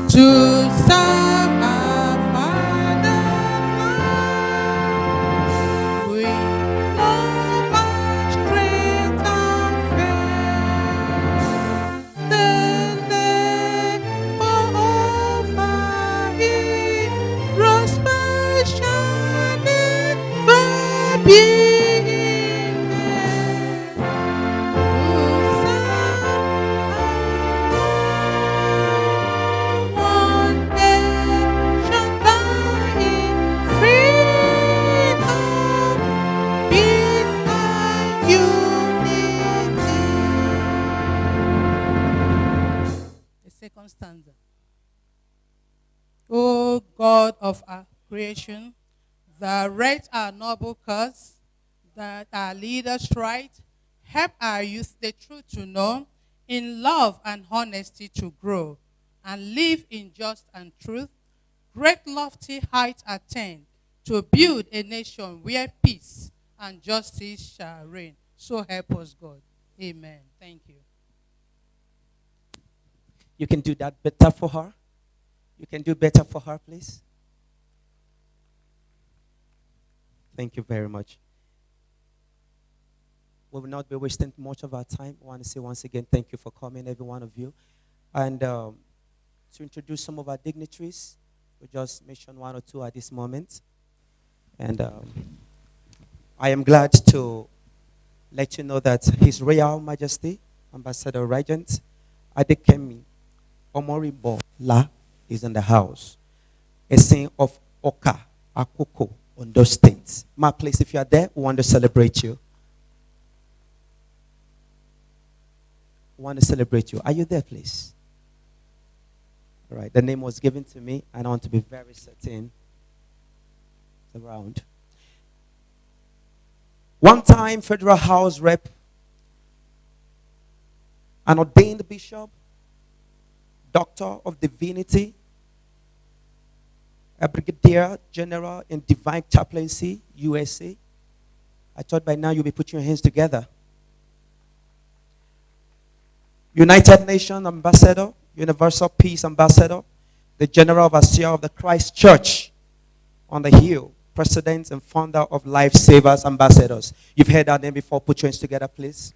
to serve our Father with all my strength and faith. The name of our hero shall never be in one nation dying freedom, peace and unity. The second stanza. O God of our creation, that right our noble cause, that our leaders right, help our youth the truth to know, in love and honesty to grow, and live in just and truth, great lofty heights attain, to build a nation where peace and justice shall reign. So help us, God. Amen. Thank you. You can do that better for her. You can do better for her, please. Thank you very much. We will not be wasting much of our time. I want to say once again, thank you for coming, every one of you. And to introduce some of our dignitaries, we'll just mention one or two at this moment. And I am glad to let you know that His Royal Majesty, Ambassador Regent Adekemi Omoribo La is in the house. A saint of Oka, Akoko, Ondo State. Ma, please, if you are there, we want to celebrate you. We want to celebrate you. Are you there, please? All right. The name was given to me, and I want to be very certain around. One time, Federal House Rep, an ordained bishop, Doctor of Divinity, a Brigadier General in Divine Chaplaincy, USA. I thought by now you'll be putting your hands together. United Nations Ambassador, Universal Peace Ambassador, the General Overseer of the Christ Church on the Hill, President and founder of Lifesavers Ambassadors. You've heard that name before. Put your hands together, please.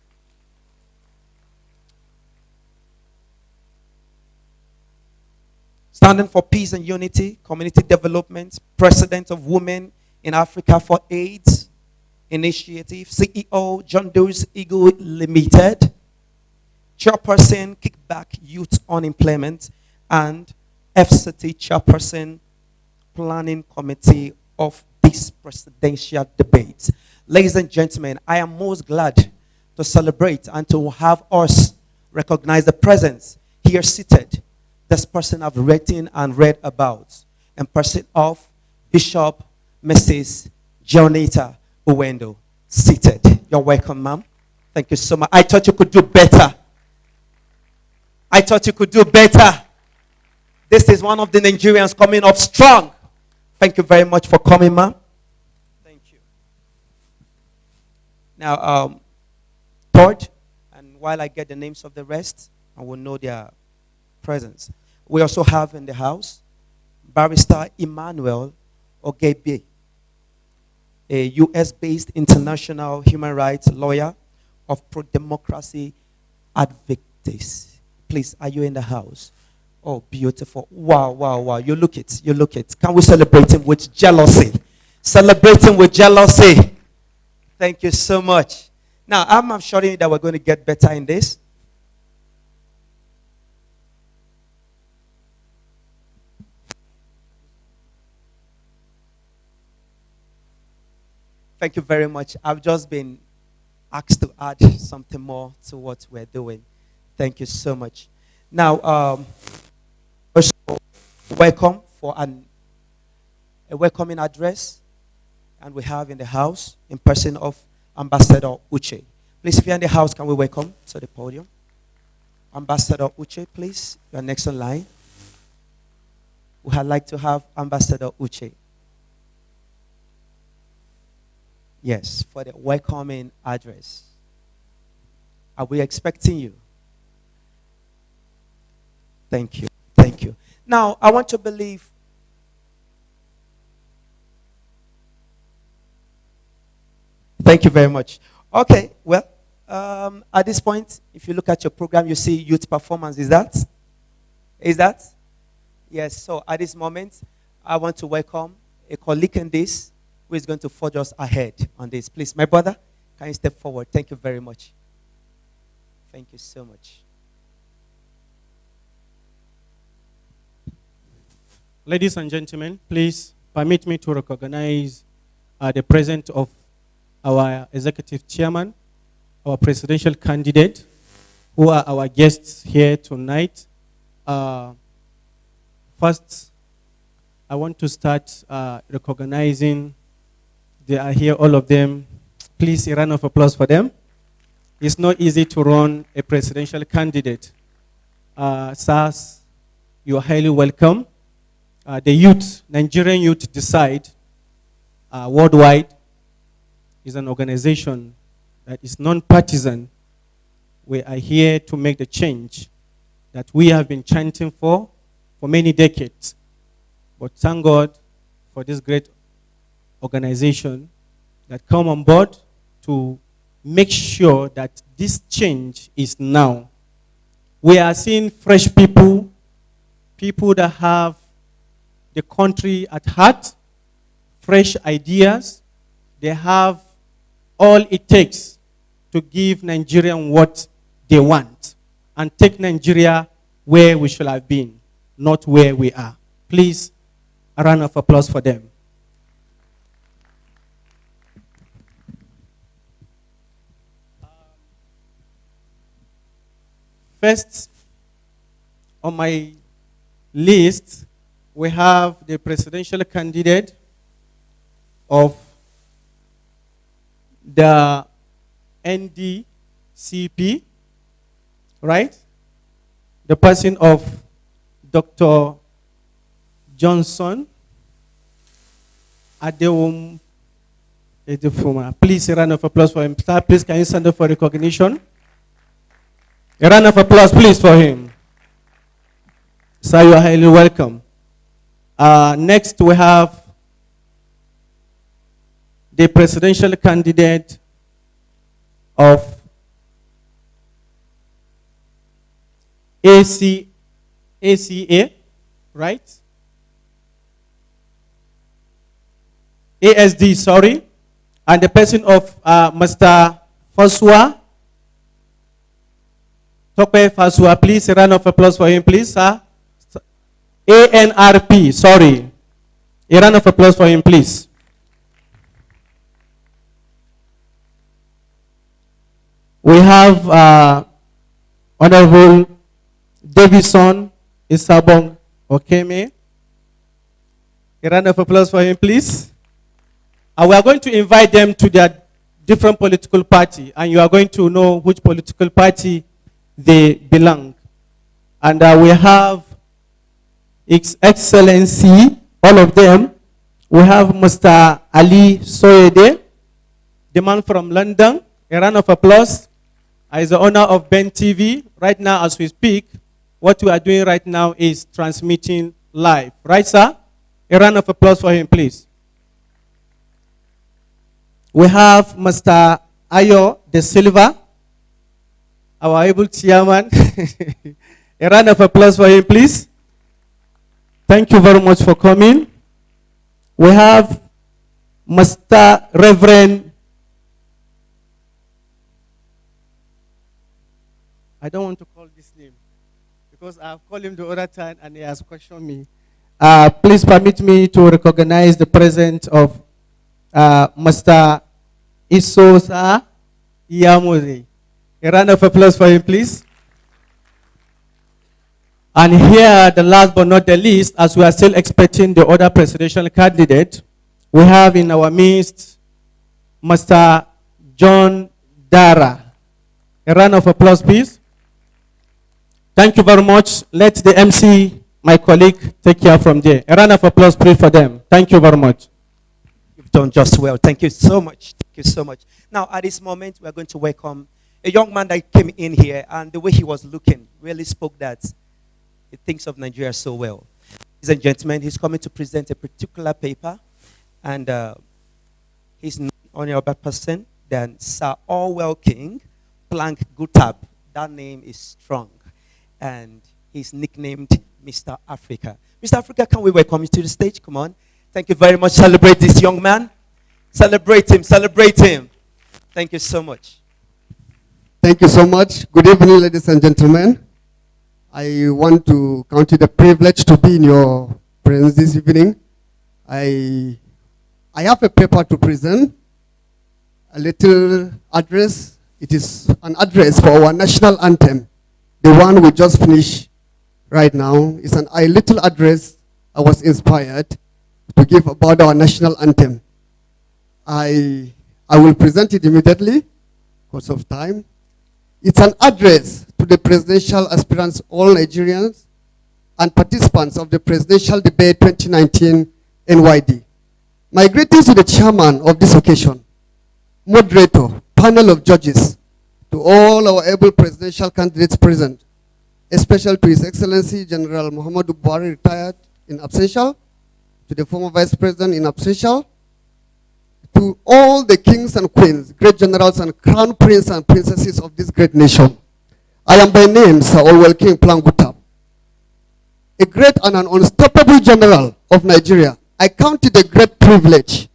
Standing for peace and unity, community development, President of Women in Africa for AIDS Initiative, CEO, John Doe's Eagle Limited, Chairperson, Kickback Youth Unemployment, and FCT Chairperson, Planning Committee of this presidential debate. Ladies and gentlemen, I am most glad to celebrate and to have us recognize the presence here seated. This person I've written and read about, in person of Bishop Mrs. Jonita Uwendo, seated. You're welcome, ma'am. Thank you so much. I thought you could do better. I thought you could do better. This is one of the Nigerians coming up strong. Thank you very much for coming, ma'am. Thank you. Now, third, and while I get the names of the rest, I will know their presence. We also have in the house Barrister Emmanuel Ogebe, a US-based international human rights lawyer of pro-democracy advocates. Please, are you in the house? Oh, beautiful. Wow, wow, wow. You look it. You look it. Can we celebrate him with jealousy? Celebrate him with jealousy. Thank you so much. Now, I'm assuring you that we're going to get better in this. Thank you very much. I've just been asked to add something more to what we're doing. Thank you so much. Now, also welcome for a welcoming address, and we have in the house in person of Ambassador Uche. Please, if you're in the house, can we welcome to the podium? Ambassador Uche, please. You're next in line. We would like to have Ambassador Uche. Yes, for the welcoming address. Are we expecting you? Thank you. Thank you. Now, I want to believe. Thank you very much. Okay, well, at this point, if you look at your program, you see youth performance. Is that? Is that? Yes. So at this moment, I want to welcome a colleague in this who is going to forge us ahead on this. Please, my brother, can you step forward? Thank you very much. Thank you so much. Ladies and gentlemen, please permit me to recognize the presence of our executive chairman, our presidential candidate, who are our guests here tonight. First, I want to start recognizing they are here, all of them. Please, a round of applause for them. It's not easy to run a presidential candidate. SARS, you are highly welcome. The youth, Nigerian Youth Decide, worldwide, is an organization that is non-partisan. We are here to make the change that we have been chanting for many decades. But thank God for this great organization that come on board to make sure that this change is now. We are seeing fresh people, people that have the country at heart, fresh ideas. They have all it takes to give Nigerians what they want and take Nigeria where we should have been, not where we are. Please, a round of applause for them. First, on my list, we have the presidential candidate of the NDCP, right? The person of Dr. Johnson Adewum Edefuma. Please, a round of applause for him. Sir, please, can you stand up for recognition? A round of applause, please, for him. Sir, you are highly welcome. Next, we have the presidential candidate of ACA, right? ASD, sorry. And the person of Mr. Fasua, Tope Fasua, please, a round of applause for him, please, sir. ANRP, sorry. A round of applause for him, please. We have Honorable Davison Isabong Okeme. A round of applause for him, please. We are going to invite them to their different political party, and you are going to know which political party they belong. And we have His Excellency, all of them. We have Mr. Ali Soyede, the man from London. A round of applause. As the owner of Ben TV, right now as we speak, what we are doing right now is transmitting live. Right, sir? A round of applause for him, please. We have Mr. Ayo De Silva, our able chairman. A round of applause for him, please. Thank you very much for coming. We have Mr. Reverend, I don't want to call this name because I've called him the other time and he has questioned me. Please permit me to recognize the presence of Mr. Isosa Iyamuri. A round of applause for him, please. And here, the last but not the least, as we are still expecting the other presidential candidate, we have in our midst Mr. John Dara. A round of applause, please. Thank you very much. Let the MC, my colleague, take care from there. A round of applause, please, for them. Thank you very much. You've done just well. Thank you so much. Thank you so much. Now, at this moment, we are going to welcome a young man that came in here, and the way he was looking really spoke that he thinks of Nigeria so well. Ladies and gentlemen, he's coming to present a particular paper, and he's no only other person than Sir Orwell King Plank Gutab. That name is strong, and he's nicknamed Mr. Africa. Mr. Africa, can we welcome you to the stage? Come on. Thank you very much. Celebrate this young man. Celebrate him. Celebrate him. Thank you so much. Thank you so much. Good evening, ladies and gentlemen. I want to count it a privilege to be in your presence this evening. I have a paper to present, a little address. It is an address for our national anthem, the one we just finished right now. It's a little address I was inspired to give about our national anthem. I will present it immediately because of time. It's an address to the presidential aspirants, all Nigerians, and participants of the presidential debate 2019 NYD. My greetings to the chairman of this occasion, moderator, panel of judges, to all our able presidential candidates present, especially to His Excellency General Muhammadu Buhari, retired in absentia, to the former Vice President in absentia, to all the kings and queens, great generals and crown prince and princesses of this great nation. I am by name Sir Orwell King Plangutab, a great and an unstoppable general of Nigeria. I count it a great privilege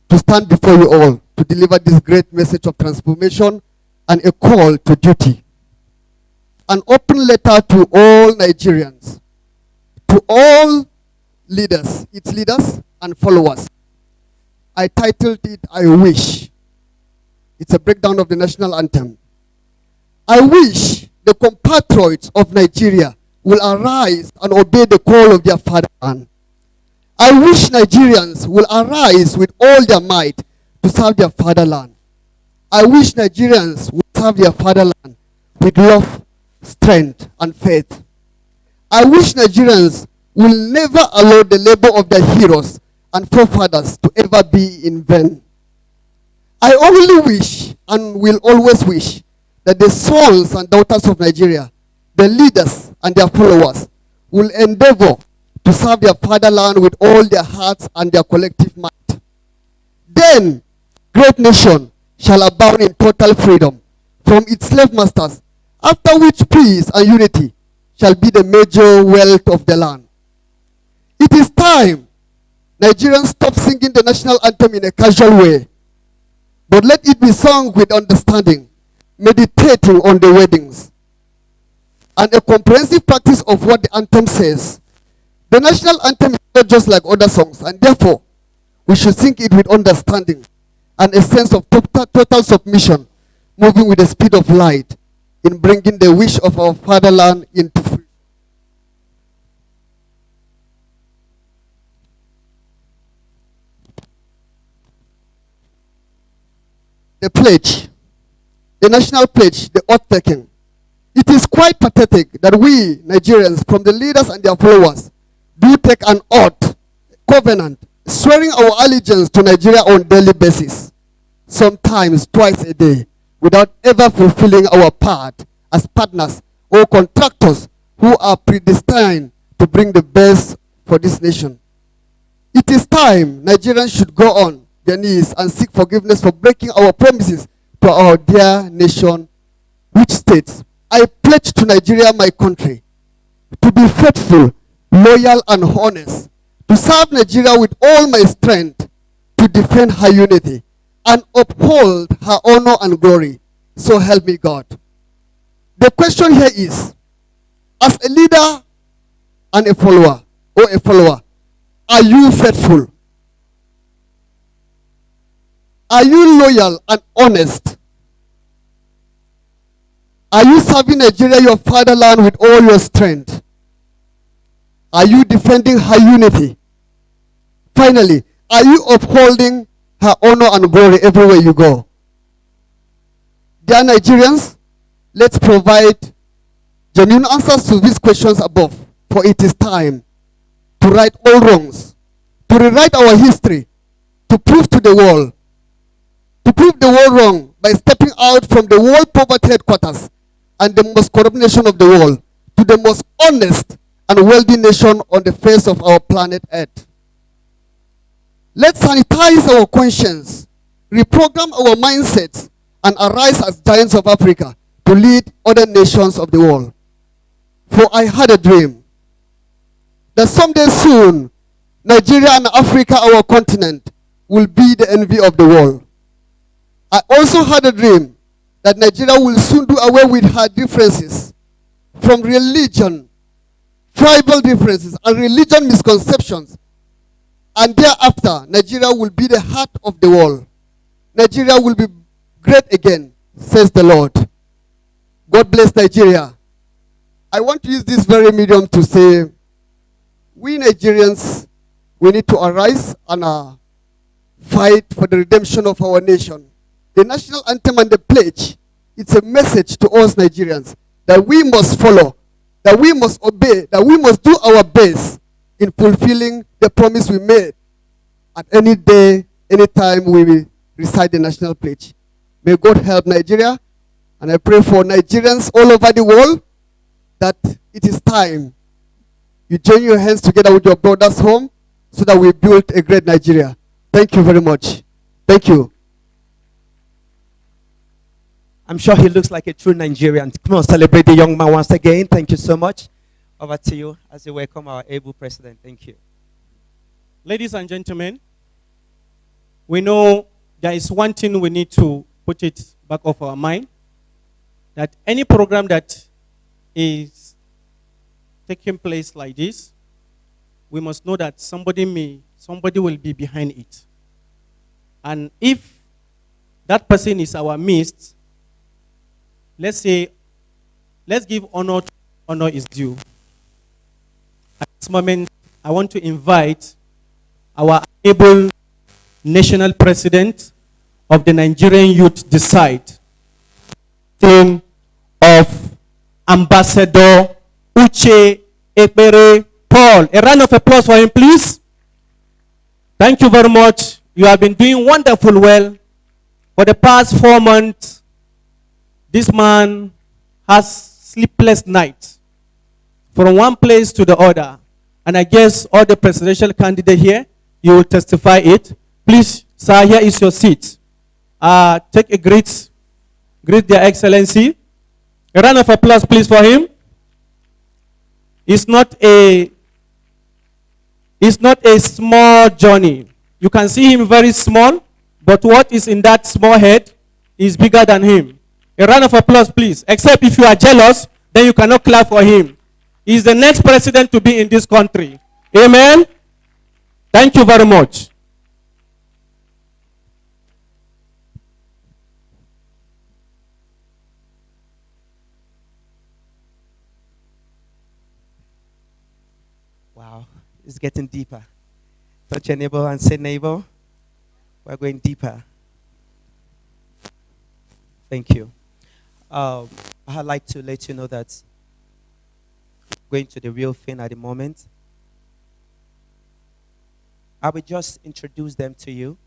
to stand before you all to deliver this great message of transformation and a call to duty. An open letter to all Nigerians, to all leaders, its leaders and followers. I titled it, I Wish. It's a breakdown of the national anthem. I wish the compatriots of Nigeria will arise and obey the call of their fatherland. I wish Nigerians will arise with all their might to serve their fatherland. I wish Nigerians will serve their fatherland with love, strength, and faith. I wish Nigerians will never allow the labor of their heroes and forefathers to ever be in vain. I only wish and will always wish that the sons and daughters of Nigeria, the leaders and their followers, will endeavor to serve their fatherland with all their hearts and their collective might. Then, great nation shall abound in total freedom from its slave masters, after which peace and unity shall be the major wealth of the land. It is time Nigerians stop singing the national anthem in a casual way, but let it be sung with understanding, meditating on the weddings, and a comprehensive practice of what the anthem says. The national anthem is not just like other songs, and therefore, we should sing it with understanding and a sense of total submission, moving with the speed of light in bringing the wish of our fatherland into freedom. The pledge, the national pledge, the oath taking. It is quite pathetic that we Nigerians, from the leaders and their followers, do take an oath, covenant, swearing our allegiance to Nigeria on a daily basis, sometimes twice a day, without ever fulfilling our part as partners or contractors who are predestined to bring the best for this nation. It is time Nigerians should go on their knees and seek forgiveness for breaking our promises to our dear nation, which states, I pledge to Nigeria, my country, to be faithful, loyal, and honest, to serve Nigeria with all my strength, to defend her unity, and uphold her honor and glory. So help me God. The question here is, as a leader and a follower, are you faithful? Are you loyal and honest? Are you serving Nigeria, your fatherland, with all your strength? Are you defending her unity? Finally, are you upholding her honor and glory everywhere you go? Dear Nigerians, let's provide genuine answers to these questions above, for it is time to right all wrongs, to rewrite our history, to prove to the world wrong by stepping out from the world poverty headquarters and the most corrupt nation of the world to the most honest and wealthy nation on the face of our planet Earth. Let's sanitize our conscience, reprogram our mindsets, and arise as giants of Africa to lead other nations of the world. For I had a dream that someday soon, Nigeria and Africa, our continent, will be the envy of the world. I also had a dream that Nigeria will soon do away with her differences from religion, tribal differences, and religion misconceptions. And thereafter, Nigeria will be the heart of the world. Nigeria will be great again, says the Lord. God bless Nigeria. I want to use this very medium to say, we Nigerians, we need to arise and fight for the redemption of our nation. The national anthem and the pledge, it's a message to us Nigerians that we must follow, that we must obey, that we must do our best in fulfilling the promise we made at any day, any time we will recite the national pledge. May God help Nigeria, and I pray for Nigerians all over the world that it is time you join your hands together with your brothers home so that we build a great Nigeria. Thank you very much. Thank you. I'm sure he looks like a true Nigerian. Come on, celebrate the young man once again. Thank you so much. Over to you as you welcome our able president. Thank you. Ladies and gentlemen, we know there is one thing we need to put it back of our mind, that any program that is taking place like this, we must know that somebody will be behind it. And if that person is our midst, let's give honor to honor is due. At this moment, I want to invite our able national president of the Nigerian Youth Decide, team of Ambassador Uche Ekpere Paul. A round of applause for him, please. Thank you very much. You have been doing wonderful well. For the past 4 months, this man has sleepless nights from one place to the other. And I guess all the presidential candidates here, you will testify it. Please, sir, here is your seat. Take a greet their excellency. A round of applause, please, for him. It's not a small journey. You can see him very small, but what is in that small head is bigger than him. A round of applause, please. Except if you are jealous, then you cannot clap for him. He's the next president to be in this country. Amen? Thank you very much. Wow, it's getting deeper. Touch your neighbor and say, neighbor, we're going deeper. Thank you. I'd like to let you know that going to the real thing at the moment. I will just introduce them to you,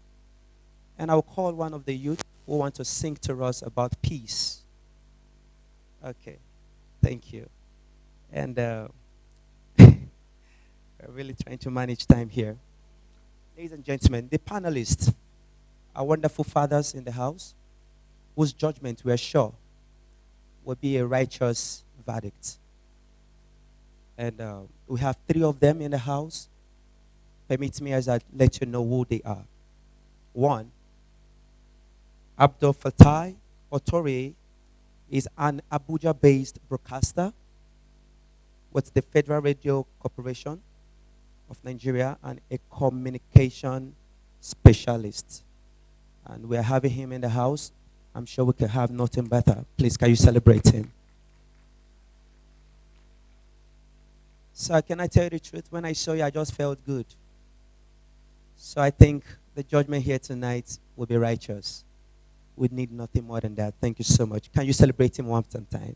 and I'll call one of the youth who want to sing to us about peace. Okay, thank you. And we're really trying to manage time here. Ladies and gentlemen, the panelists are wonderful fathers in the house whose judgment we are sure will be a righteous verdict. And we have 3 of them in the house. Permit me as I let you know who they are. 1, Abdul Fattah Otore is an Abuja-based broadcaster with the Federal Radio Corporation of Nigeria and a communication specialist. And we are having him in the house. I'm sure we can have nothing better. Please, can you celebrate him? Sir, can I tell you the truth? When I saw you, I just felt good. So I think the judgment here tonight will be righteous. We need nothing more than that. Thank you so much. Can you celebrate him one more time?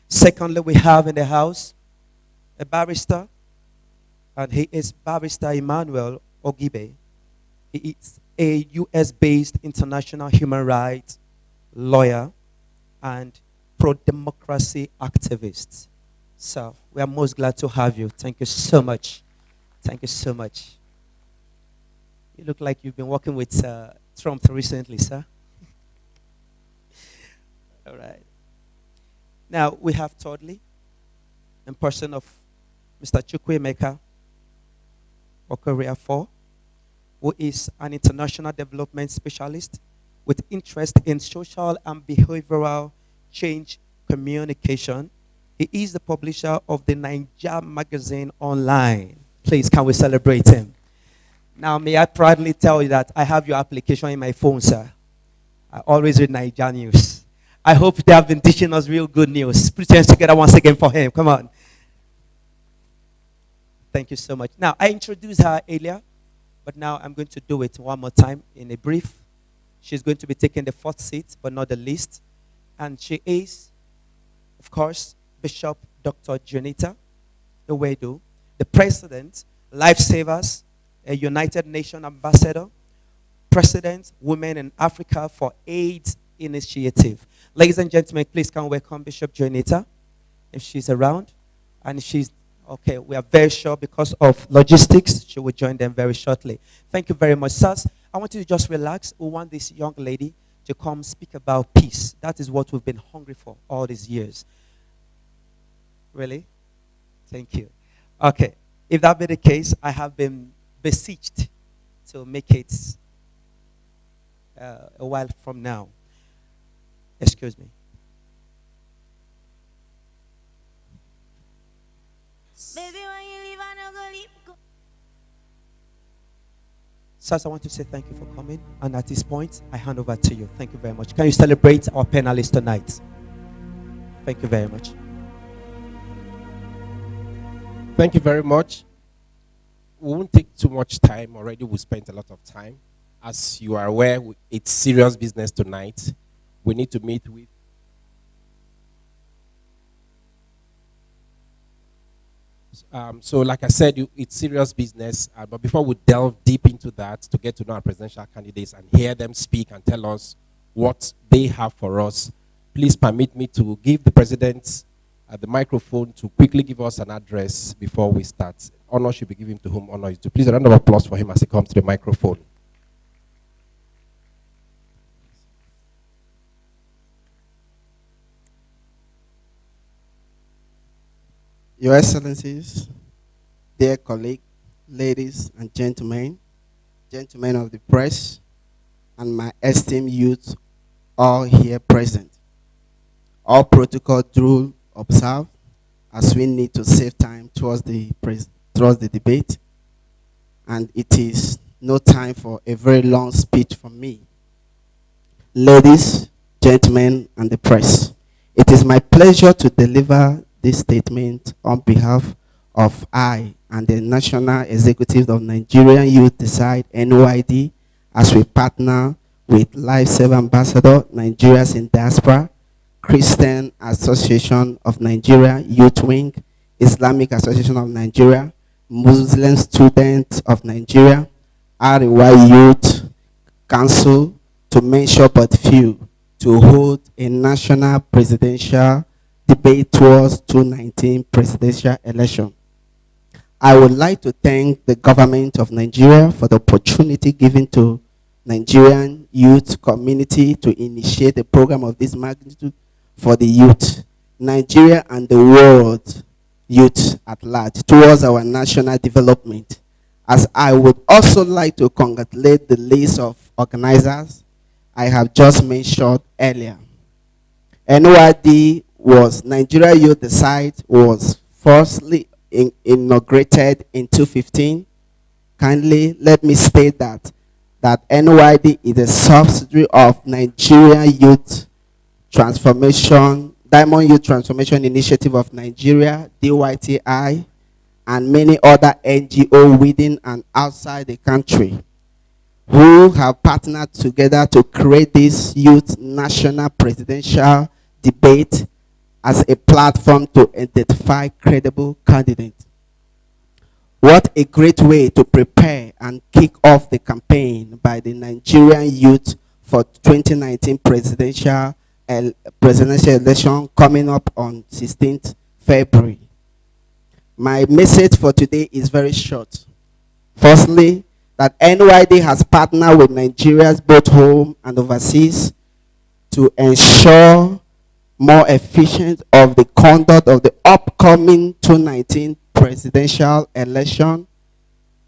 Secondly, we have in the house a barrister, and he is Barrister Emmanuel Ogibe. He is a US-based international human rights lawyer and pro-democracy activist. So we are most glad to have you. Thank you so much. Thank you so much. You look like you've been working with Trump recently, sir. All right. Now we have thirdly, in person of Mr. Chukwuemeka Okoria 4, who is an international development specialist with interest in social and behavioral change communication. He is the publisher of the Niger magazine online. Please, can we celebrate him? Now, may I proudly tell you that I have your application in my phone, sir. I always read Niger news. I hope they have been teaching us real good news. Put your hands together once again for him. Come on. Thank you so much. Now, I introduced her earlier, but now I'm going to do it one more time in a brief. She's going to be taking the fourth seat, but not the least. And she is, of course, Bishop Dr. Jonita Iwedu, the President, Lifesavers, a United Nations Ambassador, President, Women in Africa for AIDS Initiative. Ladies and gentlemen, please come welcome Bishop Jonita, if she's around. And she's, okay, we are very sure because of logistics, she will join them very shortly. Thank you very much, sirs. I want you to just relax. We want this young lady to come speak about peace. That is what we've been hungry for all these years. Really? Thank you. Okay. If that be the case, I have been beseeched to make it a while from now. Excuse me. Baby, when you leave, I no go leave. Sirs, I want to say thank you for coming. And at this point, I hand over to you. Thank you very much. Can you celebrate our panelists tonight? Thank you very much. Thank you very much. We won't take too much time. Already we spent a lot of time. As you are aware, it's serious business tonight. We need to meet with so like I said, it's serious business. But before we delve deep into that, to get to know our presidential candidates and hear them speak and tell us what they have for us, please permit me to give the president the microphone to quickly give us an address before we start. Honor should be given to whom honor is due. Please, a round of applause for him as he comes to the microphone. Your Excellencies, dear colleagues, ladies and gentlemen, gentlemen of the press, and my esteemed youth, all here present. All protocol rule observed, as we need to save time towards the debate, and it is no time for a very long speech from me. Ladies, gentlemen, and the press, it is my pleasure to deliver this statement on behalf of I and the National Executive of Nigerian Youth Decide NYD, as we partner with Lifesaver Ambassador, Nigerians in Diaspora, Christian Association of Nigeria, Youth Wing, Islamic Association of Nigeria, Muslim Students of Nigeria, RY Youth Council, to mention but few, to hold a national presidential debate towards 2019 presidential election. I would like to thank the government of Nigeria for the opportunity given to Nigerian youth community to initiate a program of this magnitude for the youth, Nigeria and the world youth at large towards our national development. As I would also like to congratulate the list of organizers I have just mentioned earlier. NYD was Nigeria Youth Decide was firstly inaugurated in 2015. Kindly let me state that NYD is a subsidiary of Nigeria Youth Transformation, Diamond Youth Transformation Initiative of Nigeria, DYTI, and many other NGOs within and outside the country, who have partnered together to create this youth national presidential debate as a platform to identify credible candidates. What a great way to prepare and kick off the campaign by the Nigerian youth for 2019 presidential election coming up on 16th February. My message for today is very short. Firstly, that NYD has partnered with Nigerians both home and overseas to ensure more efficient of the conduct of the upcoming 2019 presidential election.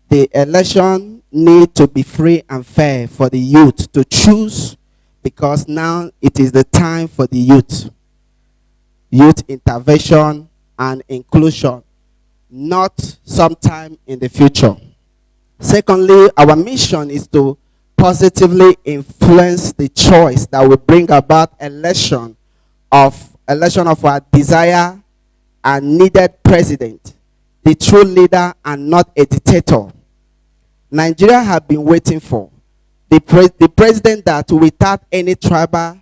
The election need to be free and fair for the youth to choose, because now it is the time for the youth intervention and inclusion, not sometime in the future. Secondly, our mission is to positively influence the choice that will bring about election of our desire and needed president, the true leader and not a dictator. Nigeria have been waiting for the president that without any tribal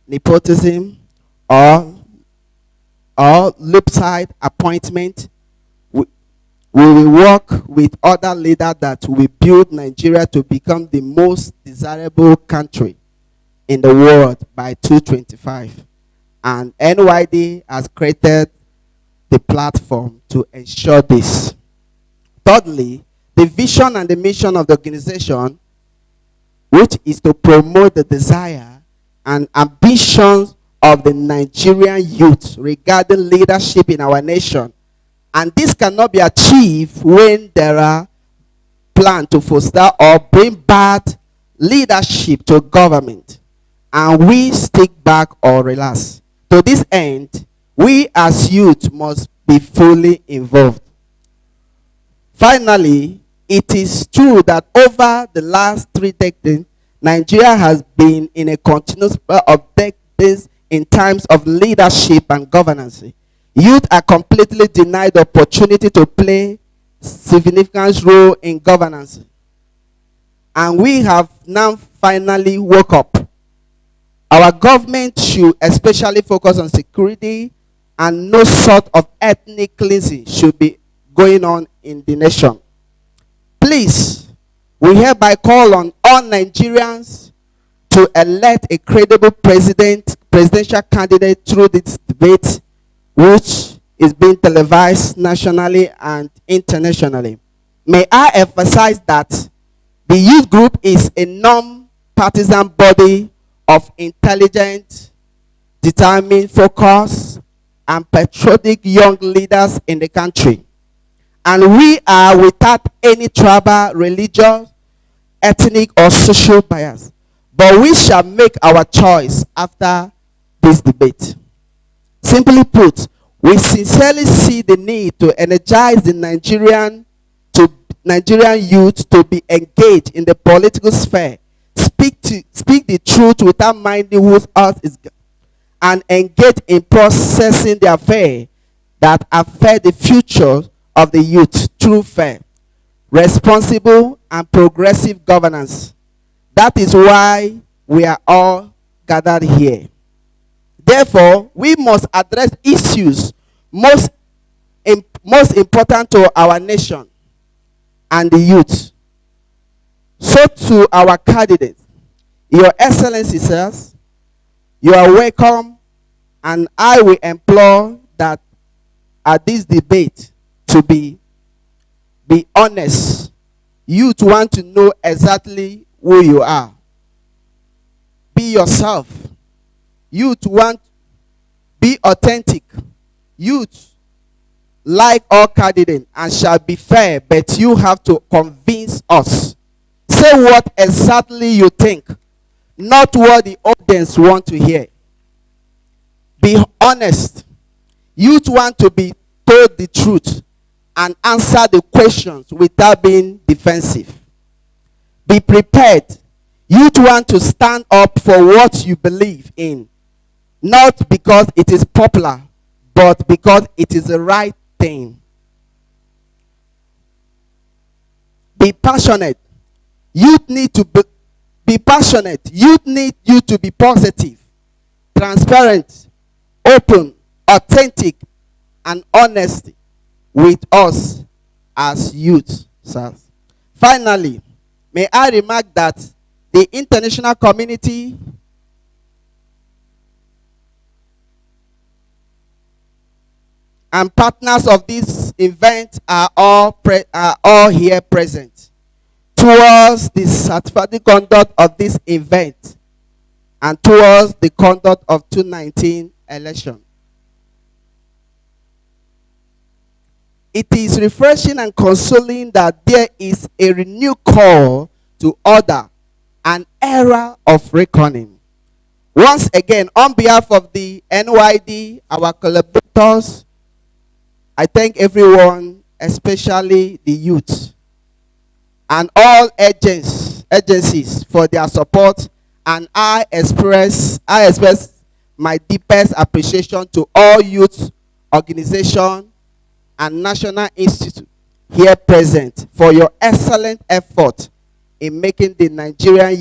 nepotism or lopsided appointment, we will work with other leaders that will build Nigeria to become the most desirable country in the world by 2025. And NYD has created the platform to ensure this. Thirdly, the vision and the mission of the organization, which is to promote the desire and ambitions of the Nigerian youth regarding leadership in our nation. And this cannot be achieved when there are plans to foster or bring bad leadership to government, and we stick back or relax. To this end, we as youth must be fully involved. Finally, it is true that over the last 3 decades, Nigeria has been in a continuous of decades in terms of leadership and governance. Youth are completely denied the opportunity to play significant role in governance. And we have now finally woke up. Our government should especially focus on security, and no sort of ethnic cleansing should be going on in the nation. Please, we hereby call on all Nigerians to elect a credible presidential candidate through this debate, which is being televised nationally and internationally. May I emphasize that the youth group is a non-partisan body of intelligent, determined, focused, and patriotic young leaders in the country. And we are without any tribal, religious, ethnic, or social bias. But we shall make our choice after this debate. Simply put, we sincerely see the need to energize the Nigerian youth to be engaged in the political sphere, speak the truth without minding whose earth is, and engage in processing the affairs that affect the future of the youth through fair, responsible, and progressive governance. That is why we are all gathered here. Therefore, we must address issues most important to our nation and the youth. So to our candidates, Your Excellency, sirs, you are welcome, and I will implore that at this debate to be honest. Youth want to know exactly who you are. Be yourself. Youth want be authentic. Youth like all candidates and shall be fair, but you have to convince us. Say what exactly you think, not what the audience want to hear. Be honest. Youth want to be told the truth and answer the questions without being defensive. Be prepared. Youth want to stand up for what you believe in, not because it is popular, but because it is the right thing. Be passionate. Youth need to be passionate. Youth need you to be positive, transparent, open, authentic, and honest with us as youth, sirs. Finally, may I remark that the international community and partners of this event are all here present towards the certified conduct of this event and towards the conduct of 2019 election. It is refreshing and consoling that there is a renewed call to order an era of reckoning. Once again, on behalf of the NYD, our collaborators, I thank everyone, especially the youth, and all agencies for their support, and I express my deepest appreciation to all youth organizations and national institute here present for your excellent effort in making the Nigerian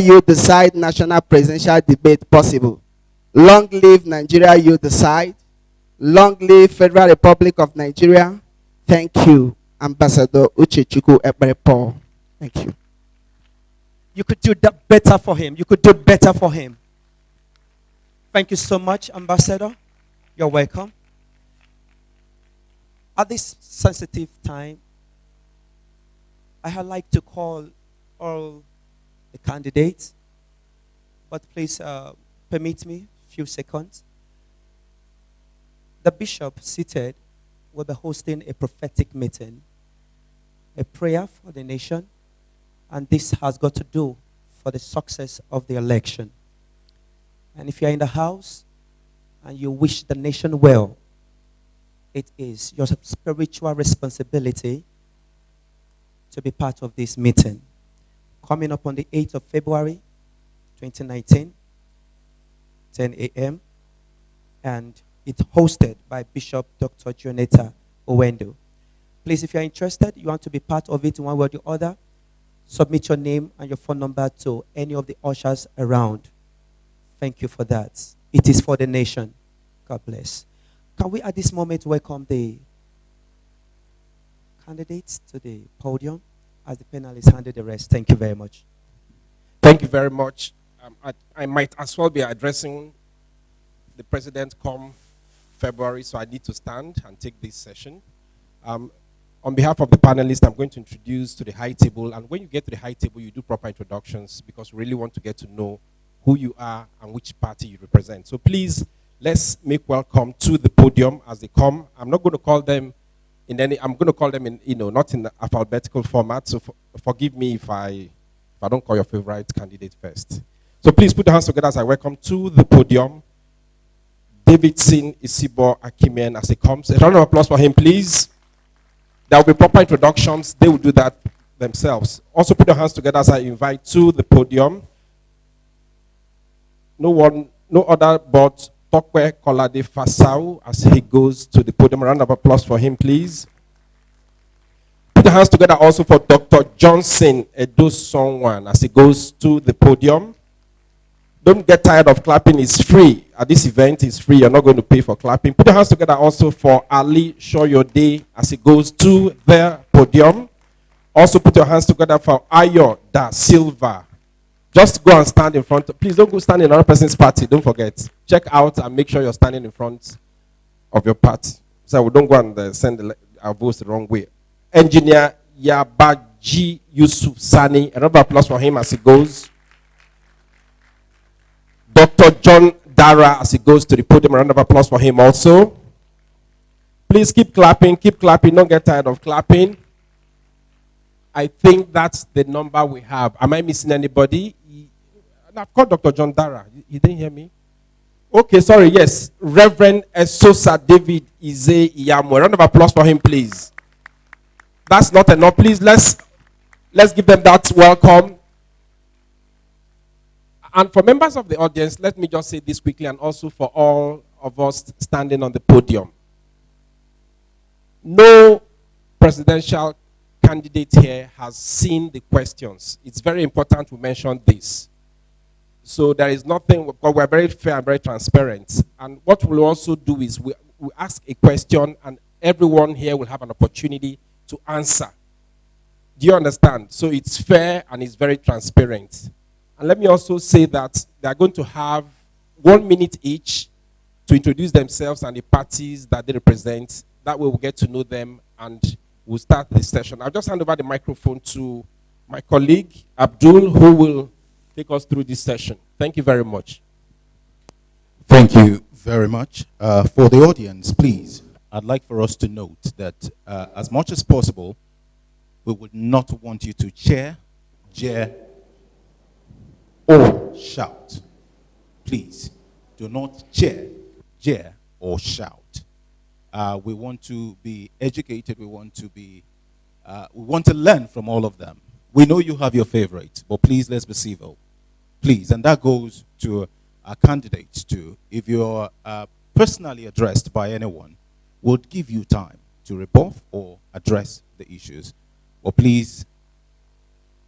Youth Decide National Presidential Debate possible. Long live Nigeria Youth Decide. Long live Federal Republic of Nigeria. Thank you, Ambassador Uchechukwu Ekpere Paul. Thank you. You could do that better for him. You could do better for him. Thank you so much, Ambassador. You're welcome. At this sensitive time, I would like to call all the candidates, but please permit me a few seconds. The bishop seated will be hosting a prophetic meeting, a prayer for the nation, and this has got to do for the success of the election. And if you're in the house and you wish the nation well, it is your spiritual responsibility to be part of this meeting. Coming up on the 8th of February, 2019, 10 a.m., and it's hosted by Bishop Dr. Jonathan Owendo. Please, if you're interested, you want to be part of it in one way or the other, submit your name and your phone number to any of the ushers around. Thank you for that. It is for the nation. God bless. Can we at this moment welcome the candidates to the podium as the panelists handle the rest? Thank you very much. Thank you very much. I might as well be addressing the president come February, so I need to stand and take this session. On behalf of the panelists, I'm going to introduce to the high table, and when you get to the high table, you do proper introductions because we really want to get to know who you are and which party you represent. So please, let's make welcome to the podium as they come. I'm not going to call them I'm going to call them in, not in the alphabetical format, so forgive me if I don't call your favorite candidate first. So please put your hands together as I welcome to the podium Davidson Isibo Akimen as he comes. A round of applause for him, please. There will be proper introductions. They will do that themselves. Also put your hands together as I invite to the podium no other but Tokwe Kolade Fasau as he goes to the podium. A round of applause for him, please. Put your hands together also for Dr. Johnson Edo Songwan as he goes to the podium. Don't get tired of clapping. It's free. At this event, it's free. You're not going to pay for clapping. Put your hands together also for Ali Shoyode as he goes to the podium. Also put your hands together for Ayo Da Silva. Just go and stand in front. Please don't go stand in another person's party. Don't forget. Check out and make sure you're standing in front of your party. So we don't go and send our votes the wrong way. Engineer Yabaji Yusuf Sani. A round of applause for him as he goes. Dr. John Dara as he goes to the podium. A round of applause for him also. Please keep clapping. Keep clapping. Don't get tired of clapping. I think that's the number we have. Am I missing anybody? I've called Dr. John Dara. You didn't hear me? Okay, sorry, yes. Reverend Esosa David Ize Iyamo. A round of applause for him, please. That's not enough. Please, let's give them that welcome. And for members of the audience, let me just say this quickly, and also for all of us standing on the podium. No presidential candidate here has seen the questions. It's very important we mention this. So there is nothing, because we're very fair and very transparent. And what we'll also do is we ask a question and everyone here will have an opportunity to answer. Do you understand? So it's fair and it's very transparent. And let me also say that they're going to have 1 minute each to introduce themselves and the parties that they represent. That way we'll get to know them and we'll start this session. I'll just hand over the microphone to my colleague, Abdul, who will take us through this session. Thank you very much. Thank you very much. For the audience, please, I'd like for us to note that as much as possible, we would not want you to cheer, jeer, or shout. Please, do not cheer, jeer, or shout. We want to be educated. We want to learn from all of them. We know you have your favorite, but please, let's be civil. Please, and that goes to our candidates too. If you're personally addressed by anyone, we'll give you time to rebuff or address the issues. But please,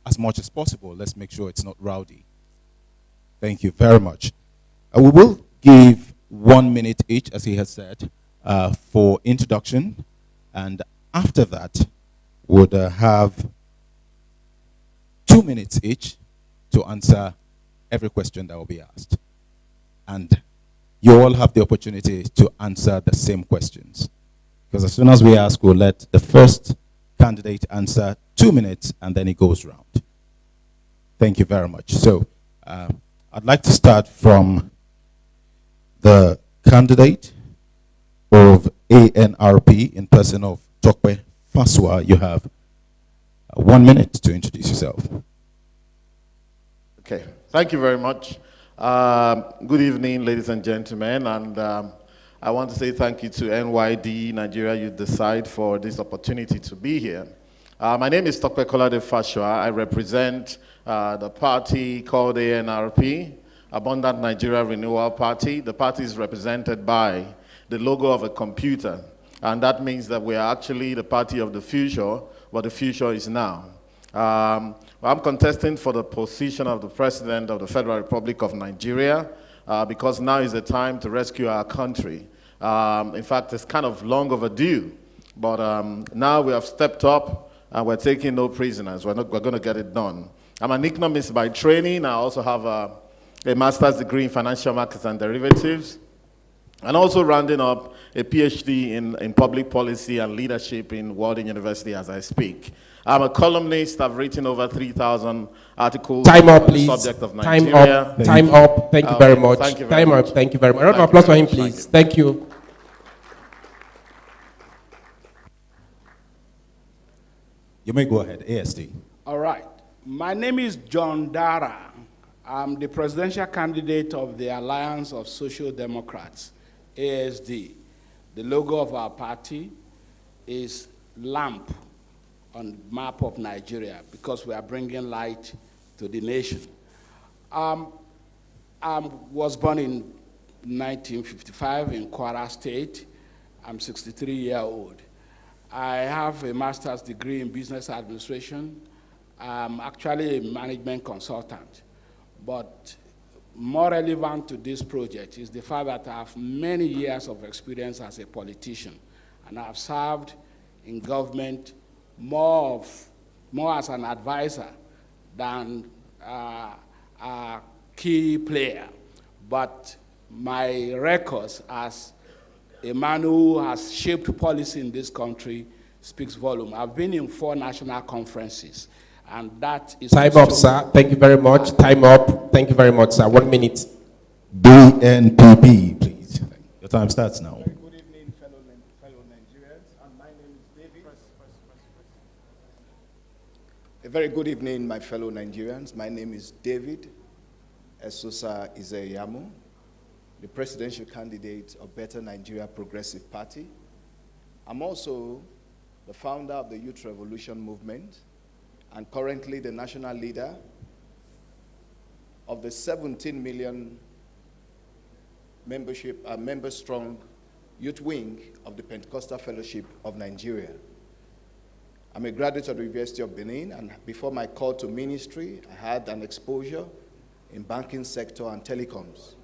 as much as possible, let's make sure it's not rowdy. Thank you very much. We will give 1 minute each, as he has said, for introduction. And after that, would have 2 minutes each to answer every question that will be asked. And you all have the opportunity to answer the same questions. Because as soon as we ask, we'll let the first candidate answer 2 minutes, and then it goes round. Thank you very much. So I'd like to start from the candidate of ANRP in person of Tokwe Faswa. You have 1 minute to introduce yourself. Okay, thank you very much. Good evening, ladies and gentlemen, and I want to say thank you to NYD, Nigeria Youth Decide, for this opportunity to be here. My name is Tokwe Kolade Faswa. I represent the party called ANRP, Abundant Nigeria Renewal Party. The party is represented by the logo of a computer, and that means that we are actually the party of the future, but the future is now. I'm contesting for the position of the President of the Federal Republic of Nigeria because now is the time to rescue our country. In fact, it's kind of long overdue, but now we have stepped up and we're taking no prisoners. We're going to get it done. I'm an economist by training. I also have a master's degree in financial markets and derivatives, and also rounding up a PhD in public policy and leadership in Walden University as I speak. I'm a columnist. I've written over 3,000 articles on the please. Subject of Nigeria. Time up. Thank you very much. Thank you very much. Thank you very much. A round of applause for him, please. Thank you. You may go ahead, AST. All right. My name is John Dara. I'm the presidential candidate of the Alliance of Social Democrats, ASD. The logo of our party is lamp on the map of Nigeria because we are bringing light to the nation. I was born in 1955 in Kwara State. I'm 63 years old. I have a master's degree in business administration. I'm actually a management consultant. But more relevant to this project is the fact that I have many years of experience as a politician, and I have served in government more as an advisor than a key player. But my records as a man who has shaped policy in this country speaks volume. I've been in 4 national conferences, and that is... Time up, sir. Thank you very much. Time up. Thank you very much, sir. 1 minute. BNPP, please. Your time starts now. Good evening, fellow Nigerians. And my name is David. A very good evening, my fellow Nigerians. My name is David Esosa Izeyamo, the presidential candidate of Better Nigeria Progressive Party. I'm also the founder of the Youth Revolution Movement and currently the national leader of the 17 million member-strong youth wing of the Pentecostal Fellowship of Nigeria. I'm a graduate of the University of Benin, and before my call to ministry, I had an exposure in banking sector and telecoms.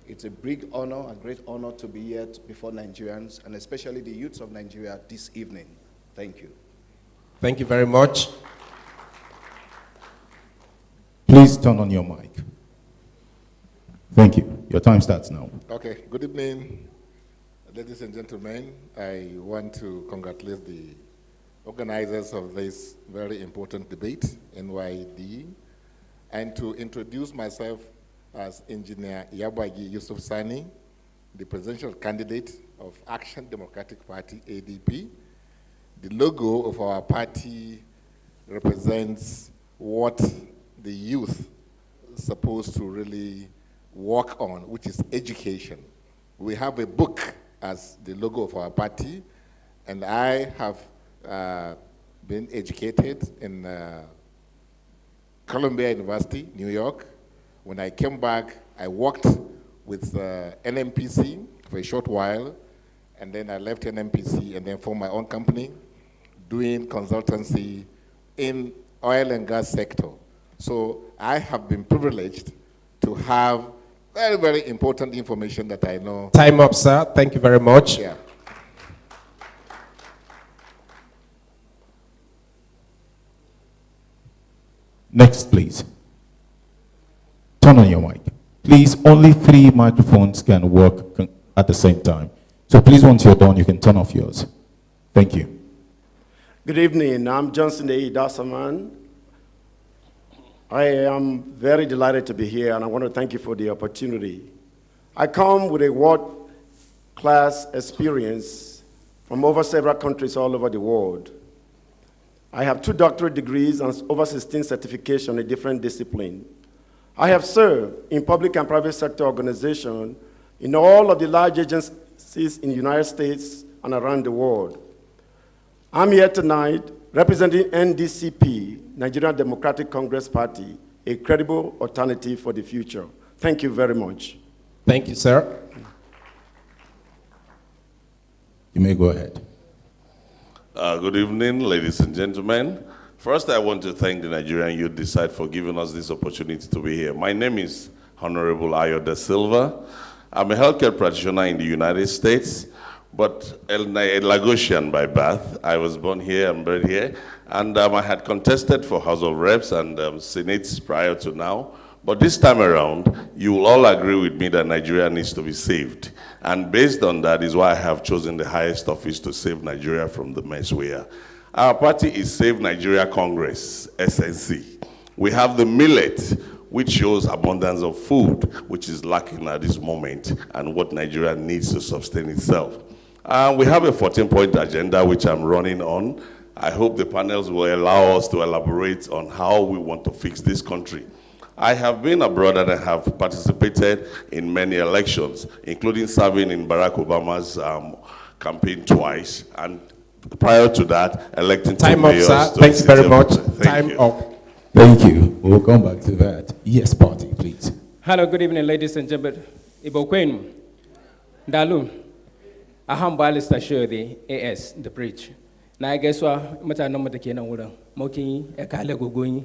It's a big honor, a great honor to be here before Nigerians, and especially the youths of Nigeria this evening. Thank you. Thank you very much. Please turn on your mic. Thank you. Your time starts now. Okay, good evening, ladies and gentlemen. I want to congratulate the organizers of this very important debate, NYD, and to introduce myself as Engineer Yabagi Yusuf Sani, the presidential candidate of Action Democratic Party, ADP. The logo of our party represents what the youth is supposed to really work on, which is education. We have a book as the logo of our party, and I have been educated in Columbia University, New York. When I came back, I worked with NMPC for a short while, and then I left NMPC and then formed my own company doing consultancy in oil and gas sector. So I have been privileged to have very, very important information that I know. Time up, sir. Thank you very much. Yeah. Next, please. Turn on your mic. Please, only 3 microphones can work at the same time. So please, once you're done, you can turn off yours. Thank you. Good evening. I'm Johnson A. Dassaman. I am very delighted to be here, and I want to thank you for the opportunity. I come with a world-class experience from over several countries all over the world. I have 2 doctorate degrees and over 16 certifications in different disciplines. I have served in public and private sector organizations in all of the large agencies in the United States and around the world. I'm here tonight representing NDCP, Nigerian Democratic Congress Party, a credible alternative for the future. Thank you very much. Thank you, sir. You may go ahead. Good evening, ladies and gentlemen. First, I want to thank the Nigerian Youth Decide for giving us this opportunity to be here. My name is Honorable Ayo Da Silva. I'm a healthcare practitioner in the United States, but a Lagosian by birth. I was born here and bred here, and I had contested for House of Reps and Senate prior to now. But this time around, you will all agree with me that Nigeria needs to be saved. And based on that is why I have chosen the highest office to save Nigeria from the mess we are. Our party is Save Nigeria Congress, SNC. We have the millet, which shows abundance of food, which is lacking at this moment, and what Nigeria needs to sustain itself. We have a 14-point agenda, which I'm running on. I hope the panels will allow us to elaborate on how we want to fix this country. I have been abroad and I have participated in many elections, including serving in Barack Obama's campaign twice, and prior to that, electing Time up, sir. Thank you very much. Time up. Thank you. We'll come back to that. Yes, party, please. Hello, good evening, ladies and gentlemen. Ibo Kwenu, Dalu, Aham Balista Shodi, AS, the bridge. Na I guess what Mata number the Kena Wuda, Moki, Ekale Guguin.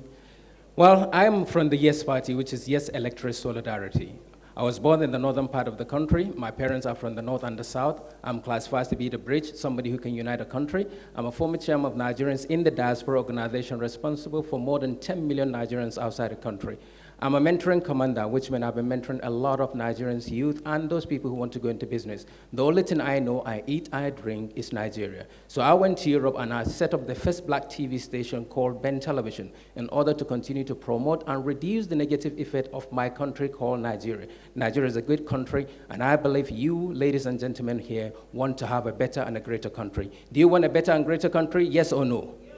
Well, I'm from the Yes Party, which is Yes Electorate Solidarity. I was born in the northern part of the country. My parents are from the north and the south. I'm classified to be the bridge, somebody who can unite a country. I'm a former chairman of Nigerians in the Diaspora Organization responsible for more than 10 million Nigerians outside the country. I'm a mentoring commander, which means I've been mentoring a lot of Nigerians youth and those people who want to go into business. The only thing I know, I eat, I drink, is Nigeria. So I went to Europe and I set up the first black TV station called Ben Television in order to continue to promote and reduce the negative effect of my country called Nigeria. Nigeria is a good country, and I believe you, ladies and gentlemen here, want to have a better and a greater country. Do you want a better and greater country, yes or no? Yes.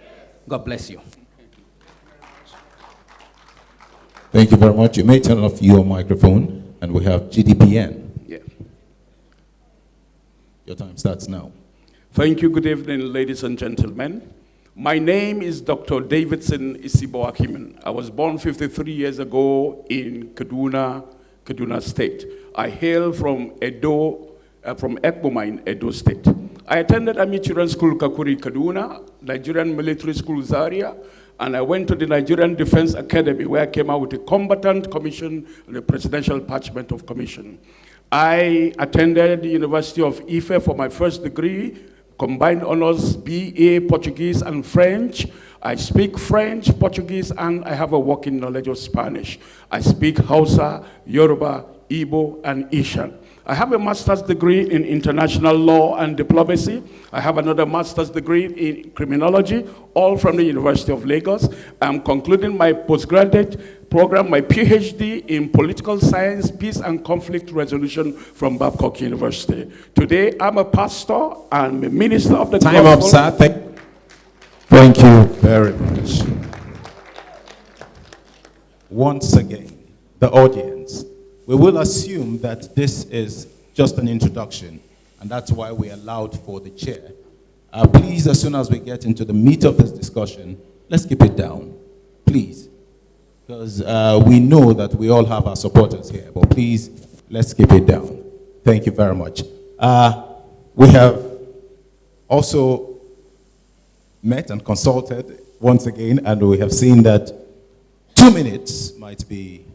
God bless you. Thank you very much. You may turn off your microphone, and we have GDPN. Yeah. Your time starts now. Thank you. Good evening, ladies and gentlemen. My name is Dr. Davidson Isibo Akiman. I was born 53 years ago in Kaduna State. I hail from from Ekboma in Edo State. I attended Army Children's School Kakuri, Kaduna, Nigerian Military School Zaria, and I went to the Nigerian Defense Academy, where I came out with a combatant commission and a presidential parchment of commission. I attended the University of Ife for my first degree, combined honors BA, Portuguese and French. I speak French, Portuguese, and I have a working knowledge of Spanish. I speak Hausa, Yoruba, Igbo, and Ishan. I have a master's degree in international law and diplomacy. I have another master's degree in criminology, all from the University of Lagos. I'm concluding my postgraduate program, my PhD in political science, peace and conflict resolution from Babcock University. Today, I'm a pastor and a minister of the Time up, gospel. sir. Thank you very much. Once again, the audience, we will assume that this is just an introduction, and that's why we allowed for the chair. Please, as soon as we get into the meat of this discussion, let's keep it down, please. Because we know that we all have our supporters here, but please, let's keep it down. Thank you very much. We have also met and consulted once again, and we have seen that 2 minutes might be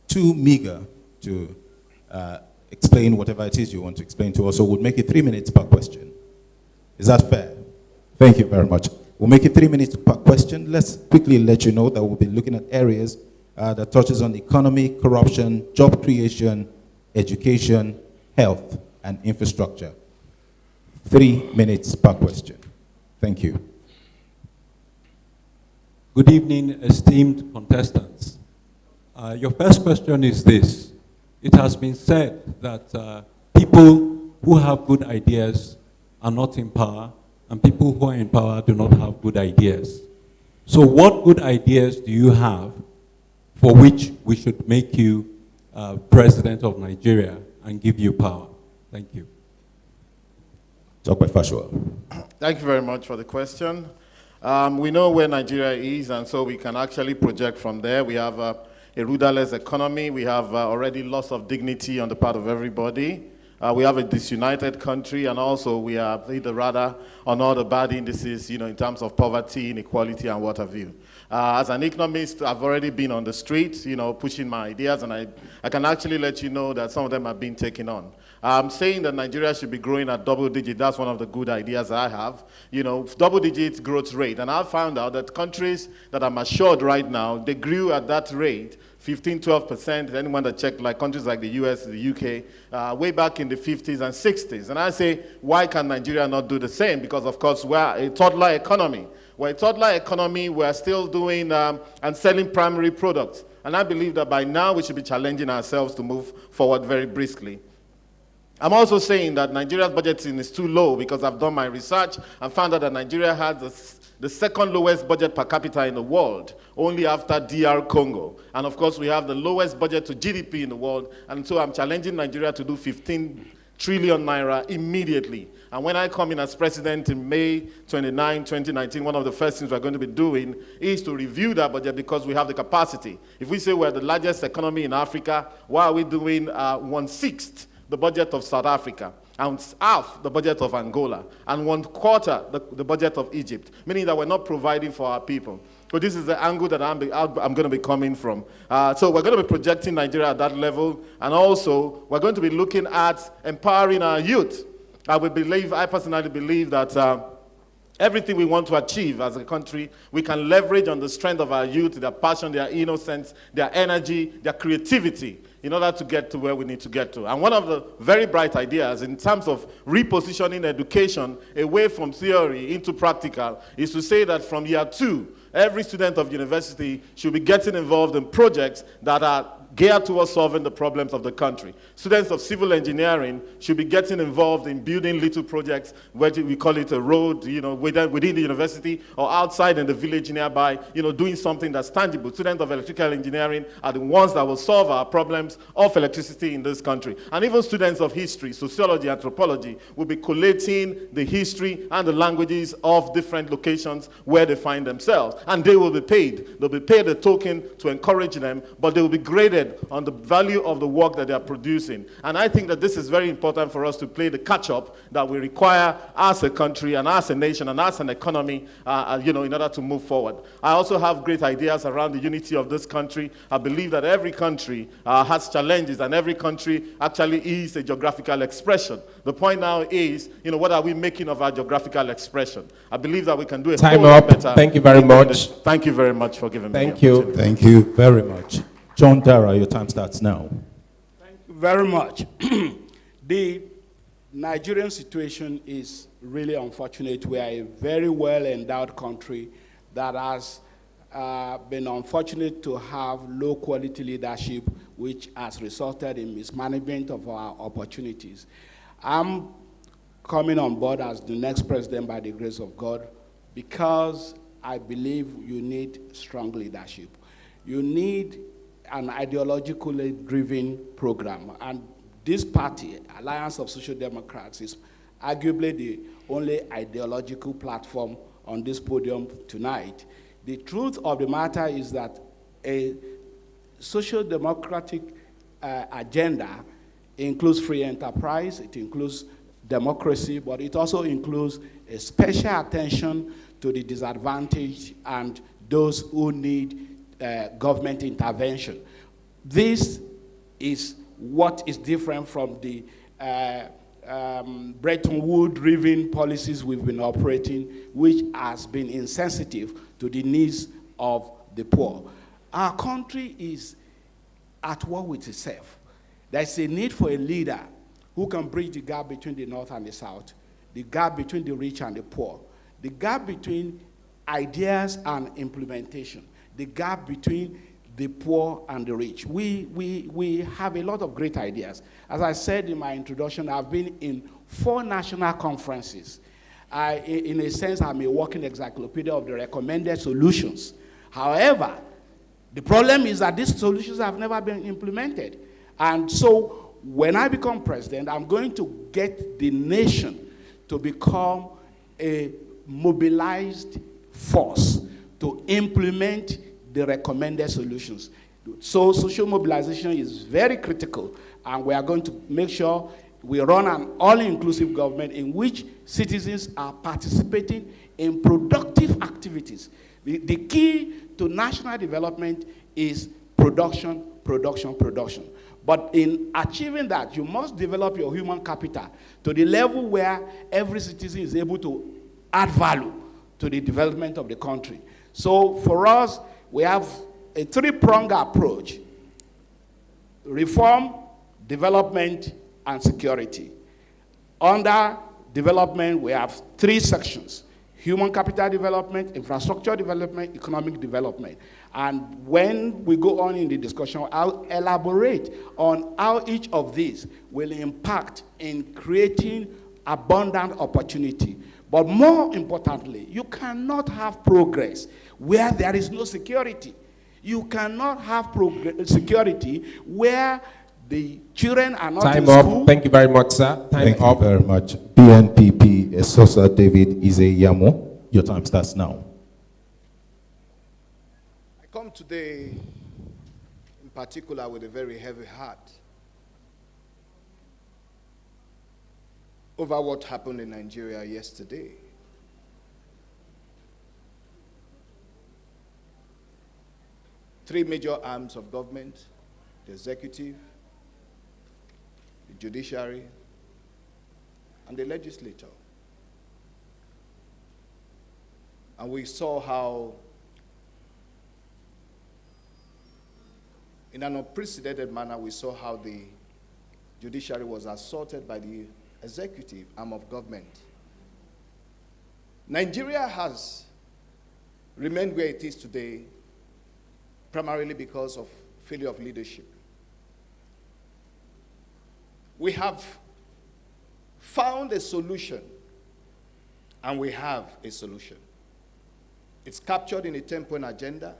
too meager to explain whatever it is you want to explain to us, so we'll make it 3 minutes per question. Is that fair? Thank you very much. We'll make it 3 minutes per question. Let's quickly let you know that we'll be looking at areas that touches on the economy, corruption, job creation, education, health, and infrastructure. 3 minutes per question. Thank you. Good evening, esteemed contestants. Your first question is this. It has been said that people who have good ideas are not in power, and people who are in power do not have good ideas. So what good ideas do you have for which we should make you president of Nigeria and give you power? Thank you. Talk by Fashua. Thank you very much for the question. We know where Nigeria is, and so we can actually project from there. We have a rudderless economy. We have already loss of dignity on the part of everybody. We have a disunited country, and also we have hit the radar on all the bad indices, in terms of poverty, inequality, and what have you. As an economist, I've already been on the streets, pushing my ideas, and I can actually let you know that some of them have been taken on. I'm saying that Nigeria should be growing at double digit. That's one of the good ideas I have. Double digit growth rate. And I found out that countries that are matured right now, they grew at that rate, 15, 12%. Anyone that checked, like countries like the US, the UK, way back in the 50s and 60s. And I say, why can Nigeria not do the same? Because, of course, we're a toddler economy. We're a toddler economy. We're still doing and selling primary products. And I believe that by now we should be challenging ourselves to move forward very briskly. I'm also saying that Nigeria's budgeting is too low, because I've done my research and found out that Nigeria has the second lowest budget per capita in the world, only after DR Congo. And of course, we have the lowest budget to GDP in the world. And so I'm challenging Nigeria to do 15 trillion naira immediately. And when I come in as president in May 29, 2019, one of the first things we're going to be doing is to review that budget, because we have the capacity. If we say we're the largest economy in Africa, why are we doing 1/6 the budget of South Africa, and half the budget of Angola, and 1/4 the budget of Egypt, meaning that we're not providing for our people? So this is the angle that I'm going to be coming from. So we're going to be projecting Nigeria at that level, and also we're going to be looking at empowering our youth. I personally believe that everything we want to achieve as a country, we can leverage on the strength of our youth, their passion, their innocence, their energy, their creativity, in order to get to where we need to get to. And one of the very bright ideas in terms of repositioning education away from theory into practical is to say that from year 2, every student of university should be getting involved in projects that are geared towards solving the problems of the country. Students of civil engineering should be getting involved in building little projects, whether we call it a road, within the university or outside in the village nearby, doing something that's tangible. Students of electrical engineering are the ones that will solve our problems of electricity in this country. And even students of history, sociology, anthropology will be collating the history and the languages of different locations where they find themselves. And they will be paid. They'll be paid a token to encourage them, but they will be graded on the value of the work that they are producing. And I think that this is very important for us to play the catch-up that we require as a country and as a nation and as an economy, in order to move forward. I also have great ideas around the unity of this country. I believe that every country has challenges, and every country actually is a geographical expression. The point now is, what are we making of our geographical expression? I believe that we can do a whole lot better. Thank you very much. Thank you very much for giving me the opportunity. opportunity. Thank you very much. John Dara, your time starts now. very much. The Nigerian situation is really unfortunate. We are a very well-endowed country that has been unfortunate to have low-quality leadership, which has resulted in mismanagement of our opportunities. I'm coming on board as the next president by the grace of God because I believe you need strong leadership. You need an ideologically driven program. And this party, Alliance of Social Democrats, is arguably the only ideological platform on this podium tonight. The truth of the matter is that a social democratic agenda includes free enterprise, it includes democracy, but it also includes a special attention to the disadvantaged and those who need government intervention. This is what is different from the Bretton Woods-driven policies we've been operating, which has been insensitive to the needs of the poor. Our country is at war with itself. There's a need for a leader who can bridge the gap between the North and the South, the gap between the rich and the poor, the gap between ideas and implementation, the gap between the poor and the rich. We have a lot of great ideas. As I said in my introduction, I've been in 4 national conferences. In a sense, I'm a walking encyclopedia of the recommended solutions. However, the problem is that these solutions have never been implemented. And so when I become president, I'm going to get the nation to become a mobilized force to implement the recommended solutions. So social mobilization is very critical, and we are going to make sure we run an all-inclusive government in which citizens are participating in productive activities. The key to national development is production, production, production. But in achieving that, you must develop your human capital to the level where every citizen is able to add value to the development of the country. So for us, we have a 3-pronged approach: reform, development, and security. Under development, we have 3 sections: human capital development, infrastructure development, economic development. And when we go on in the discussion, I'll elaborate on how each of these will impact in creating abundant opportunity. But more importantly, you cannot have progress where there is no security. You cannot have security where the children are not Time in up. school. Thank you very much, sir. Thank you very much. BNPP, Esosa David Izeyamo. Your time starts now. I come today in particular with a very heavy heart over what happened in Nigeria yesterday. Three major arms of government: the executive, the judiciary, and the legislature. And we saw how, in an unprecedented manner, we saw how the judiciary was assaulted by the executive arm of government. Nigeria has remained where it is today primarily because of failure of leadership. We have found a solution, and we have a solution. It's captured in a 10-point agenda: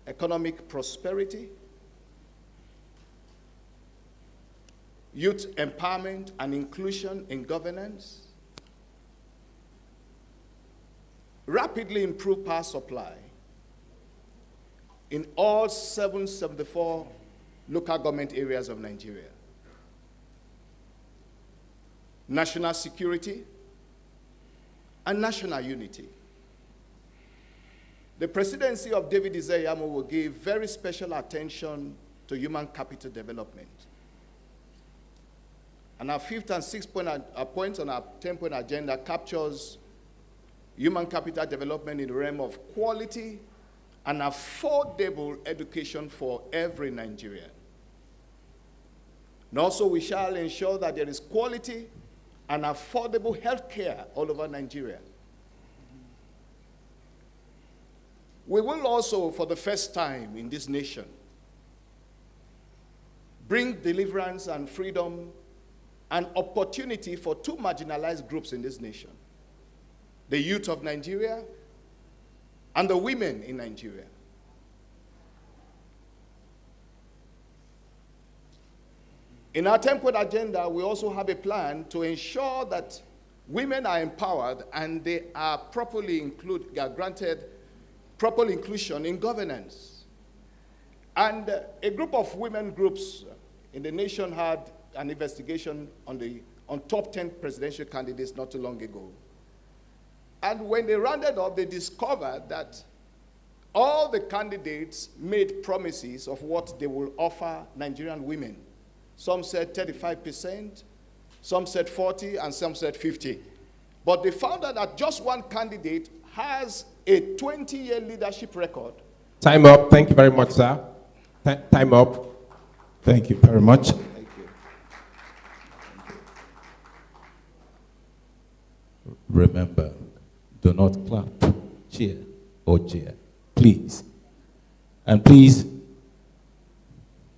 economic prosperity, youth empowerment and inclusion in governance, rapidly improve power supply in all 774 local government areas of Nigeria, national security, and national unity. The presidency of David Izeyamo will give very special attention to human capital development. And our 5th and 6th points on our 10-point agenda captures human capital development in the realm of quality and affordable education for every Nigerian. And also we shall ensure that there is quality and affordable health care all over Nigeria. We will also, for the first time in this nation, bring deliverance and freedom and opportunity for two marginalized groups in this nation: the youth of Nigeria and the women in Nigeria. In our 10-point agenda, we also have a plan to ensure that women are empowered and they are granted proper inclusion in governance. And a group of women groups in the nation had an investigation on top 10 presidential candidates not too long ago. And when they rounded up, they discovered that all the candidates made promises of what they will offer Nigerian women. Some said 35%, some said 40%, and some said 50%. But they found out that just one candidate has a 20-year leadership record. Time up. Thank you very much, sir. Time up. Thank you very much. Thank you. Remember, do not clap, cheer, or jeer. Please. And please,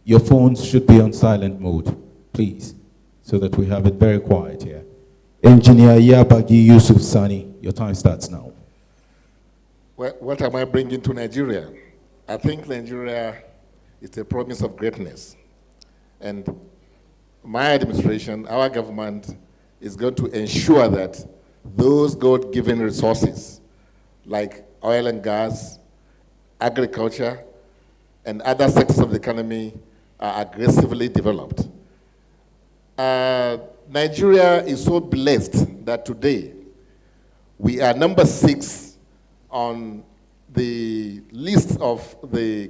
your phones should be on silent mode, please, so that we have it very quiet here. Engineer Yabagi Yusuf Sani, your time starts now. Well, what am I bringing to Nigeria? I think Nigeria is a promise of greatness. And my administration, our government, is going to ensure that those God-given resources, like oil and gas, agriculture, and other sectors of the economy are aggressively developed. Nigeria is so blessed that today we are number 6 on the list of the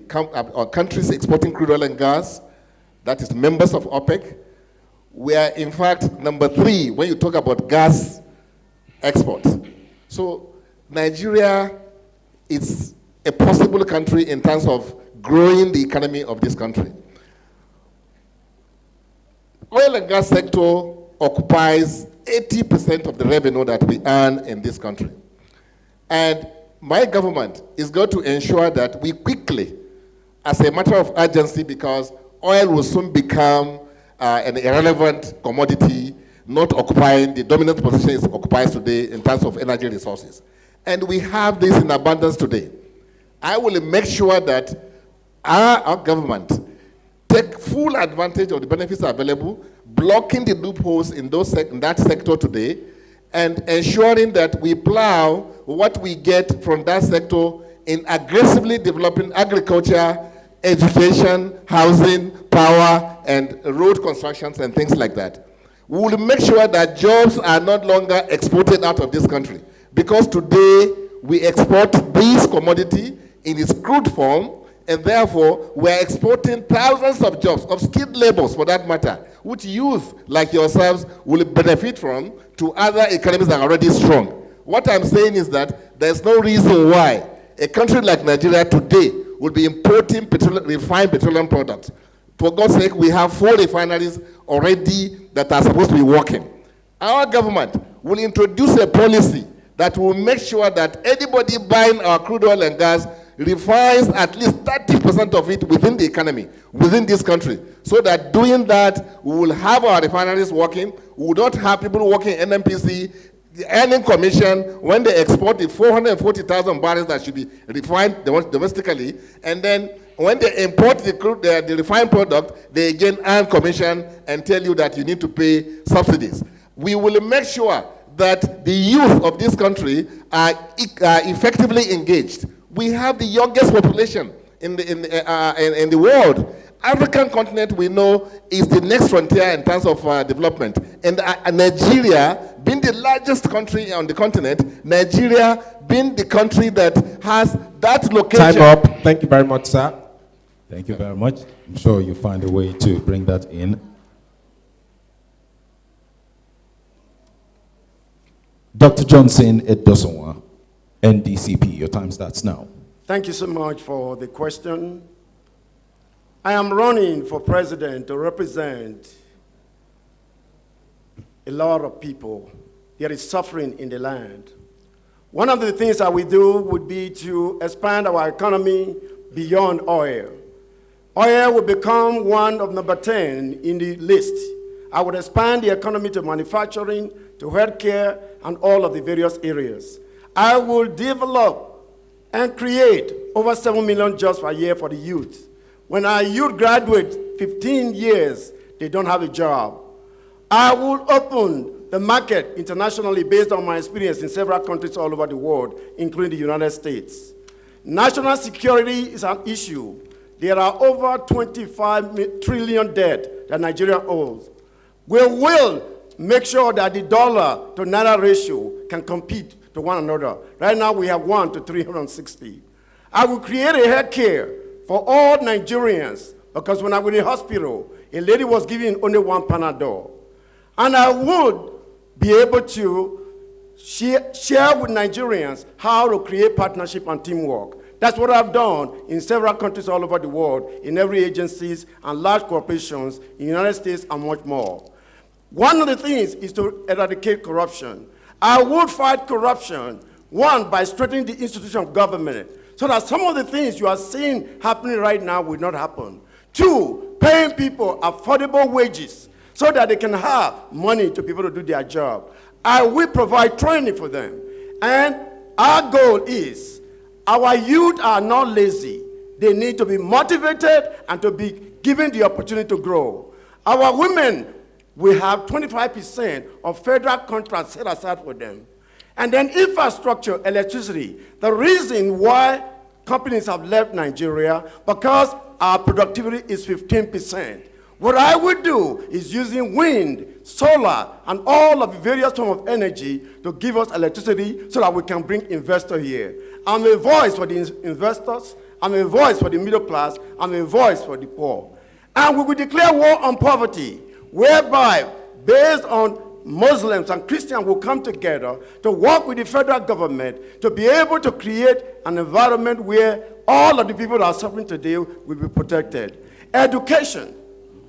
countries exporting crude oil and gas, that is members of OPEC. We are in fact number 3 when you talk about gas export. So Nigeria is a possible country in terms of growing the economy of this country. Oil and gas sector occupies 80% of the revenue that we earn in this country. And my government is going to ensure that we quickly, as a matter of urgency, because oil will soon become an irrelevant commodity, not occupying the dominant position it occupies today in terms of energy resources. And we have this in abundance today. I will make sure that our government take full advantage of the benefits available, blocking the loopholes in that sector today, and ensuring that we plow what we get from that sector in aggressively developing agriculture, education, housing, power, and road constructions and things like that. We will make sure that jobs are no longer exported out of this country, because today we export this commodity in its crude form, and therefore we are exporting thousands of jobs, of skilled laborers for that matter, which youth like yourselves will benefit from to other economies that are already strong. What I'm saying is that there's no reason why a country like Nigeria today will be importing refined petroleum products. For God's sake, we have 4 refineries already that are supposed to be working. Our government will introduce a policy that will make sure that anybody buying our crude oil and gas refines at least 30% of it within the economy, within this country, so that doing that, we will have our refineries working. We will not have people working in NNPC, the earning commission, when they export the 440,000 barrels that should be refined domestically, and then when they import the refined product, they again earn commission and tell you that you need to pay subsidies. We will make sure that the youth of this country are effectively engaged. We have the youngest population in the world. African continent, we know, is the next frontier in terms of development. And Nigeria, being the largest country on the continent, Nigeria being the country that has that location. Time up. Thank you very much, sir. Thank you very much. I'm sure you'll find a way to bring that in. Dr. Johnson Edosonwa, NDCP, your time starts now. Thank you so much for the question. I am running for president to represent a lot of people. There is suffering in the land. One of the things that we do would be to expand our economy beyond oil. Oil will become one of number 10 in the list. I would expand the economy to manufacturing, to healthcare, and all of the various areas. I will develop and create over 7 million jobs per year for the youth. When our youth graduate 15 years, they don't have a job. I will open the market internationally based on my experience in several countries all over the world, including the United States. National security is an issue. There are over 25 trillion debt that Nigeria owes. We will make sure that the dollar to naira ratio can compete to one another. Right now we have 1 to 360. I will create a health care for all Nigerians, because when I was in the hospital, a lady was given only 1 Panadol. And I would be able to share with Nigerians how to create partnership and teamwork. That's what I've done in several countries all over the world, in every agencies and large corporations in the United States and much more. One of the things is to eradicate corruption. I would fight corruption, one, by strengthening the institution of government, so that some of the things you are seeing happening right now will not happen. 2, paying people affordable wages so that they can have money to be able to do their job. I will provide training for them. And our goal is, our youth are not lazy. They need to be motivated and to be given the opportunity to grow. Our women, we have 25% of federal contracts set aside for them. And then infrastructure, electricity. The reason why companies have left Nigeria, because our productivity is 15%. What I would do is using wind, solar, and all of the various forms of energy to give us electricity so that we can bring investors here. I'm a voice for the investors, I'm a voice for the middle class, I'm a voice for the poor. And we will declare war on poverty, whereby, based on Muslims and Christians will come together to work with the federal government to be able to create an environment where all of the people that are suffering today will be protected. Education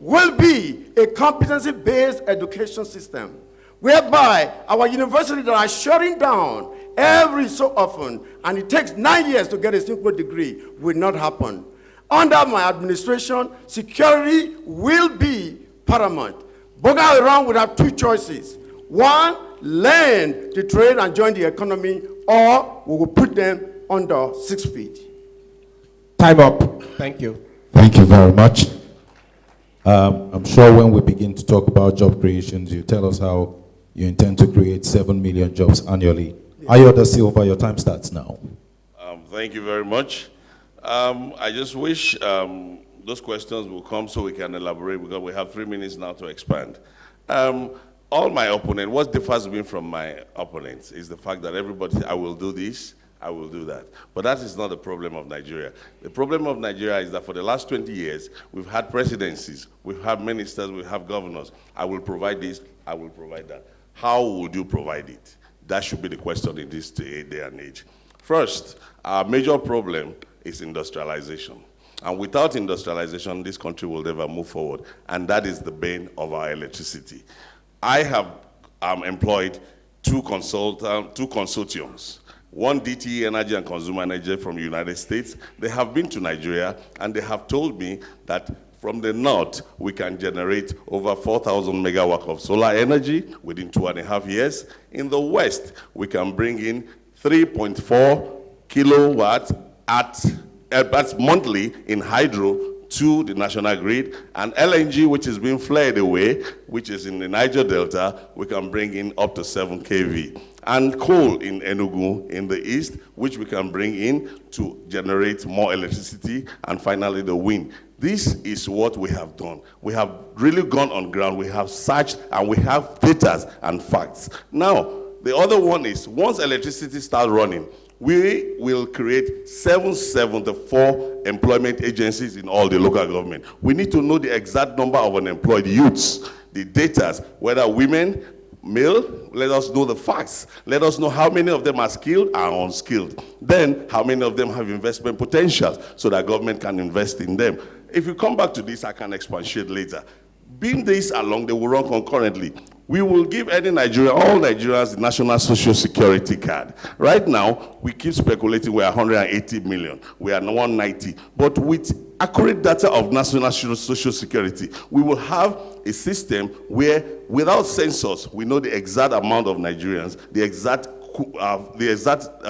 will be a competency-based education system, whereby our universities that are shutting down every so often, and it takes 9 years to get a simple degree, will not happen. Under my administration, security will be paramount. Boko Haram would have 2 choices. 1, learn to trade and join the economy, or we will put them under 6 feet. Time up. Thank you. Thank you very much. I'm sure when we begin to talk about job creations, you tell us how you intend to create 7 million jobs annually. Ayo da Silva, your time starts now. Thank you very much. I just wish those questions will come so we can elaborate, because we have 3 minutes now to expand. All my opponents, what differs me from my opponents is the fact that everybody, I will do this, I will do that. But that is not the problem of Nigeria. The problem of Nigeria is that for the last 20 years, we've had presidencies, we've had ministers, we have governors. I will provide this, I will provide that. How would you provide it? That should be the question in this day and age. First, our major problem is industrialization. And without industrialization, this country will never move forward. And that is the bane of our electricity. I have employed 2 consortiums. One, DTE Energy and Consumer Energy from the United States. They have been to Nigeria, and they have told me that from the north, we can generate over 4,000 megawatts of solar energy within 2.5 years. In the west, we can bring in 3.4 kilowatts that's monthly in hydro to the national grid, and LNG, which is being flared away, which is in the Niger Delta, we can bring in up to 7 kV. And coal in Enugu in the east, which we can bring in to generate more electricity, and finally the wind. This is what we have done. We have really gone on ground, we have searched, and we have data and facts. Now, the other one is, once electricity starts running, we will create 774 employment agencies in all the local government. We need to know the exact number of unemployed youths, the data, whether women, male, let us know the facts. Let us know how many of them are skilled and unskilled. Then, how many of them have investment potentials so that government can invest in them. If you come back to this, I can expatiate later. Being this along, they will run concurrently. We will give any Nigerian, all Nigerians, the national social security card. Right now, we keep speculating we are 180 million, we are 190. But with accurate data of national social security, we will have a system where, without census, we know the exact amount of Nigerians, the exact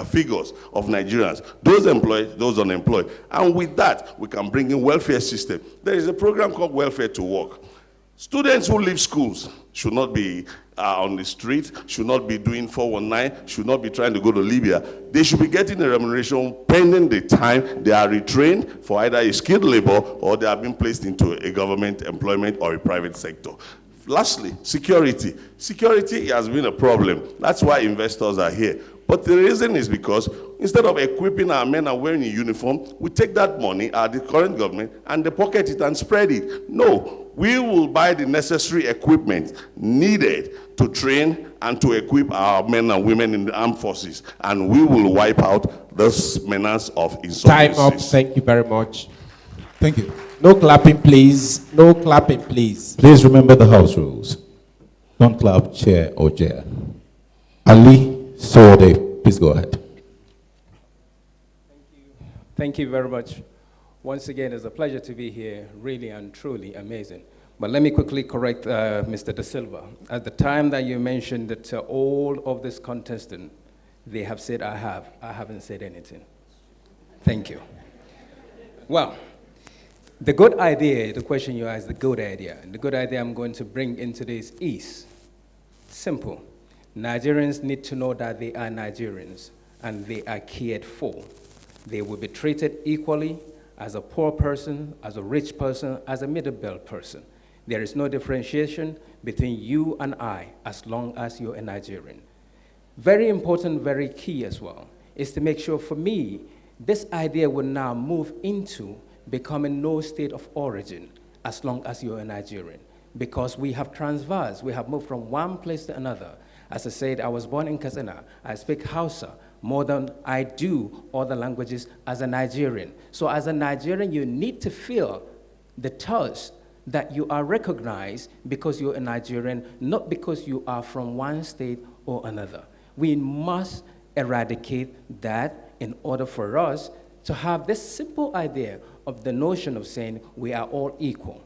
figures of Nigerians, those employed, those unemployed. And with that, we can bring in welfare system. There is a program called Welfare to Work. Students who leave schools should not be on the street, should not be doing 419, should not be trying to go to Libya. They should be getting a remuneration pending the time they are retrained for either a skilled labor or they are being placed into a government employment or a private sector. Lastly, security. Security has been a problem. That's why investors are here. But the reason is because instead of equipping our men and wearing a uniform, we take that money at the current government and they pocket it and spread it. No, we will buy the necessary equipment needed to train and to equip our men and women in the armed forces. And we will wipe out this menace of insurgencies. Time up. Thank you very much. Thank you. No clapping, please. No clapping, please. Please remember the house rules. Don't clap, chair, or chair. Ali Sode, please go ahead. Thank you very much. Once again, it's a pleasure to be here, really and truly amazing. But let me quickly correct Mr. De Silva. At the time that you mentioned that all of this contestant, they have said I haven't said anything. Thank you. Well, the good idea, the question you asked, the good idea. And the good idea I'm going to bring into this is simple. Nigerians need to know that they are Nigerians and they are cared for. They will be treated equally as a poor person, as a rich person, as a middle-belt person. There is no differentiation between you and I as long as you're a Nigerian. Very important, very key as well, is to make sure for me, this idea will now move into becoming no state of origin as long as you're a Nigerian. Because we have transversed, we have moved from one place to another. As I said, I was born in Katsina. I speak Hausa more than I do other languages as a Nigerian. So as a Nigerian, you need to feel the touch that you are recognized because you're a Nigerian, not because you are from one state or another. We must eradicate that in order for us to have this simple idea of the notion of saying we are all equal.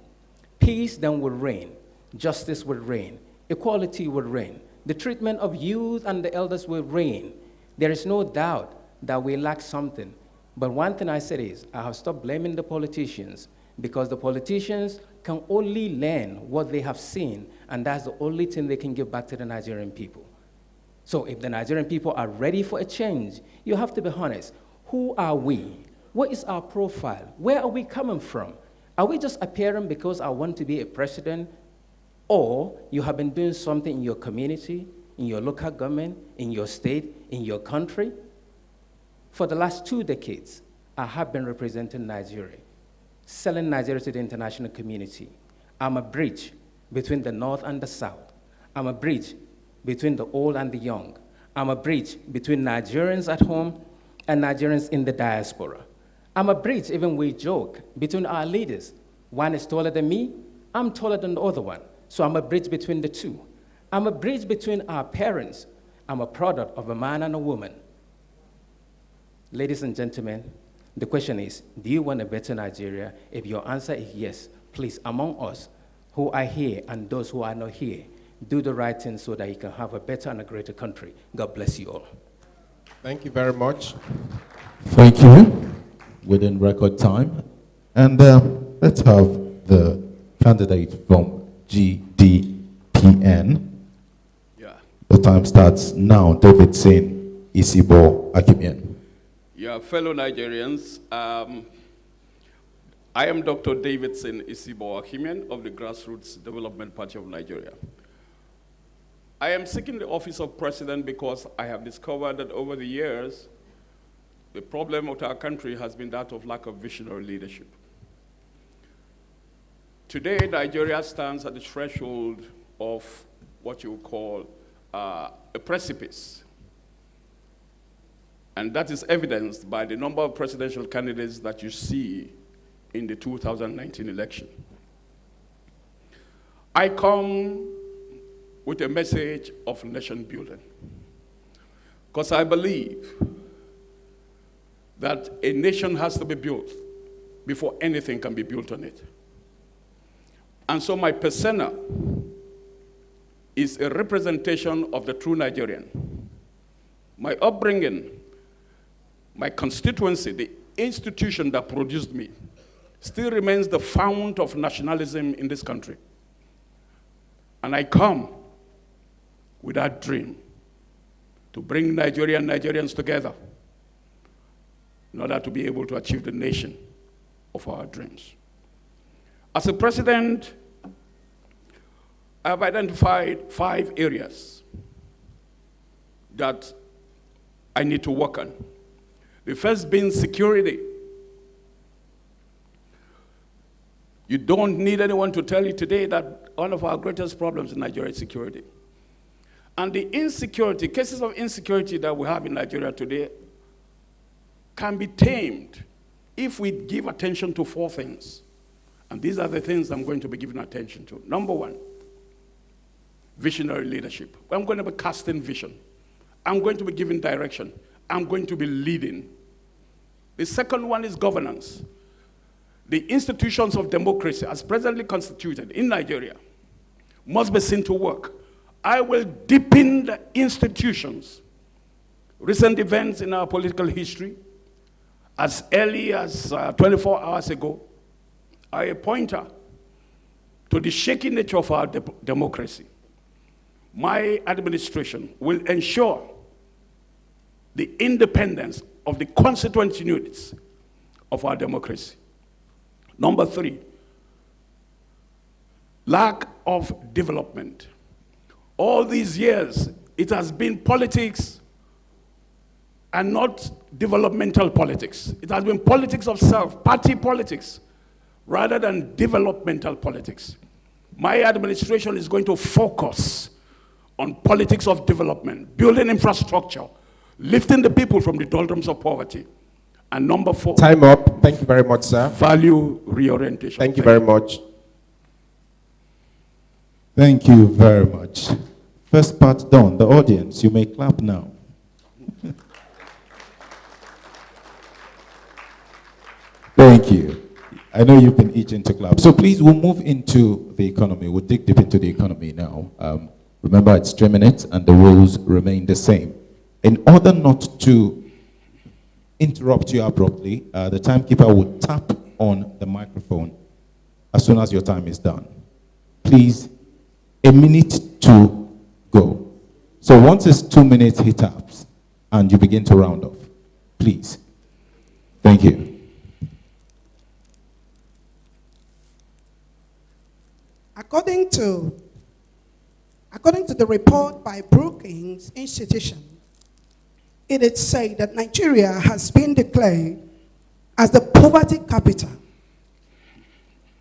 Peace then will reign, justice will reign, equality will reign, the treatment of youth and the elders will reign. There is no doubt that we lack something. But one thing I said is, I have stopped blaming the politicians because the politicians can only learn what they have seen, and that's the only thing they can give back to the Nigerian people. So if the Nigerian people are ready for a change, you have to be honest. Who are we? What is our profile? Where are we coming from? Are we just appearing because I want to be a president? Or you have been doing something in your community, in your local government, in your state, in your country? For the last 2 decades, I have been representing Nigeria, selling Nigeria to the international community. I'm a bridge between the North and the South. I'm a bridge between the old and the young. I'm a bridge between Nigerians at home and Nigerians in the diaspora. I'm a bridge, even we joke, between our leaders. One is taller than me, I'm taller than the other one. So I'm a bridge between the two. I'm a bridge between our parents. I'm a product of a man and a woman. Ladies and gentlemen, the question is, do you want a better Nigeria? If your answer is yes, please, among us who are here and those who are not here, do the right thing so that you can have a better and a greater country. God bless you all. Thank you very much. Thank you. Within record time. And let's have the candidate from GDPN. Yeah. The time starts now. Davidson Isibo Akimian. Yeah, fellow Nigerians, I am Dr. Davidson Isibo Akimian of the Grassroots Development Party of Nigeria. I am seeking the office of president because I have discovered that over the years, the problem of our country has been that of lack of visionary leadership. Today, Nigeria stands at the threshold of what you would call a precipice. And that is evidenced by the number of presidential candidates that you see in the 2019 election. I come with a message of nation building. Because I believe that a nation has to be built before anything can be built on it. And so my persona is a representation of the true Nigerian. My upbringing, my constituency, the institution that produced me, still remains the fount of nationalism in this country. And I come with that dream to bring Nigerians together in order to be able to achieve the nation of our dreams. As a president, I have identified 5 areas that I need to work on. The first being security. You don't need anyone to tell you today that one of our greatest problems in Nigeria is security. And the insecurity, cases of insecurity that we have in Nigeria today can be tamed if we give attention to 4 things. And these are the things I'm going to be giving attention to. Number 1, visionary leadership. I'm going to be casting vision. I'm going to be giving direction. I'm going to be leading. The second one is governance. The institutions of democracy, as presently constituted in Nigeria, must be seen to work. I will deepen the institutions. Recent events in our political history, as early as 24 hours ago, are a pointer to the shaky nature of our democracy. My administration will ensure the independence of the constituent units of our democracy. Number 3, lack of development. All these years, it has been politics and not developmental politics. It has been politics of self, party politics, rather than developmental politics. My administration is going to focus on politics of development, building infrastructure, lifting the people from the doldrums of poverty. And number 4. Time up. Thank you very much, sir. Value reorientation. Thank you very much. Thank you very much. First part done. The audience, you may clap now. Thank you. I know you've been itching to clap. So please, we'll move into the economy. We'll dig deep into the economy now. Remember, it's 3 minutes and the rules remain the same. In order not to interrupt you abruptly, the timekeeper will tap on the microphone as soon as your time is done. Please, a minute to go. So once it's 2 minutes, he taps and you begin to round off. Please. Thank you. According to the report by Brookings Institution, it is said that Nigeria has been declared as the poverty capital.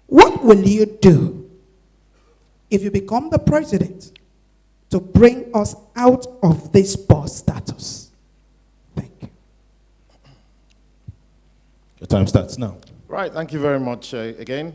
What will you do if you become the president to bring us out of this poor status? Thank you. Your time starts now. Right, thank you very much again.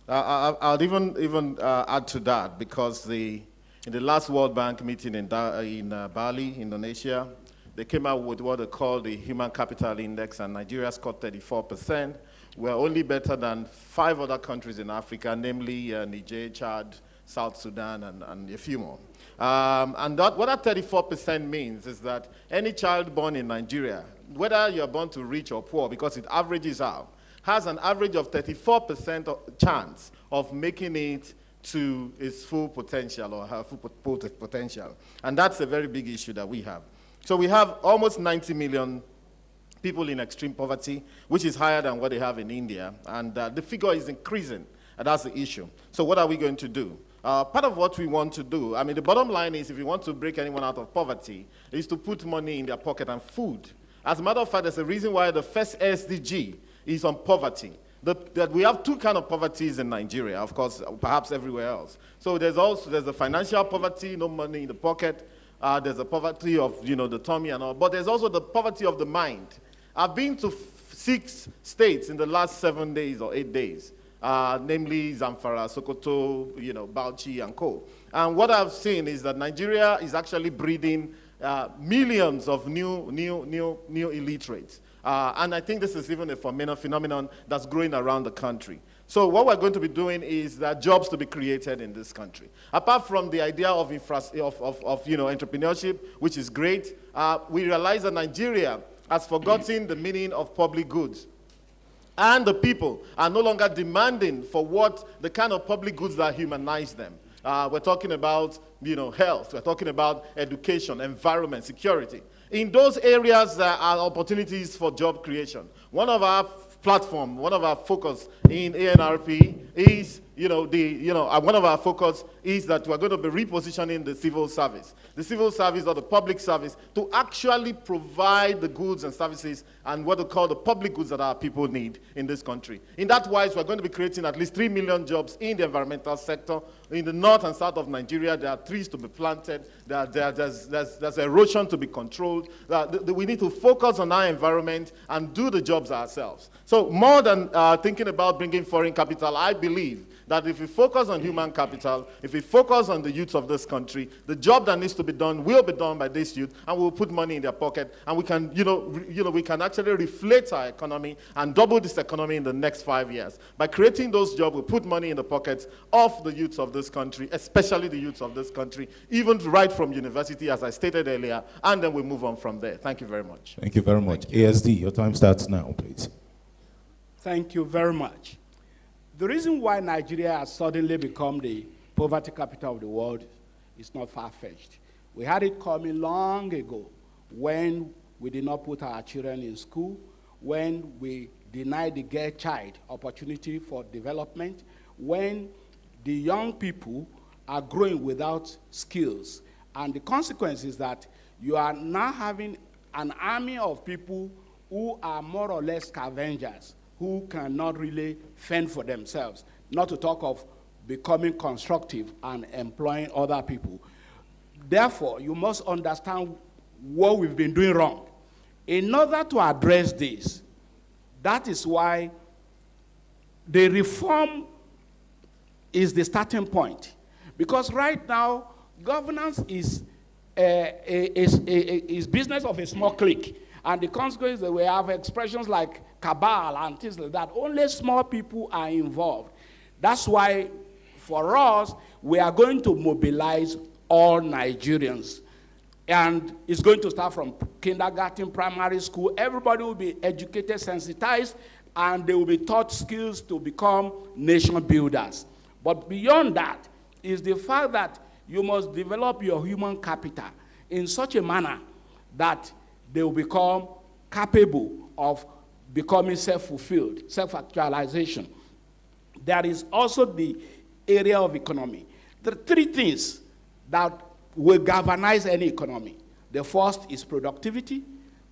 I'll even add to that, because in the last World Bank meeting in Bali, Indonesia, they came out with what they call the Human Capital Index, and Nigeria scored 34%. We're only better than 5 other countries in Africa, namely Niger, Chad, South Sudan, and a few more. And what that 34% means is that any child born in Nigeria, whether you're born to rich or poor, because it averages out, has an average of 34% chance of making it to its full potential or her full potential. And that's a very big issue that we have. So we have almost 90 million people in extreme poverty, which is higher than what they have in India. And the figure is increasing, and that's the issue. So what are we going to do? Part of what we want to do, I mean, the bottom line is if we want to break anyone out of poverty, is to put money in their pocket and food. As a matter of fact, there's a reason why the first SDG is on poverty. That we have 2 kinds of poverties in Nigeria, of course, perhaps everywhere else. So there's the financial poverty, no money in the pocket. There's the poverty of, the tummy and all. But there's also the poverty of the mind. I've been to 6 states in the last 7 days or 8 days. namely Zamfara, Sokoto, Bauchi, and co. And what I've seen is that Nigeria is actually breeding millions of new illiterates. And I think this is even a phenomenon that's growing around the country. So what we're going to be doing is that jobs to be created in this country. Apart from the idea of entrepreneurship, which is great, we realize that Nigeria has forgotten the meaning of public goods. And the people are no longer demanding for the kind of public goods that humanize them. We're talking about health, we're talking about education, environment, security. In those areas, there are opportunities for job creation. One of our focus in ANRP is, one of our focus is that we're going to be repositioning the civil service. The civil service or the public service to actually provide the goods and services and what we call the public goods that our people need in this country. In that wise, we're going to be creating at least 3 million jobs in the environmental sector. In the north and south of Nigeria, there are trees to be planted. There's erosion to be controlled. We need to focus on our environment and do the jobs ourselves. So more than thinking about bringing foreign capital, I believe that if we focus on human capital, if we focus on the youth of this country, the job that needs to be done will be done by this youth, and we'll put money in their pocket, and we can, we can actually reflate our economy and double this economy in the next 5 years. By creating those jobs, we put money in the pockets of the youths of this country, especially the youths of this country, even right from university, as I stated earlier, and then we move on from there. Thank you very much. Thank you very much. ASD, your time starts now, please. Thank you very much. The reason why Nigeria has suddenly become the poverty capital of the world is not far-fetched. We had it coming long ago when we did not put our children in school, when we denied the girl child opportunity for development, when the young people are growing without skills. And the consequence is that you are now having an army of people who are more or less scavengers, who cannot really fend for themselves, not to talk of becoming constructive and employing other people. Therefore, you must understand what we've been doing wrong. In order to address this, that is why the reform is the starting point. Because right now, governance is business of a small clique. And the consequence is that we have expressions like cabal and things like that. Only small people are involved. That's why, for us, we are going to mobilize all Nigerians. And it's going to start from kindergarten, primary school. Everybody will be educated, sensitized, and they will be taught skills to become nation builders. But beyond that is the fact that you must develop your human capital in such a manner that they will become capable of becoming self-fulfilled, self-actualization. There is also the area of economy. There are 3 things that will galvanize any economy. The first is productivity,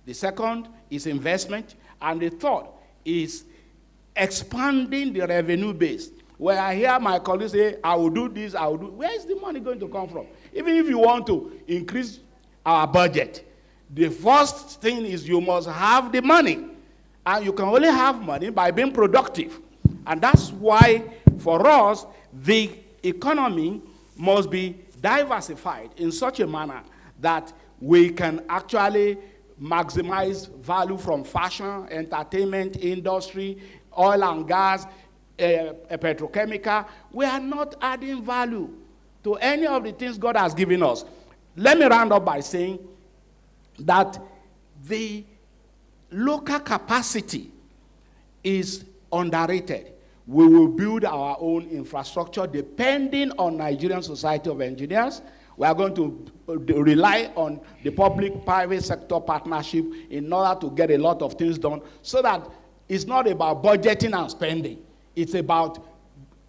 the second is investment, and the third is expanding the revenue base. Where I hear my colleagues say, I will do this, I will do, where is the money going to come from? Even if you want to increase our budget, the first thing is you must have the money. And you can only have money by being productive. And that's why, for us, the economy must be diversified in such a manner that we can actually maximize value from fashion, entertainment, industry, oil and gas, petrochemical. We are not adding value to any of the things God has given us. Let me round up by saying that the local capacity is underrated. We will build our own infrastructure depending on Nigerian Society of Engineers. We are going to rely on the public-private sector partnership in order to get a lot of things done, so that it's not about budgeting and spending. It's about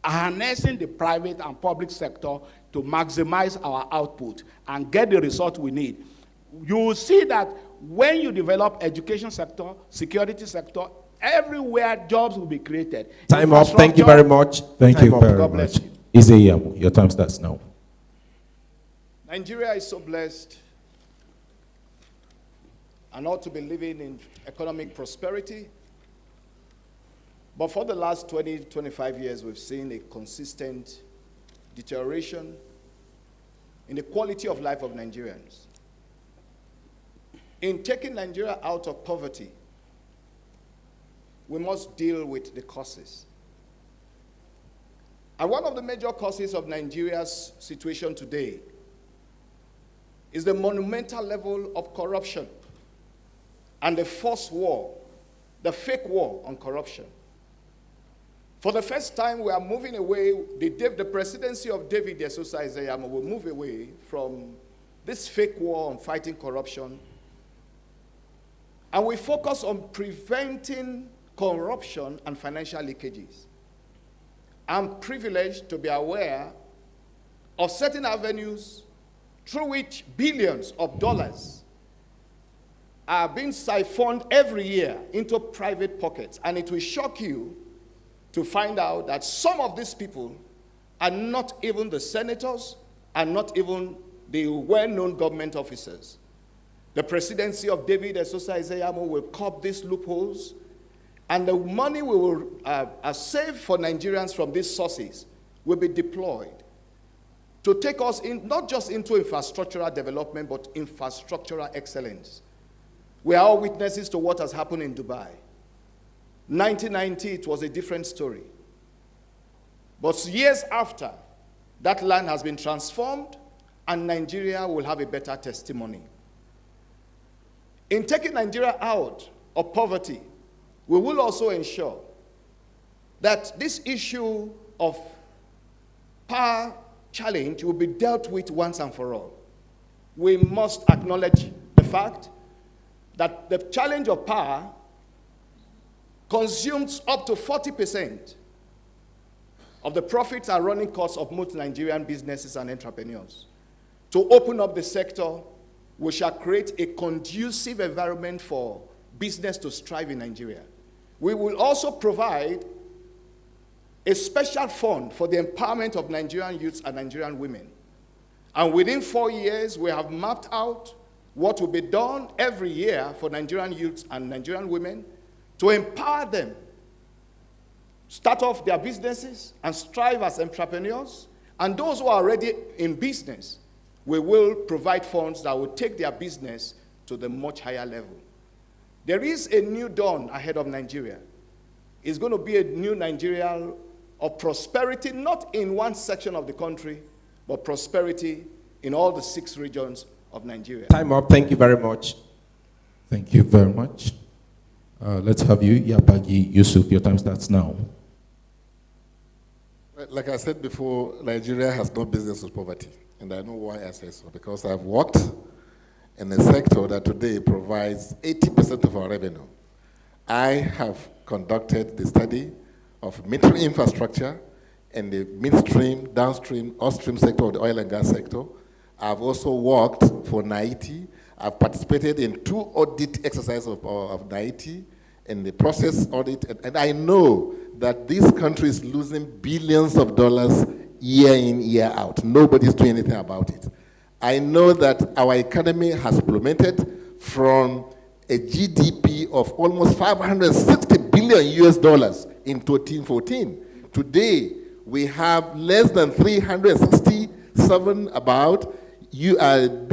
harnessing the private and public sector to maximize our output and get the result we need. You will see that when you develop education sector, security sector, everywhere jobs will be created. Time up. Thank you very much. Thank you very God bless much. you. Izayamu, your time starts now. Nigeria is so blessed and ought to be living in economic prosperity. But for the last 20, 25 years, we've seen a consistent deterioration in the quality of life of Nigerians. In taking Nigeria out of poverty, we must deal with the causes. And one of the major causes of Nigeria's situation today is the monumental level of corruption and the false war, the fake war on corruption. For the first time, we are moving away, the presidency of David Esosa Iseyamo will move away from this fake war on fighting corruption, and we focus on preventing corruption and financial leakages. I'm privileged to be aware of certain avenues through which billions of dollars are being siphoned every year into private pockets. And it will shock you to find out that some of these people are not even the senators, and not even the well-known government officers. The presidency of David Esosa Iseyamo will curb these loopholes, and the money we will save for Nigerians from these sources will be deployed to take us in, not just into infrastructural development, but infrastructural excellence. We are all witnesses to what has happened in Dubai. 1990, it was a different story. But years after, that land has been transformed, and Nigeria will have a better testimony. In taking Nigeria out of poverty, we will also ensure that this issue of power challenge will be dealt with once and for all. We must acknowledge the fact that the challenge of power consumes up to 40% of the profits and running costs of most Nigerian businesses and entrepreneurs. To open up the sector, we shall create a conducive environment for business to strive in Nigeria. We will also provide a special fund for the empowerment of Nigerian youths and Nigerian women. And within 4 years, we have mapped out what will be done every year for Nigerian youths and Nigerian women to empower them, start off their businesses and strive as entrepreneurs. And those who are already in business, we will provide funds that will take their business to the much higher level. There is a new dawn ahead of Nigeria. It's going to be a new Nigeria of prosperity, not in one section of the country, but prosperity in all the 6 regions of Nigeria. Time up. Thank you very much. Thank you very much. Let's have you, Yapagi Yusuf. Your time starts now. Like I said before, Nigeria has no business with poverty. And I know why I say so. Because I've worked in a sector that today provides 80% of our revenue. I have conducted the study of military infrastructure and the midstream, downstream, upstream sector of the oil and gas sector. I've also worked for NIT. I've participated in 2 audit exercises of NIT and the process audit. And I know that this country is losing billions of dollars year in, year out. Nobody's doing anything about it. I know that our economy has plummeted from a GDP of almost 560 billion US dollars in 2014. Today, we have less than 367 about billion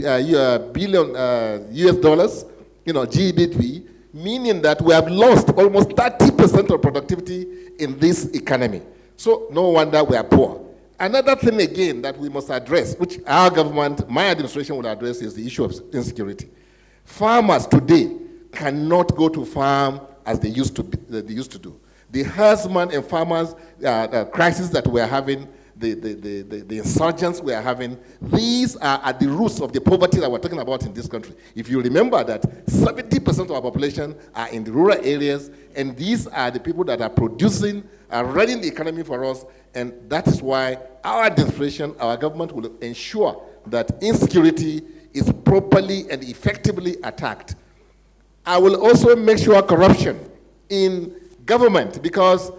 US dollars, GDP, meaning that we have lost almost 30% of productivity in this economy. So no wonder we are poor. Another thing again that we must address, which our government, my administration will address, is the issue of insecurity. Farmers today cannot go to farm as they used to do. The herdsmen and farmers crisis that we are having, the insurgents we are having, these are at the roots of the poverty that we're talking about in this country. If you remember that 70% of our population are in the rural areas, and these are the people that are producing, are running the economy for us, and that is why our administration, our government will ensure that insecurity is properly and effectively attacked. I will also make sure corruption in government, because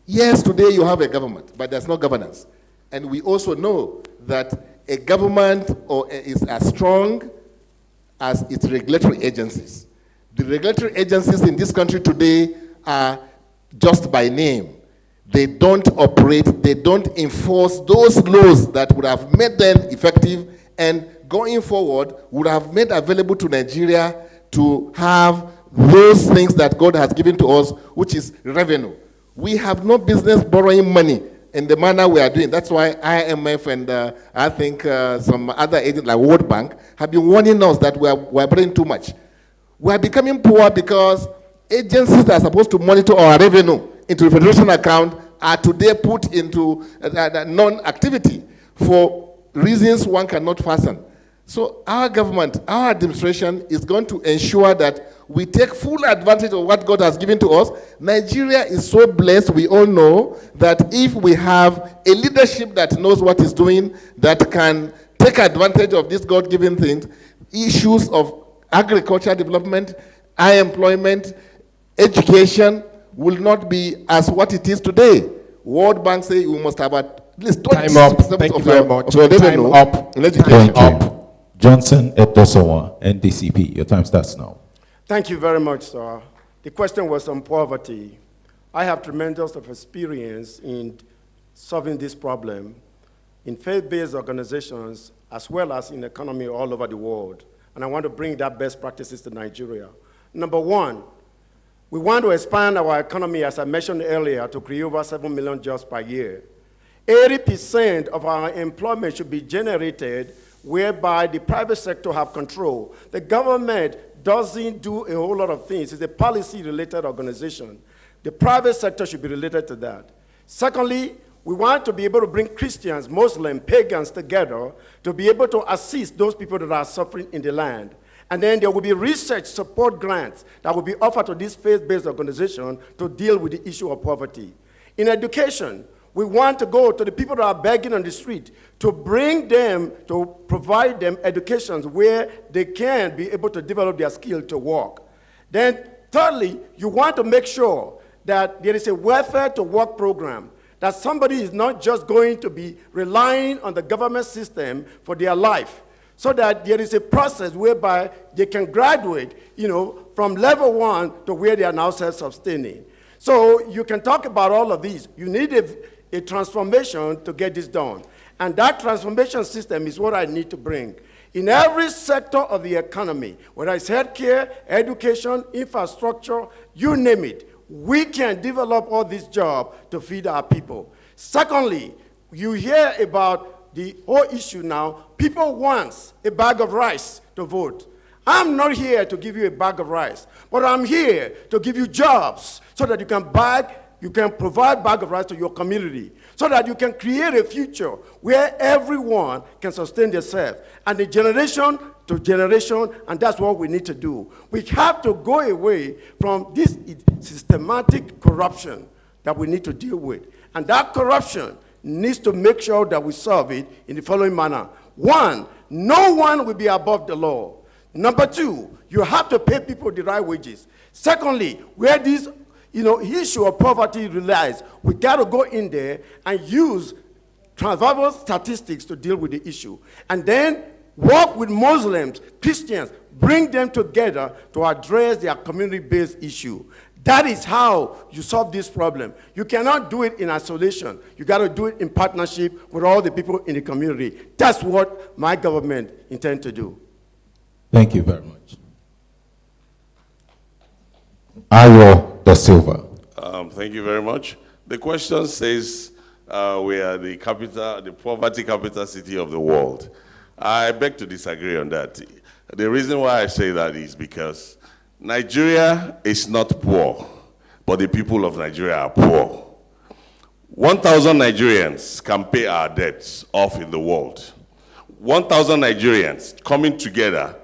yes, today you have a government, but there's no governance. And we also know that a government is as strong as its regulatory agencies. The regulatory agencies in this country today are just by name. They don't operate, they don't enforce those laws that would have made them effective and going forward would have made available to Nigeria to have those things that God has given to us, which is revenue. We have no business borrowing money in the manner we are doing. That's why IMF and I think some other agents like World Bank have been warning us that we are borrowing too much. We are becoming poor because agencies that are supposed to monitor our revenue into the federation account are today put into non-activity for reasons one cannot fathom. So our government, our administration is going to ensure that we take full advantage of what God has given to us. Nigeria is so blessed, we all know, that if we have a leadership that knows what it's doing, that can take advantage of these God-given things, issues of agriculture development, high employment, education will not be as what it is today. World Bank say we must have at least 20% of your revenue in education. Thank you. Johnson Edosowa, NDCP. Your time starts now. Thank you very much, sir. The question was on poverty. I have tremendous of experience in solving this problem in faith-based organizations as well as in economy all over the world. And I want to bring that best practices to Nigeria. Number one, we want to expand our economy, as I mentioned earlier, to create over 7 million jobs per year. 80% of our employment should be generated whereby the private sector have control. The government doesn't do a whole lot of things. It's a policy-related organization. The private sector should be related to that. Secondly, we want to be able to bring Christians, Muslims, pagans together to be able to assist those people that are suffering in the land. And then there will be research support grants that will be offered to this faith-based organization to deal with the issue of poverty. In education, we want to go to the people that are begging on the street to bring them, to provide them educations where they can be able to develop their skill to work. Then thirdly, you want to make sure that there is a welfare to work program, that somebody is not just going to be relying on the government system for their life, so that there is a process whereby they can graduate, from level 1 to where they are now self-sustaining. So you can talk about all of these. You need a transformation to get this done. And that transformation system is what I need to bring. In every sector of the economy, whether it's healthcare, education, infrastructure, you name it, we can develop all these jobs to feed our people. Secondly, you hear about the whole issue now. People want a bag of rice to vote. I'm not here to give you a bag of rice, but I'm here to give you jobs so that you can provide bag of rice to your community, so that you can create a future where everyone can sustain themselves, and the generation to generation, and that's what we need to do. We have to go away from this systematic corruption that we need to deal with. And that corruption needs to make sure that we solve it in the following manner. One, no one will be above the law. Number two, you have to pay people the right wages. Secondly, where this issue of poverty relies, we got to go in there and use survival statistics to deal with the issue. And then work with Muslims, Christians, bring them together to address their community-based issue. That is how you solve this problem. You cannot do it in isolation. You got to do it in partnership with all the people in the community. That's what my government intends to do. Thank you very much. Ayo Da Silva. Thank you very much. The question says we are the poverty capital city of the world. I beg to disagree on that. The reason why I say that is because Nigeria is not poor, but the people of Nigeria are poor. 1,000 Nigerians can pay our debts off in the world. 1,000 Nigerians coming together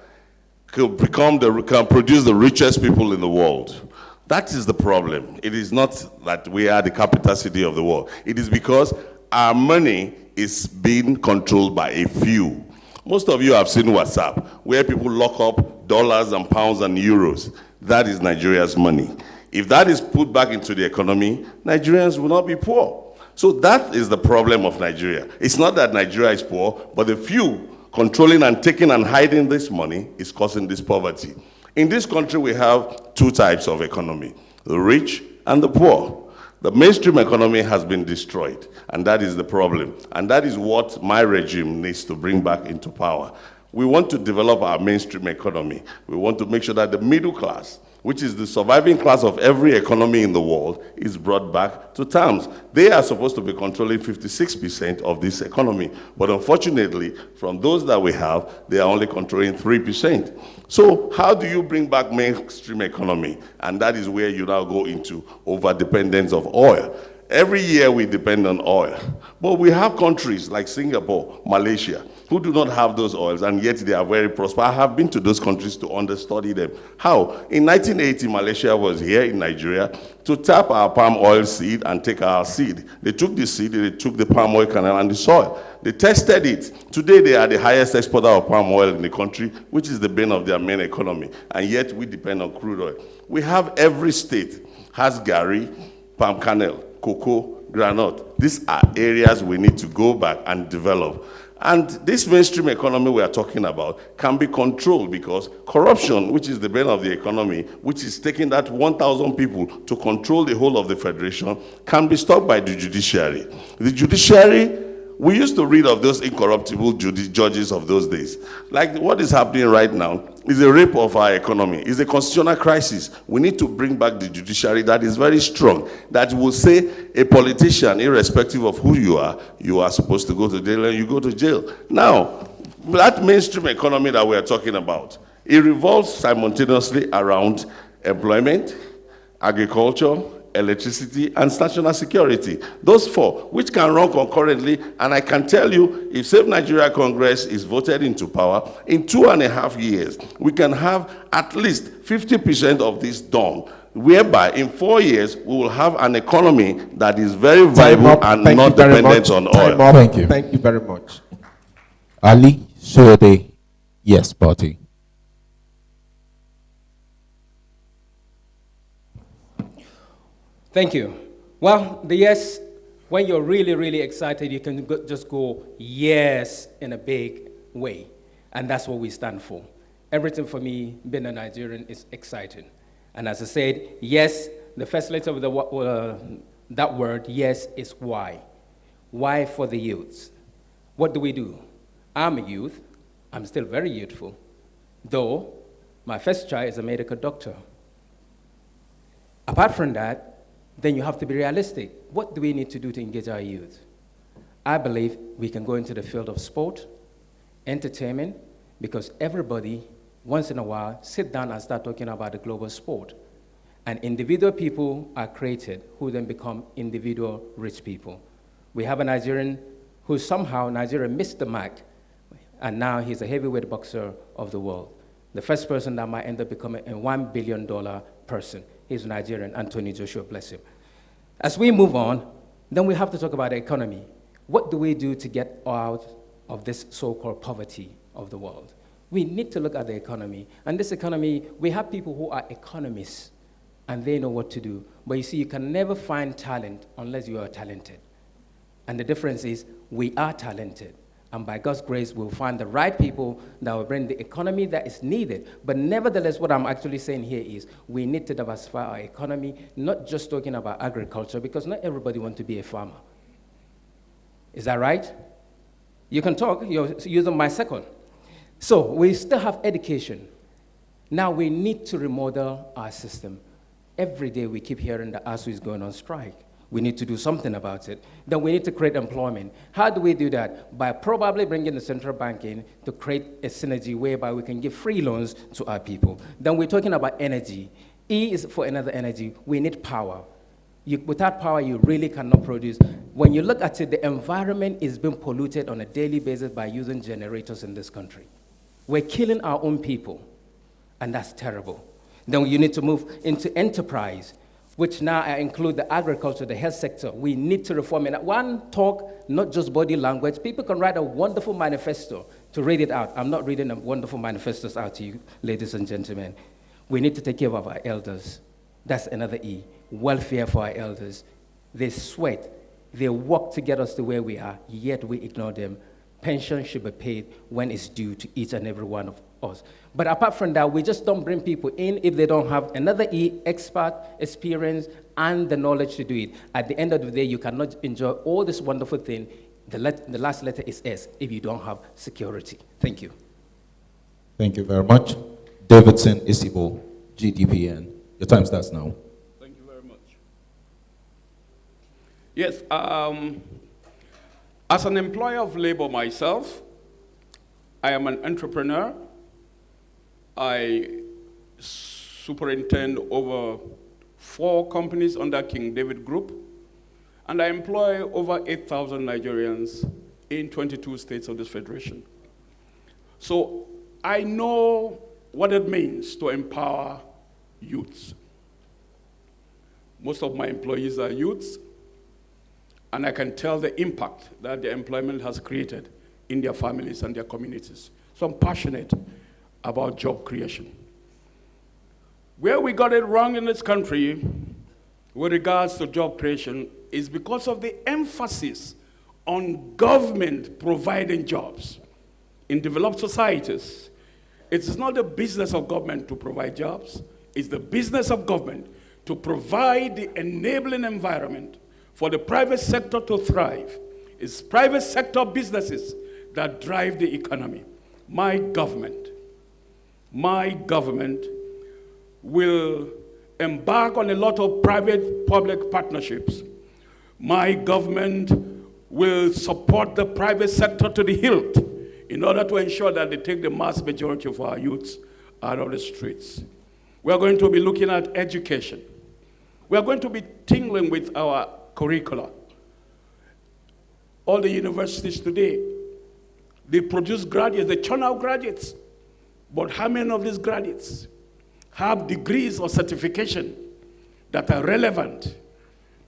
can produce the richest people in the world. That is the problem. It is not that we are the capital city of the world. It is because our money is being controlled by a few. Most of you have seen WhatsApp, where people lock up dollars and pounds and euros. That is Nigeria's money. If that is put back into the economy, Nigerians will not be poor. So that is the problem of Nigeria. It's not that Nigeria is poor, but the few controlling and taking and hiding this money is causing this poverty. In this country, we have two types of economy, the rich and the poor. The mainstream economy has been destroyed, and that is the problem. And that is what my regime needs to bring back into power. We want to develop our mainstream economy. We want to make sure that the middle class, which is the surviving class of every economy in the world, is brought back to terms. They are supposed to be controlling 56% of this economy, but unfortunately, from those that we have, they are only controlling 3%. So how do you bring back mainstream economy? And that is where you now go into over-dependence of oil. Every year we depend on oil, but we have countries like Singapore, Malaysia, who do not have those oils, and yet they are very prosperous. I have been to those countries to understudy them. How? In 1980, Malaysia was here in Nigeria to tap our palm oil seed and take our seed. They took the seed, they took the palm oil kernel and the soil. They tested it. Today, they are the highest exporter of palm oil in the country, which is the bane of their main economy, and yet we depend on crude oil. We have every state has gari, palm kernel, cocoa, granite. These are areas we need to go back and develop. And this mainstream economy we are talking about can be controlled because corruption, which is the bane of the economy, which is taking that 1,000 people to control the whole of the federation, can be stopped by the judiciary. The judiciary, we used to read of those incorruptible judges of those days. Like what is happening right now is a rape of our economy. It's a constitutional crisis. We need to bring back the judiciary that is very strong, that will say a politician, irrespective of who you are supposed to go to jail and you go to jail. Now, that mainstream economy that we are talking about, it revolves simultaneously around employment, agriculture, electricity, and national security. Those four, which can run concurrently, and I can tell you, if Save Nigeria Congress is voted into power, in 2.5 years, we can have at least 50% of this done, whereby in 4 years, we will have an economy that is very viable and not dependent on oil. Thank you. Thank you very much. Ali Sode, yes, party. Thank you. Well, the yes, when you're really, really excited, you can just go yes in a big way. And that's what we stand for. Everything for me, being a Nigerian, is exciting. And as I said, yes, the first letter of that word, yes, is why. Why for the youths? What do? I'm a youth. I'm still very youthful. Though, my first child is a medical doctor. Apart from that, then you have to be realistic. What do we need to do to engage our youth? I believe we can go into the field of sport, entertainment, because everybody, once in a while, sit down and start talking about the global sport. And individual people are created who then become individual rich people. We have a Nigerian who somehow, Nigeria missed the mark, and now he's a heavyweight boxer of the world. The first person that might end up becoming a $1 billion person. He's Nigerian, Anthony Joshua, bless him. As we move on, then we have to talk about the economy. What do we do to get out of this so-called poverty of the world? We need to look at the economy. And this economy, we have people who are economists, and they know what to do. But you see, you can never find talent unless you are talented. And the difference is, we are talented. And by God's grace, we'll find the right people that will bring the economy that is needed. But nevertheless, what I'm actually saying here is we need to diversify our economy, not just talking about agriculture, because not everybody wants to be a farmer. Is that right? You can talk, you're using my second. So we still have education. Now we need to remodel our system. Every day we keep hearing that ASU is going on strike. We need to do something about it. Then we need to create employment. How do we do that? By probably bringing the central bank in to create a synergy whereby we can give free loans to our people. Then we're talking about energy. E is for another energy. We need power. Without power, you really cannot produce. When you look at it, the environment is being polluted on a daily basis by using generators in this country. We're killing our own people, and that's terrible. Then you need to move into enterprise, which now I include the agriculture, the health sector. We need to reform it. One talk, not just body language. People can write a wonderful manifesto to read it out. I'm not reading a wonderful manifestos out to you, ladies and gentlemen. We need to take care of our elders. That's another E. Welfare for our elders. They sweat. They work to get us to where we are, yet we ignore them. pension should be paid when it's due to each and every one of us. But apart from that, we just don't bring people in if they don't have another expert experience and the knowledge to do it. At the end of the day, you cannot enjoy all this wonderful thing. The last letter is S if you don't have security. Thank you. Thank you very much. Davidson Isibo, GDPN. Your time starts now. Thank you very much. Yes, as an employer of labor myself, I am an entrepreneur. I superintend over 4 companies under King David Group, and I employ over 8,000 Nigerians in 22 states of this federation. So I know what it means to empower youths. Most of my employees are youths, and I can tell the impact that their employment has created in their families and their communities. So I'm passionate about job creation. Where we got it wrong in this country with regards to job creation is because of the emphasis on government providing jobs. In developed societies, it is not the business of government to provide jobs. It's the business of government to provide the enabling environment for the private sector to thrive. It's private sector businesses that drive the economy. My government will embark on a lot of private-public partnerships. My government will support the private sector to the hilt in order to ensure that they take the mass majority of our youths out of the streets. We are going to be looking at education. We are going to be tingling with our curricula. All the universities today, they produce graduates, they churn out graduates. But how many of these graduates have degrees or certification that are relevant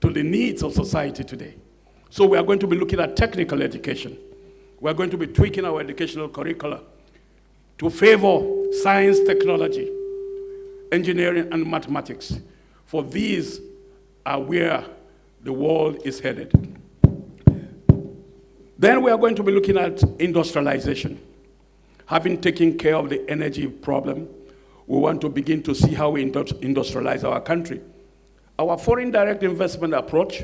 to the needs of society today? So we are going to be looking at technical education. We are going to be tweaking our educational curricula to favor science, technology, engineering, and mathematics. For these are where the world is headed. Then we are going to be looking at industrialization. Having taken care of the energy problem, we want to begin to see how we industrialize our country. Our foreign direct investment approach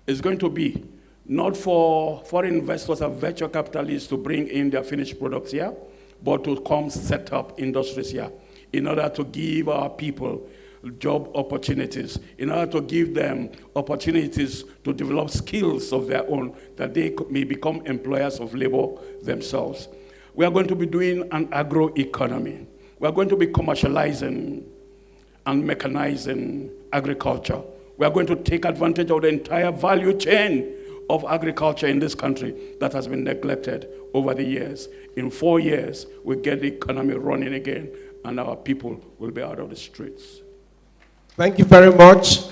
is going to be not for foreign investors and venture capitalists to bring in their finished products here, but to come set up industries here in order to give our people job opportunities, in order to give them opportunities to develop skills of their own, that they may become employers of labor themselves. We are going to be doing an agroeconomy. We are going to be commercializing and mechanizing agriculture. We are going to take advantage of the entire value chain of agriculture in this country that has been neglected over the years. In 4 years, we'll get the economy running again, and our people will be out of the streets. Thank you very much.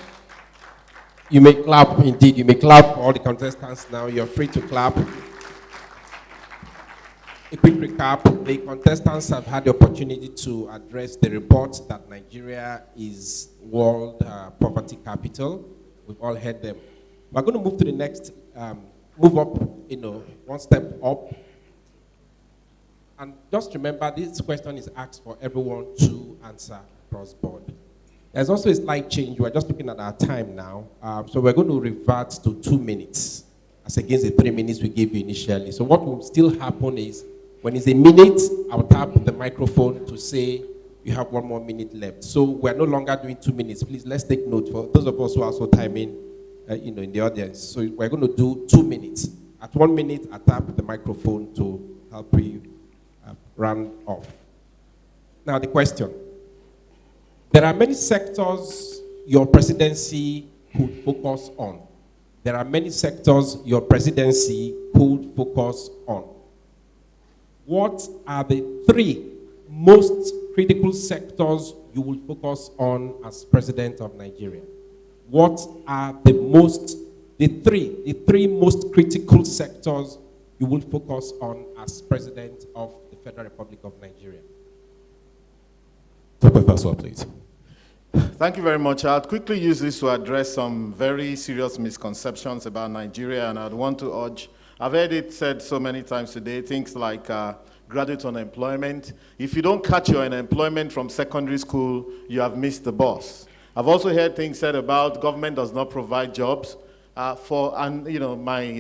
You may clap, indeed. You may clap. All the contestants now, you're free to clap. A quick recap. The contestants have had the opportunity to address the report that Nigeria is world poverty capital. We've all heard them. We're going to move to the next, move up, one step up. And just remember, this question is asked for everyone to answer cross-board. There's also a slight change. We're just looking at our time now. So we're going to revert to 2 minutes, as against the 3 minutes we gave you initially. So what will still happen is, when it's a minute, I'll tap the microphone to say you have 1 more minute left. So we're no longer doing 2 minutes. Please, let's take note for those of us who are also timing, in the audience. So we're going to do 2 minutes. At 1 minute, I tap the microphone to help you round off. Now the question. There are many sectors your presidency could focus on. There are many sectors your presidency could focus on. What are the 3 most critical sectors you will focus on as president of Nigeria? What are the 3 most critical sectors you will focus on as president of the Federal Republic of Nigeria? Please. Thank you very much. I'll quickly use this to address some very serious misconceptions about Nigeria, and I'd want to urge I've heard it said so many times today, things like graduate unemployment. If you don't catch your unemployment from secondary school, you have missed the bus. I've also heard things said about government does not provide jobs and you know, my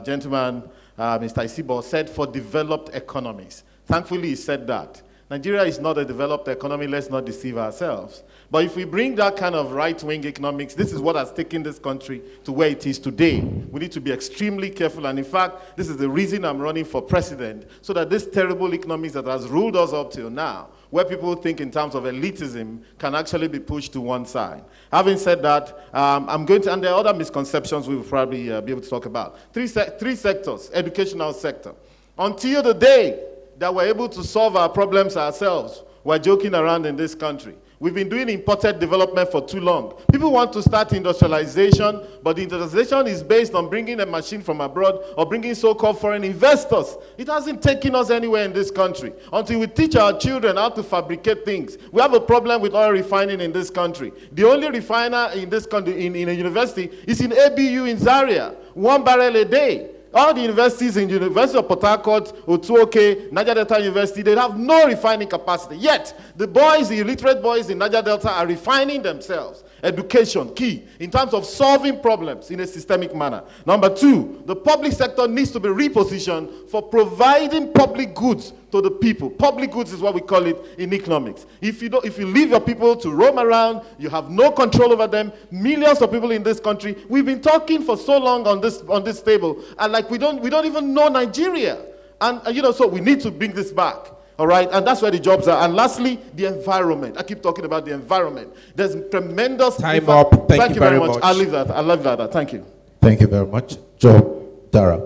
gentleman, Mr. Isibo, said for developed economies. Thankfully, he said that. Nigeria is not a developed economy, let's not deceive ourselves. But if we bring that kind of right-wing economics, this is what has taken this country to where it is today. We need to be extremely careful, and in fact, this is the reason I'm running for president, so that this terrible economics that has ruled us up till now, where people think in terms of elitism, can actually be pushed to one side. Having said that, I'm going to, and there are other misconceptions we will probably be able to talk about. Three sectors, educational sector. Until the day that we're able to solve our problems ourselves, we're joking around in this country. We've been doing imported development for too long. People want to start industrialization, but the industrialization is based on bringing a machine from abroad or bringing so-called foreign investors. It hasn't taken us anywhere in this country. Until we teach our children how to fabricate things. We have a problem with oil refining in this country. The only refiner in this country, in a university, is in ABU in Zaria, 1 barrel a day. All the universities in the University of Port Harcourt, Otuoke, Niger Delta University, they have no refining capacity. Yet, the boys, the illiterate boys in Niger Delta are refining themselves. Education, key, in terms of solving problems in a systemic manner. Number two, the public sector needs to be repositioned for providing public goods to the people. Public goods is what we call it in economics. If you leave your people to roam around, you have no control over them. Millions of people in this country, we've been talking for so long on this table, and like we don't even know Nigeria. And you know, so we need to bring this back. All right, and that's where the jobs are. And lastly, the environment. I keep talking about the environment. There's tremendous... Time up. Thank you very much. I'll leave that. Thank you. Thank you very much. Joe Dara.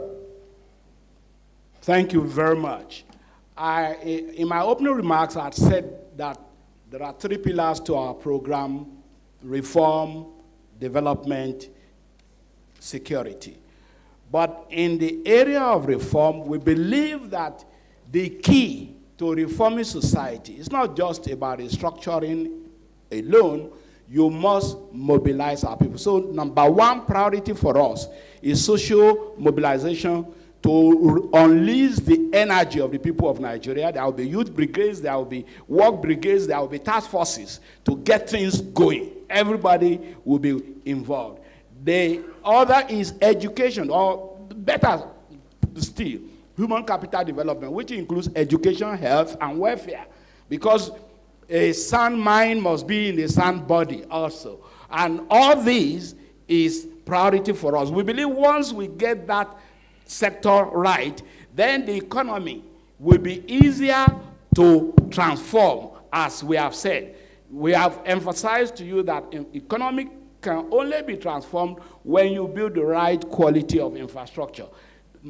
Thank you very much. In my opening remarks, I said that there are 3 pillars to our program: reform, development, security. But in the area of reform, we believe that the key to reforming society is not just about restructuring alone. You must mobilize our people. So number 1 priority for us is social mobilization to unleash the energy of the people of Nigeria. There will be youth brigades, there will be work brigades, there will be task forces to get things going. Everybody will be involved. The other is education, or better still, human capital development, which includes education, health, and welfare. Because a sound mind must be in a sound body also. And all these is priority for us. We believe once we get that sector right, then the economy will be easier to transform, as we have said. We have emphasized to you that economic can only be transformed when you build the right quality of infrastructure.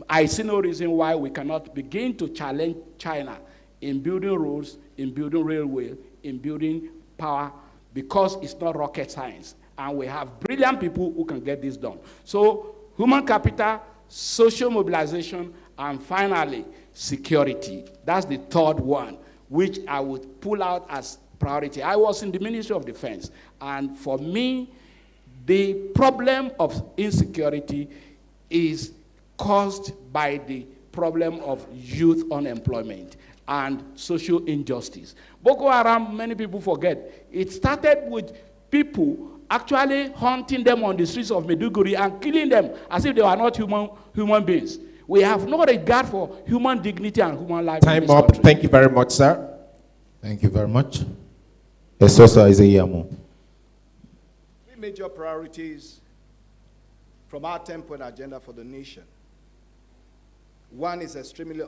I see no reason why we cannot begin to challenge China in building roads, in building railway, in building power, because it's not rocket science. And we have brilliant people who can get this done. So human capital, social mobilization, and finally, security. That's the third one, which I would pull out as priority. I was in the Ministry of Defense, and for me, the problem of insecurity is caused by the problem of youth unemployment and social injustice. Boko Haram, many people forget, it started with people actually hunting them on the streets of Maiduguri and killing them as if they were not human beings. We have no regard for human dignity and human life. Time up. Country. Thank you very much, sir. Thank you very much. Esosa Isaiyamu. 3 major priorities from our 10-point agenda for the nation. 1 is extremely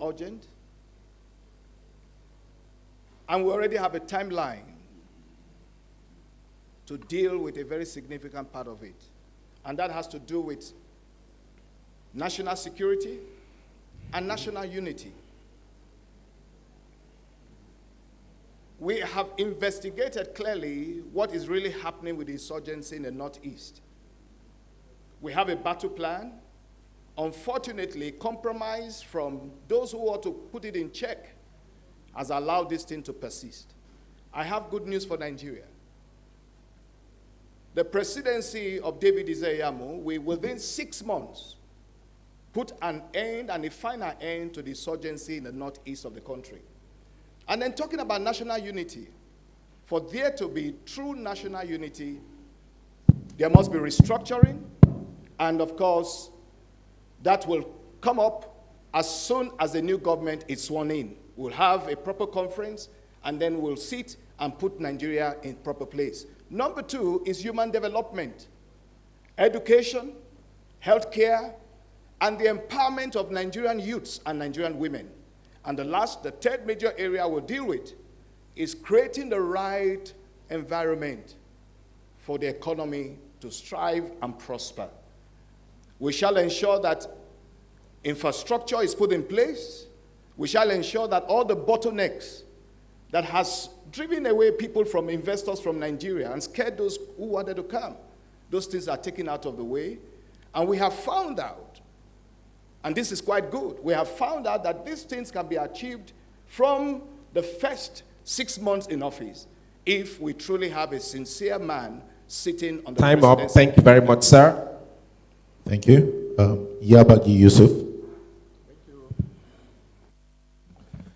urgent, and we already have a timeline to deal with a very significant part of it. And that has to do with national security and national unity. We have investigated clearly what is really happening with the insurgency in the Northeast. We have a battle plan. Unfortunately, compromise from those who ought to put it in check has allowed this thing to persist. I have good news for Nigeria. The presidency of David Isaiyamu will, within 6 months, put an end and a final end to the insurgency in the northeast of the country. And then talking about national unity, for there to be true national unity, there must be restructuring, and of course, that will come up as soon as the new government is sworn in. We'll have a proper conference, and then we'll sit and put Nigeria in proper place. Number two is human development, education, healthcare, and the empowerment of Nigerian youths and Nigerian women. And the third major area we'll deal with is creating the right environment for the economy to strive and prosper. We shall ensure that infrastructure is put in place. We shall ensure that all the bottlenecks that has driven away people from investors from Nigeria and scared those who wanted to come, those things are taken out of the way. And we have found out, and this is quite good, we have found out that these things can be achieved from the first 6 months in office if we truly have a sincere man sitting on the Time up. presidency. Thank you very much, sir. Thank you. Yabagi Yusuf.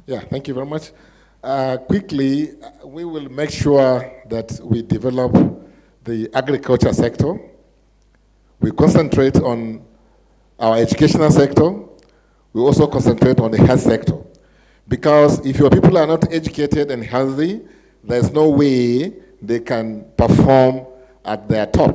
Yeah, thank you very much. Quickly, we will make sure that we develop the agriculture sector. We concentrate on our educational sector. We also concentrate on the health sector. Because if your people are not educated and healthy, there's no way they can perform at their top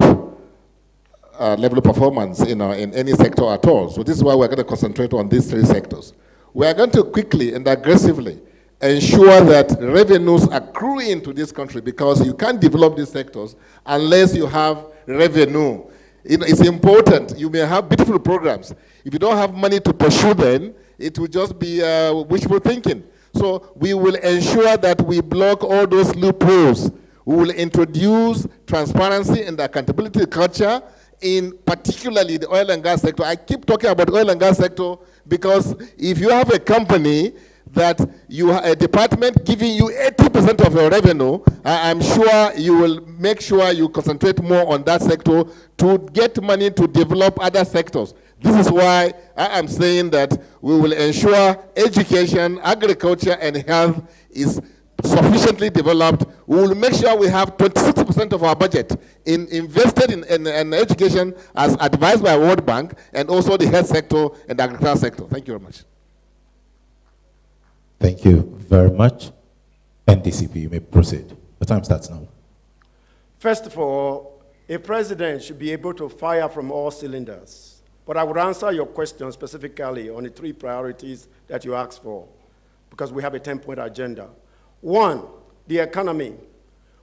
level of performance in any sector at all. So this is why we're going to concentrate on these three sectors. We are going to quickly and aggressively ensure that revenues accrue into this country, because you can't develop these sectors unless you have revenue. It's important. You may have beautiful programs. If you don't have money to pursue them, it will just be wishful thinking. So we will ensure that we block all those loopholes. We will introduce transparency and accountability culture in particularly the oil and gas sector. I keep talking about oil and gas sector because if you have a company that you have a department giving you 80% of your revenue, I'm sure you will make sure you concentrate more on that sector to get money to develop other sectors. This is why I am saying that we will ensure education, agriculture, and health is sufficiently developed. We will make sure we have 26% of our budget invested in education as advised by World Bank, and also the health sector and the agriculture sector. Thank you very much. Thank you very much. NDCP, you may proceed. The time starts now. First of all, a president should be able to fire from all cylinders. But I would answer your question specifically on the three priorities that you asked for, because we have a 10-point agenda. One, the economy.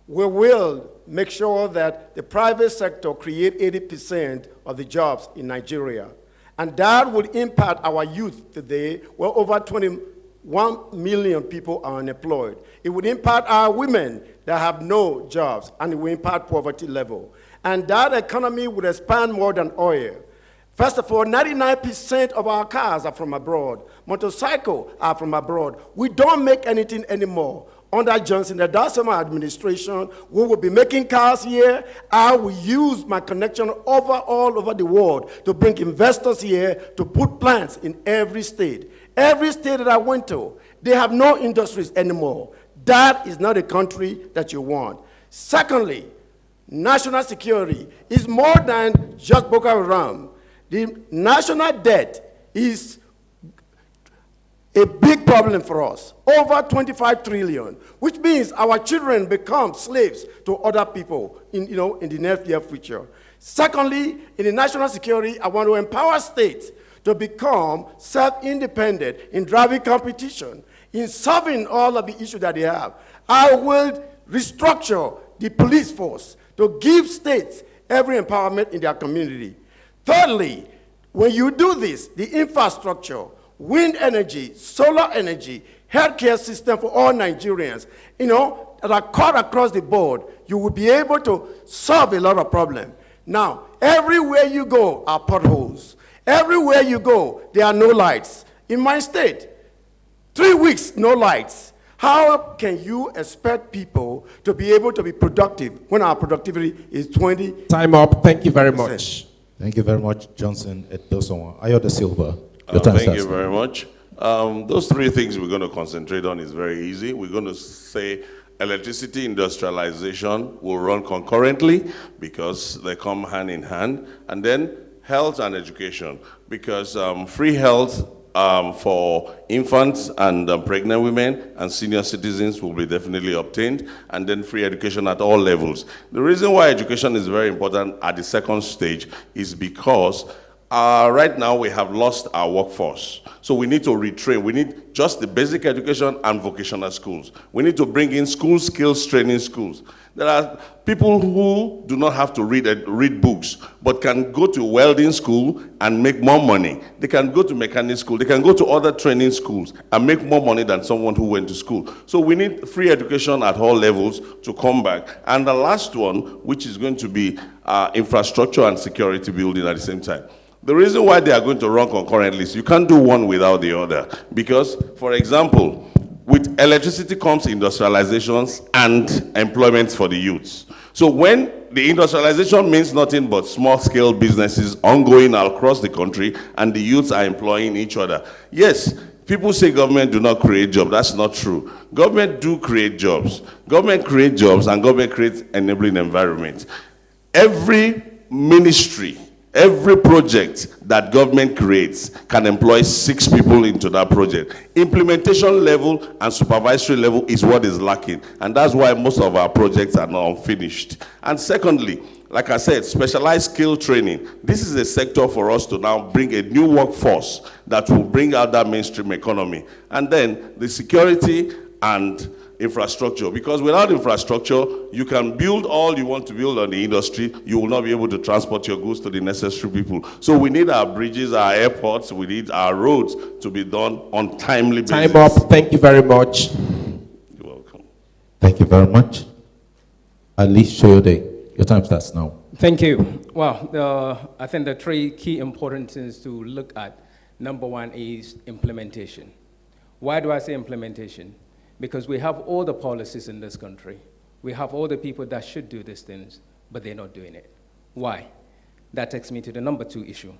We will make sure that the private sector create 80% of the jobs in Nigeria. And that would impact our youth today, where over 21 million people are unemployed. It would impact our women that have no jobs, and it will impact poverty level. And that economy would expand more than oil. First of all, 99% of our cars are from abroad. Motorcycles are from abroad. We don't make anything anymore. Under Johnson, the Dasama administration, we will be making cars here. I will use my connection all over the world to bring investors here to put plants in every state. Every state that I went to, they have no industries anymore. That is not a country that you want. Secondly, national security is more than just Boko Haram. The national debt is a big problem for us, over 25 trillion, which means our children become slaves to other people in the near future. Secondly, in the national security, I want to empower states to become self-independent in driving competition, in solving all of the issues that they have. I will restructure the police force to give states every empowerment in their community. Thirdly, when you do this, the infrastructure, wind energy, solar energy, healthcare system for all Nigerians, that are cut across the board, you will be able to solve a lot of problems. Now, everywhere you go are potholes. Everywhere you go, there are no lights. In my state, 3 weeks, no lights. How can you expect people to be able to be productive when our productivity is 20? Time up. Thank you very much. Thank you very much, Johnson Edosonwa. Ayo de Silva, your time Thank starts you very much. Those three things we're going to concentrate on is very easy. We're going to say electricity industrialization will run concurrently because they come hand in hand. And then health and education, because free health for infants and pregnant women and senior citizens will be definitely obtained, and then free education at all levels. The reason why education is very important at the second stage is because right now we have lost our workforce. So we need to retrain. We need just the basic education and vocational schools. We need to bring in school skills training schools. There are people who do not have to read books, but can go to welding school and make more money. They can go to mechanic school. They can go to other training schools and make more money than someone who went to school. So we need free education at all levels to come back. And the last one, which is going to be infrastructure and security building at the same time. The reason why they are going to run concurrently is you can't do one without the other. Because, for example, with electricity comes industrializations and employment for the youths. So when the industrialization means nothing but small-scale businesses ongoing across the country and the youths are employing each other. Yes, people say government do not create jobs. That's not true. Government do create jobs. Government creates jobs and government creates enabling environment. Every ministry, every project that government creates can employ 6 people into that project. Implementation level and supervisory level is what is lacking. And that's why most of our projects are not unfinished. And secondly, like I said, specialized skill training. This is a sector for us to now bring a new workforce that will bring out that mainstream economy. And then the security and infrastructure, because without infrastructure, you can build all you want to build on the industry, you will not be able to transport your goods to the necessary people. So we need our bridges, our airports, we need our roads to be done on timely basis. Time up. Thank you very much. You're welcome. Thank you very much. Ali Shoyode, your time starts now. Thank you. Well, I think the 3 key important things to look at. Number 1 is implementation. Why do I say implementation? Because we have all the policies in this country. We have all the people that should do these things, but they're not doing it. Why? That takes me to the number 2 issue.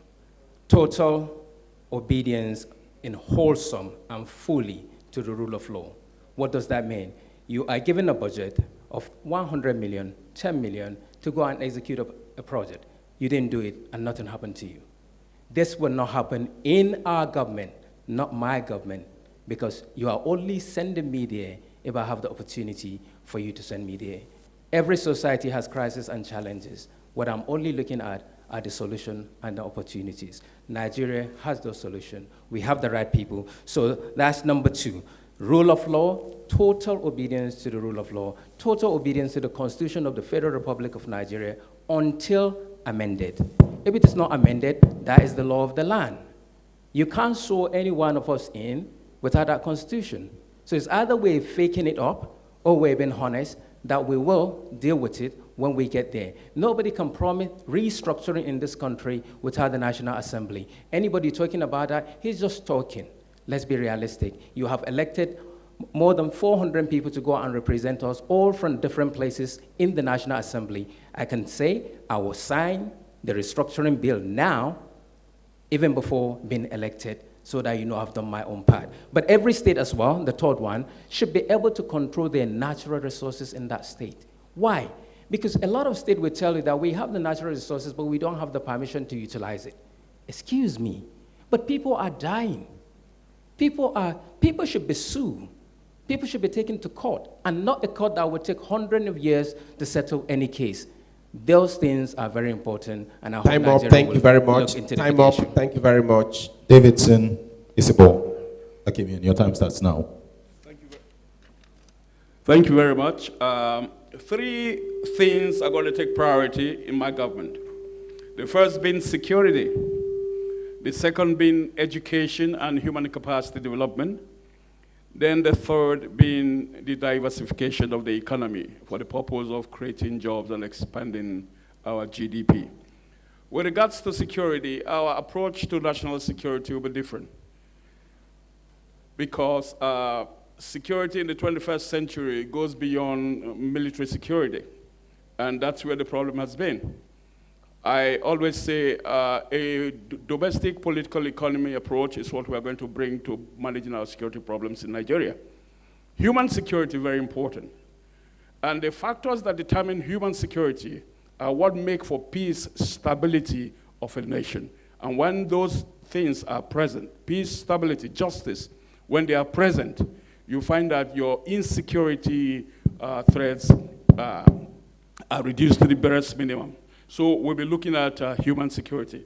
Total obedience in wholesome and fully to the rule of law. What does that mean? You are given a budget of 100 million, 10 million to go and execute a project. You didn't do it and nothing happened to you. This will not happen in our government, not my government, because you are only sending me there if I have the opportunity for you to send me there. Every society has crises and challenges. What I'm only looking at are the solution and the opportunities. Nigeria has those solutions. We have the right people. So that's number 2. Rule of law, total obedience to the rule of law, total obedience to the Constitution of the Federal Republic of Nigeria until amended. If it is not amended, that is the law of the land. You can't sew any one of us in without that constitution. So it's either we're faking it up or we're being honest that we will deal with it when we get there. Nobody can promise restructuring in this country without the National Assembly. Anybody talking about that, he's just talking. Let's be realistic. You have elected more than 400 people to go and represent us, all from different places in the National Assembly. I can say I will sign the restructuring bill now, even before being elected, so that you know I've done my own part. But every state as well, the 3rd one, should be able to control their natural resources in that state. Why? Because a lot of states will tell you that we have the natural resources, but we don't have the permission to utilize it. Excuse me, but people are dying. People should be sued. People should be taken to court, and not a court that would take hundreds of years to settle any case. Those things are very important, and I hope Time up. Thank you very much. Time up. Thank you very much. Davidson Isibo Akimian, your time starts now. Thank you very much. 3 things are going to take priority in my government. The first being security. The second being education and human capacity development. Then the third being the diversification of the economy for the purpose of creating jobs and expanding our GDP. With regards to security, our approach to national security will be different. Because security in the 21st century goes beyond military security. And that's where the problem has been. I always say a domestic political economy approach is what we are going to bring to managing our security problems in Nigeria. Human security, very important. And the factors that determine human security are what make for peace, stability of a nation. And when those things are present, peace, stability, justice, when they are present, you find that your insecurity threats are reduced to the barest minimum. So we'll be looking at human security.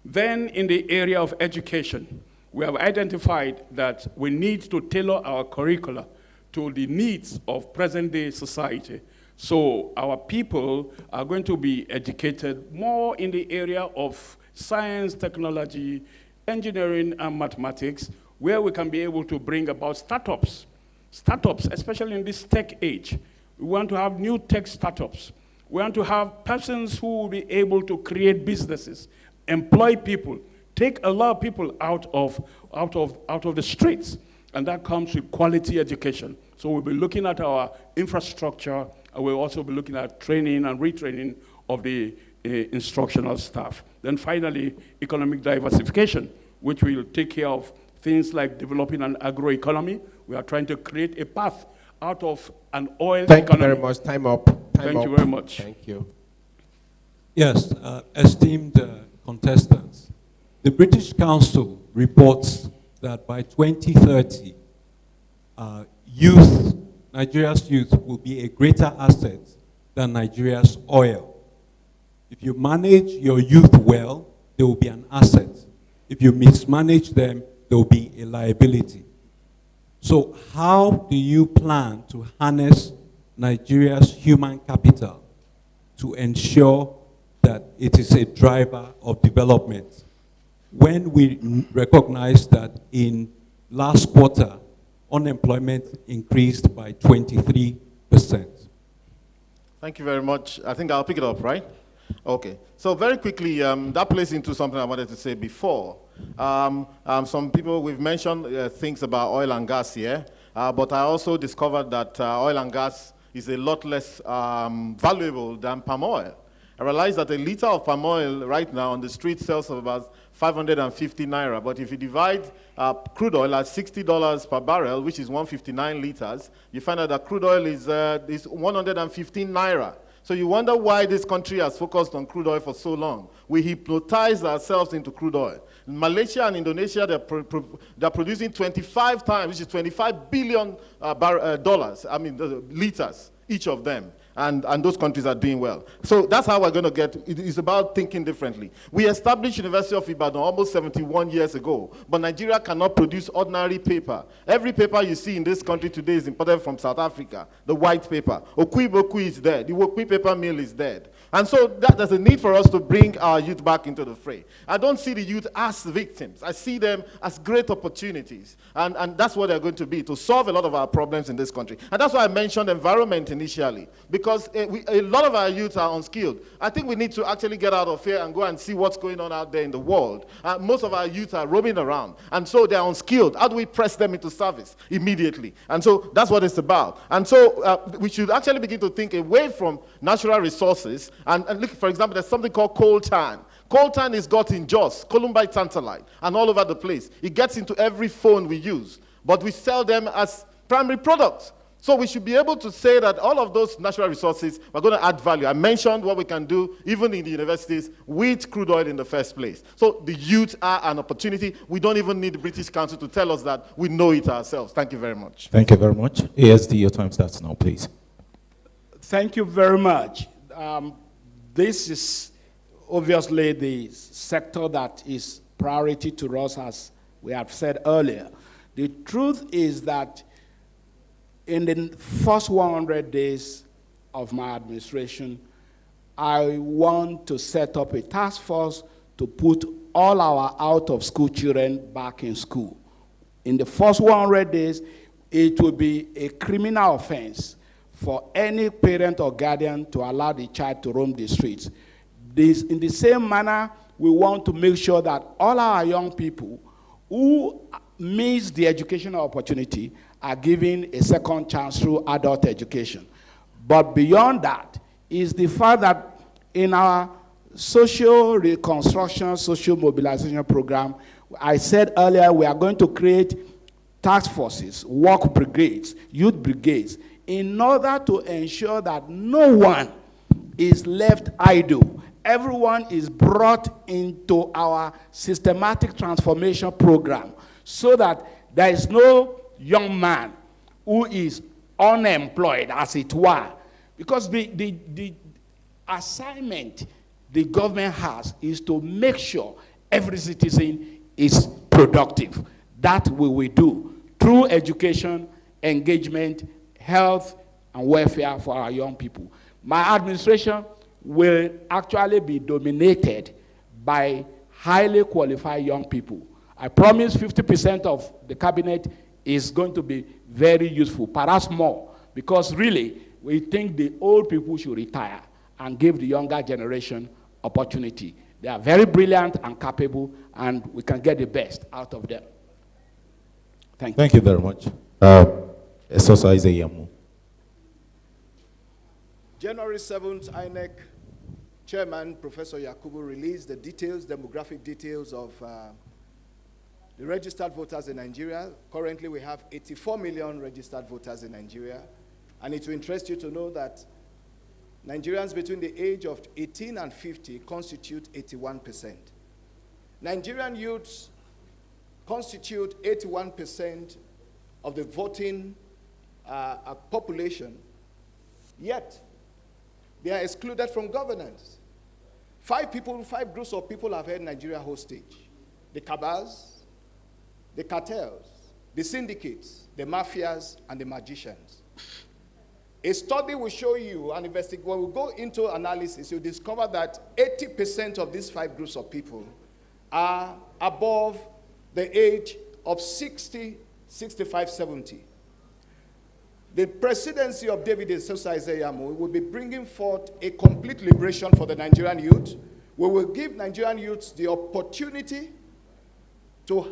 Then in the area of education, we have identified that we need to tailor our curricula to the needs of present-day society. So our people are going to be educated more in the area of science, technology, engineering, and mathematics, where we can be able to bring about startups. Startups, especially in this tech age. We want to have new tech startups. We want to have persons who will be able to create businesses, employ people, take a lot of people out of the streets. And that comes with quality education. So we'll be looking at our infrastructure, and we'll also be looking at training and retraining of the instructional staff. Then finally, economic diversification, which will take care of things like developing an agroeconomy. We are trying to create a path out of an oil economy. Thank you very much. Time up. Thank you very much. Thank you. Yes, esteemed contestants, the British Council reports that by 2030, Nigeria's youth will be a greater asset than Nigeria's oil. If you manage your youth well, they will be an asset. If you mismanage them, they will be a liability. So how do you plan to harness Nigeria's human capital to ensure that it is a driver of development? When we recognize that in last quarter, unemployment increased by 23%. Thank you very much. I think I'll pick it up, right? Okay. So very quickly, that plays into something I wanted to say before. Some people, we've mentioned things about oil and gas here, but I also discovered that oil and gas is a lot less valuable than palm oil. I realized that a liter of palm oil right now on the street sells for about 550 naira, but if you divide crude oil at $60 per barrel, which is 159 liters, you find out that crude oil is 115 naira. So you wonder why this country has focused on crude oil for so long. We hypnotize ourselves into crude oil. In Malaysia and Indonesia, they're producing 25 times, which is $25 billion liters, each of them. And those countries are doing well. So that's how we're going to get, it is about thinking differently. We established University of Ibadan almost 71 years ago, but Nigeria cannot produce ordinary paper. Every paper you see in this country today is imported from South Africa, the white paper. Okui is dead, the Okui paper mill is dead. And so there's a need for us to bring our youth back into the fray. I don't see the youth as victims. I see them as great opportunities. And that's what they're going to be, to solve a lot of our problems in this country. And that's why I mentioned environment initially, because a lot of our youth are unskilled. I think we need to actually get out of here and go and see what's going on out there in the world. Most of our youth are roaming around, and so they're unskilled. How do we press them into service immediately? And so that's what it's about. And so we should actually begin to think away from natural resources. And look, for example, there's something called coltan. Coltan is got in Jos, columbite tantalite, and all over the place. It gets into every phone we use, but we sell them as primary products. So we should be able to say that all of those natural resources are going to add value. I mentioned what we can do, even in the universities, with crude oil in the first place. So the youth are an opportunity. We don't even need the British Council to tell us that. We know it ourselves. Thank you very much. Thank you very much. ASD, your time starts now, please. Thank you very much. This is obviously the sector that is priority to us, as we have said earlier. The truth is that in the first 100 days of my administration, I want to set up a task force to put all our out-of-school children back in school. In the first 100 days, it will be a criminal offense for any parent or guardian to allow the child to roam the streets. In the same manner, we want to make sure that all our young people who miss the educational opportunity are given a second chance through adult education. But beyond that is the fact that in our social reconstruction, social mobilization program. I said earlier we are going to create task forces, work brigades, youth brigades, in order to ensure that no one is left idle. Everyone is brought into our systematic transformation program so that there is no young man who is unemployed, as it were. Because the assignment the government has is to make sure every citizen is productive. That we will do through education, engagement, health, and welfare for our young people. My administration will actually be dominated by highly qualified young people. I promise 50% of the cabinet is going to be very useful, perhaps more, because really we think the old people should retire and give the younger generation opportunity. They are very brilliant and capable, and we can get the best out of them. Thank you. Thank you very much. January 7th, INEC Chairman Professor Yakubu released the details, demographic details of the registered voters in Nigeria. Currently, we have 84 million registered voters in Nigeria. And it will interest you to know that Nigerians between the age of 18 and 50 constitute 81%. Nigerian youths constitute 81% of the voting population, yet they are excluded from governance. Five groups of people have held Nigeria hostage: the cabals, the cartels, the syndicates, the mafias, and the magicians. A study will show you, and when we go into analysis, you'll discover that 80% of these five groups of people are above the age of 60, 65, 70. The presidency of David Esosa Ezeyamu will be bringing forth a complete liberation for the Nigerian youth. We will give Nigerian youths the opportunity to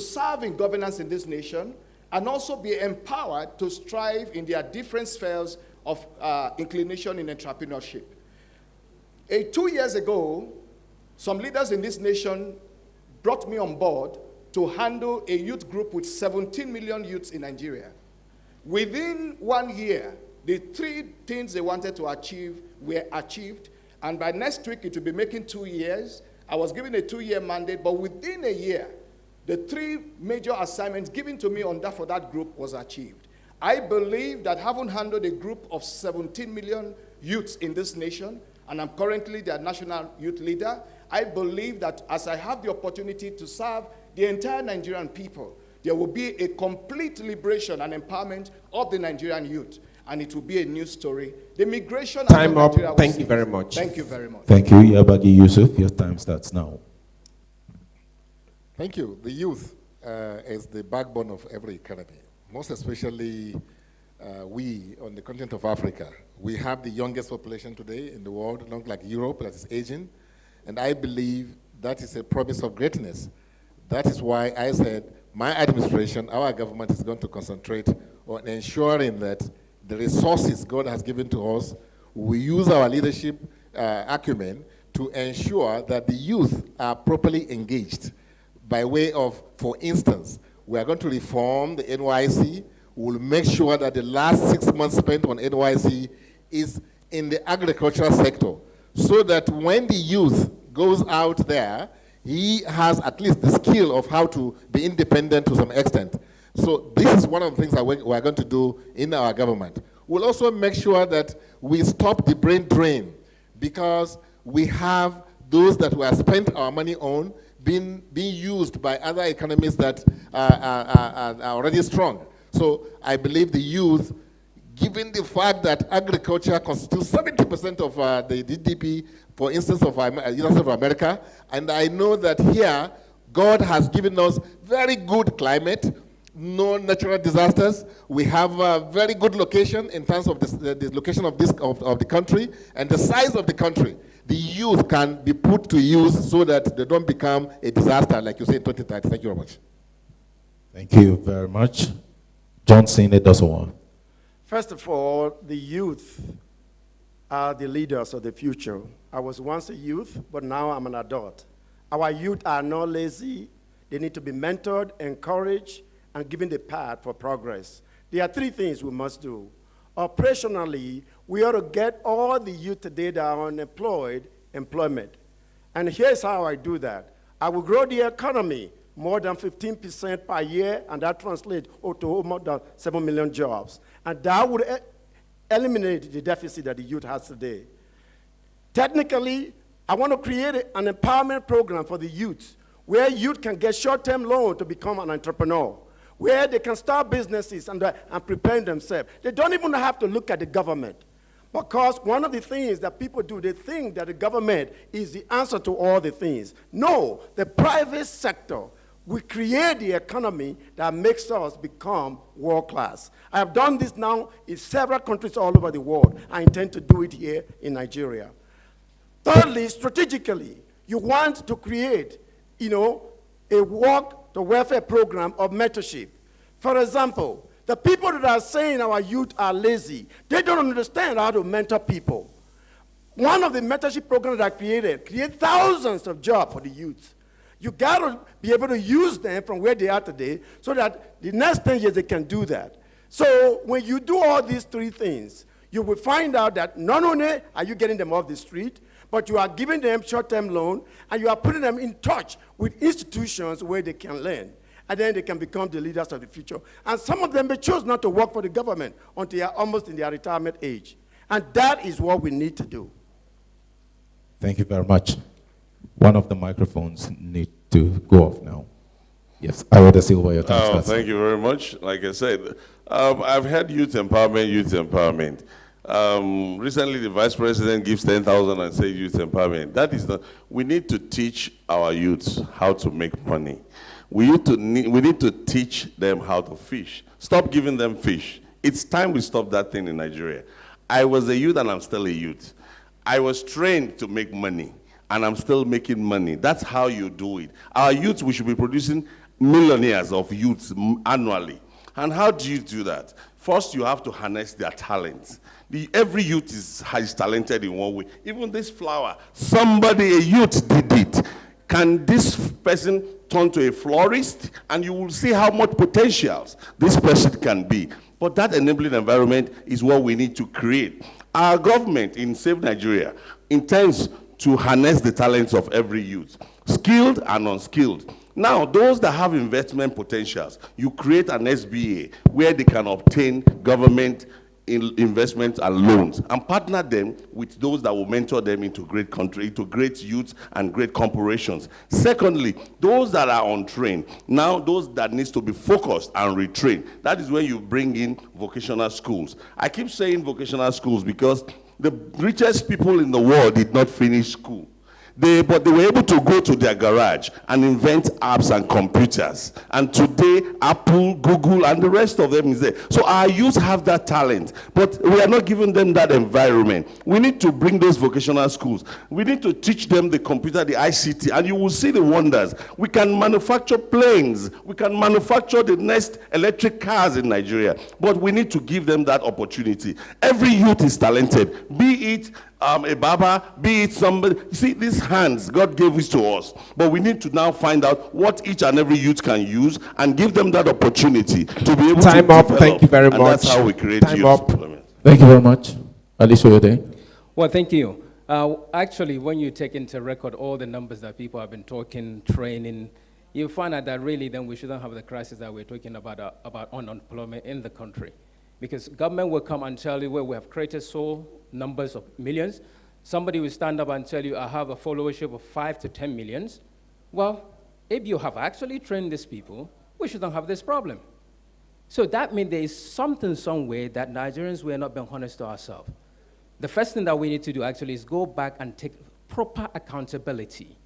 serve in governance in this nation, and also be empowered to strive in their different spheres of inclination in entrepreneurship. 2 years ago, some leaders in this nation brought me on board to handle a youth group with 17 million youths in Nigeria. Within 1 year, the three things they wanted to achieve were achieved, and by next week it will be making 2 years. I was given a 2-year mandate, but within a year, the three major assignments given to me for that group was achieved. I believe that having handled a group of 17 million youths in this nation, and I'm currently their national youth leader, I believe that as I have the opportunity to serve the entire Nigerian people, there will be a complete liberation and empowerment of the Nigerian youth, and it will be a new story. The migration... Time up. Thank you very much. Thank you very much. Thank you, Yabagi Yusuf. Your time starts now. Thank you. The youth is the backbone of every economy, most especially we on the continent of Africa. We have the youngest population today in the world, not like Europe that is aging, and I believe that is a promise of greatness. That is why I said my administration, our government is going to concentrate on ensuring that the resources God has given to us, we use our leadership acumen to ensure that the youth are properly engaged. By way of, for instance, we are going to reform the NYC. We'll make sure that the last 6 months spent on NYC is in the agricultural sector, so that when the youth goes out there, he has at least the skill of how to be independent to some extent. So this is one of the things that we're going to do in our government. We'll also make sure that we stop the brain drain, because we have those that we have spent our money on being used by other economies that are already strong. So I believe the youth, given the fact that agriculture constitutes 70% of the GDP, for instance, of United of America, and I know that here, God has given us very good climate, no natural disasters. We have a very good location in terms of the location of the country and the size of the country. The youth can be put to use so that they don't become a disaster, like you say in 2030. Thank you very much. Thank you very much. Johnson Edosowa. First of all, the youth are the leaders of the future. I was once a youth, but now I'm an adult. Our youth are not lazy. They need to be mentored, encouraged, and given the path for progress. There are three things we must do. Operationally, we ought to get all the youth today that are unemployed employment. And here's how I do that. I will grow the economy more than 15% per year, and that translates to more than 7 million jobs. And that would eliminate the deficit that the youth has today. Technically, I want to create an empowerment program for the youth where youth can get short-term loan to become an entrepreneur, where they can start businesses and prepare themselves. They don't even have to look at the government. Because one of the things that people do, they think that the government is the answer to all the things. No, the private sector will create the economy that makes us become world class. I have done this now in several countries all over the world. I intend to do it here in Nigeria. Thirdly, strategically, you want to create, a work to welfare program of mentorship. For example, the people that are saying our youth are lazy, they don't understand how to mentor people. One of the mentorship programs that I create thousands of jobs for the youth. You got to be able to use them from where they are today so that the next 10 years they can do that. So when you do all these three things, you will find out that not only are you getting them off the street, but you are giving them short-term loan, and you are putting them in touch with institutions where they can learn. And then they can become the leaders of the future. And some of them may choose not to work for the government until they are almost in their retirement age. And that is what we need to do. Thank you very much. One of the microphones need to go off now. Yes, Ayoda Silva, your time starts. Thank you very much. Like I said, I've had youth empowerment. Recently, the vice president gives 10,000 and says youth empowerment. That is not. We need to teach our youths how to make money. We need to teach them how to fish. Stop giving them fish. It's time we stop that thing in Nigeria. I was a youth and I'm still a youth. I was trained to make money and I'm still making money. That's how you do it. Our youth, we should be producing millionaires of youths annually. And how do you do that? First, you have to harness their talents. Every youth is talented in one way. Even this flower, a youth did it. Can this person turn to a florist? And you will see how much potentials this person can be. But that enabling environment is what we need to create. Our government in Save Nigeria intends to harness the talents of every youth, skilled and unskilled. Now, those that have investment potentials, you create an SBA where they can obtain government investment and loans and partner them with those that will mentor them into great country, into great youth and great corporations. Secondly, those that are untrained, now those that needs to be focused and retrained. That is where you bring in vocational schools. I keep saying vocational schools because the richest people in the world did not finish school. But they were able to go to their garage and invent apps and computers. And today, Apple, Google, and the rest of them is there. So our youth have that talent, but we are not giving them that environment. We need to bring those vocational schools. We need to teach them the computer, the ICT, and you will see the wonders. We can manufacture planes. We can manufacture the next electric cars in Nigeria. But we need to give them that opportunity. Every youth is talented, be it a barber, be it somebody. You see, these hands, God gave it to us. But we need to now find out what each and every youth can use and give them that opportunity to be able to develop. Thank you very much. And that's how we create youth. Thank you very much. Alicia Oyode. Well, thank you. Actually, when you take into record all the numbers that people have been talking, training, you find out that really then we shouldn't have the crisis that we're talking about unemployment in the country. Because government will come and tell you, well, we have created so numbers of millions. Somebody will stand up and tell you, I have a followership of 5 to 10 millions. Well, if you have actually trained these people, we shouldn't have this problem. So that means there is something somewhere that Nigerians were not being honest to ourselves. The first thing that we need to do actually is go back and take proper accountability.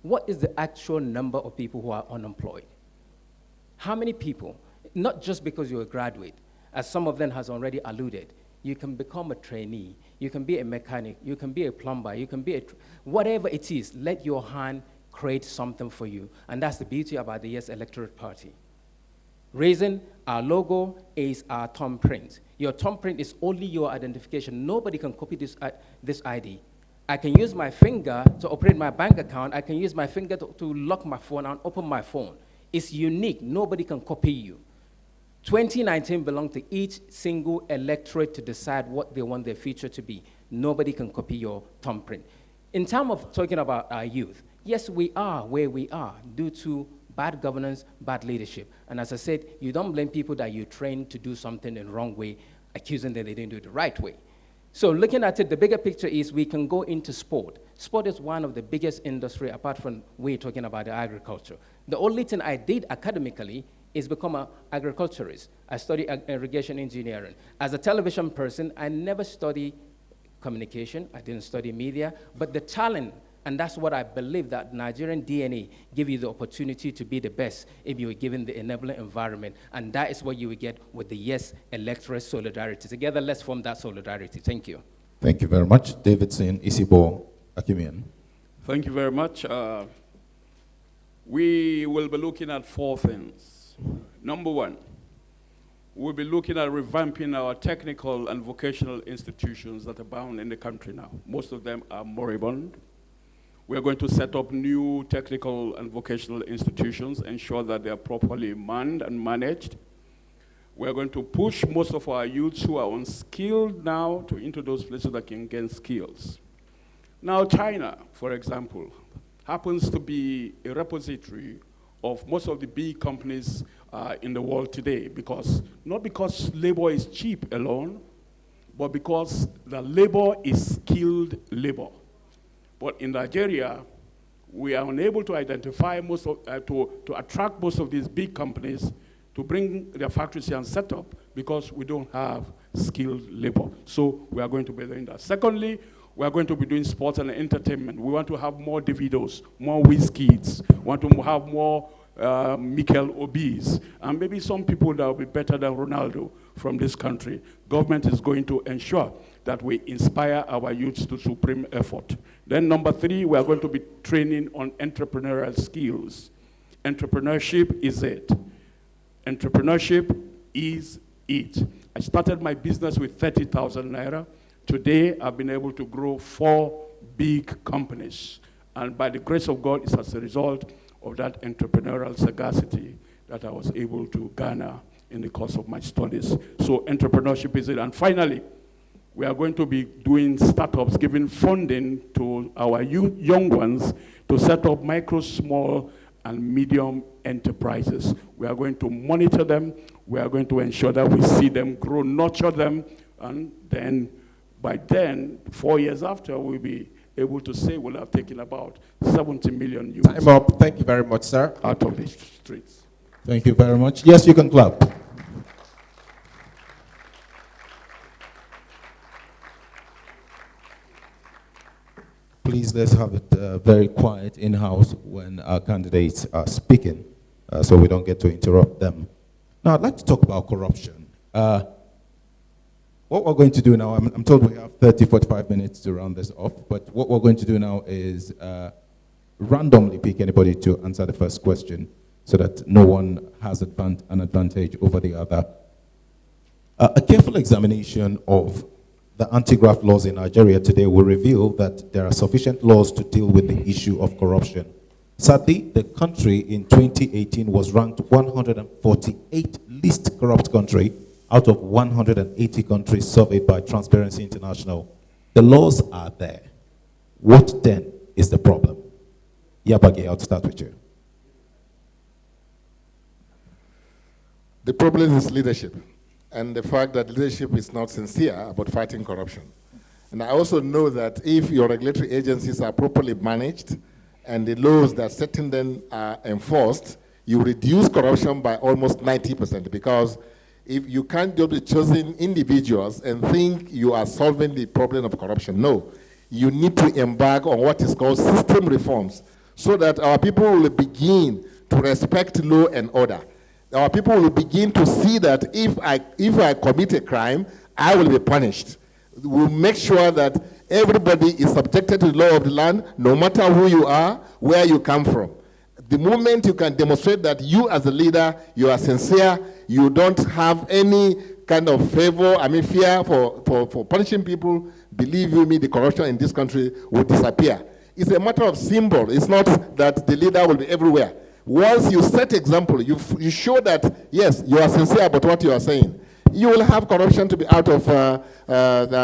What is the actual number of people who are unemployed? How many people? Not just because you're a graduate, as some of them has already alluded. You can become a trainee, you can be a mechanic, you can be a plumber, you can be whatever it is, let your hand create something for you. And that's the beauty about the Yes Electorate Party. Reason, our logo is our thumbprint. Your thumbprint is only your identification. Nobody can copy this ID. I can use my finger to operate my bank account. I can use my finger to lock my phone and open my phone. It's unique. Nobody can copy you. 2019 belongs to each single electorate to decide what they want their future to be. Nobody can copy your thumbprint. In terms of talking about our youth, yes, we are where we are due to bad governance, bad leadership. And as I said, you don't blame people that you train to do something in the wrong way, accusing them they didn't do it the right way. So looking at it, the bigger picture is we can go into sport. Sport is one of the biggest industry, apart from we're talking about the agriculture. The only thing I did academically is become an agriculturist. I studied irrigation engineering. As a television person, I never studied communication. I didn't study media, but the talent, and that's what I believe, that Nigerian DNA give you the opportunity to be the best if you were given the enabling environment. And that is what you will get with the Yes electorate solidarity. Together, let's form that solidarity. Thank you. Thank you very much. Davidson Isibo-Akimian. Thank you very much. We will be looking at 4 things. Number 1, we'll be looking at revamping our technical and vocational institutions that abound in the country now. Most of them are moribund. We're going to set up new technical and vocational institutions, ensure that they are properly manned and managed. We're going to push most of our youths who are unskilled now into those places that can gain skills. Now, China, for example, happens to be a repository of most of the big companies in the world today, not because labor is cheap alone, but because the labor is skilled labor. But in Nigeria, we are unable to identify to attract most of these big companies to bring their factories here and set up because we don't have skilled labor. So we are going to be doing that. Secondly, we are going to be doing sports and entertainment. We want to have more Davidos, more Wizkids. We want to have more Mikel Obis, and maybe some people that will be better than Ronaldo from this country. Government is going to ensure that we inspire our youths to supreme effort. Then number 3, we are going to be training on entrepreneurial skills. Entrepreneurship is it. Entrepreneurship is it. I started my business with 30,000 naira. Today, I've been able to grow 4 big companies. And by the grace of God, it's as a result of that entrepreneurial sagacity that I was able to garner in the course of my studies. So entrepreneurship is it. And finally, we are going to be doing startups, giving funding to our young ones to set up micro, small, and medium enterprises. We are going to monitor them. We are going to ensure that we see them grow, nurture them, and then by then, 4 years after, we'll be able to say we'll have taken about 70 million youths. Time up. Thank you very much, sir. Out of the streets. Thank you very much. Yes, you can clap. Please, let's have it very quiet in-house when our candidates are speaking, so we don't get to interrupt them. Now, I'd like to talk about corruption. What we're going to do now, I'm told we have 30, 45 minutes to round this off, but what we're going to do now is randomly pick anybody to answer the first question so that no one has an advantage over the other. A careful examination of the anti-graft laws in Nigeria today will reveal that there are sufficient laws to deal with the issue of corruption. Sadly, the country in 2018 was ranked 148th least corrupt country out of 180 countries surveyed by Transparency International. The laws are there. What then is the problem? Yabagi, I'll start with you. The problem is leadership, and the fact that leadership is not sincere about fighting corruption. And I also know that if your regulatory agencies are properly managed and the laws that setting them are enforced, you reduce corruption by almost 90%, because if you can't just be choosing individuals and think you are solving the problem of corruption. No, you need to embark on what is called system reforms so that our people will begin to respect law and order. Our people will begin to see that if I commit a crime, I will be punished. We'll make sure that everybody is subjected to the law of the land, no matter who you are, where you come from. The moment you can demonstrate that you as a leader, you are sincere, you don't have any kind of fear for punishing people, believe you me, the corruption in this country will disappear. It's a matter of symbol. It's not that the leader will be everywhere. Once you set example, you show that, yes, you are sincere about what you are saying, you will have corruption to be out of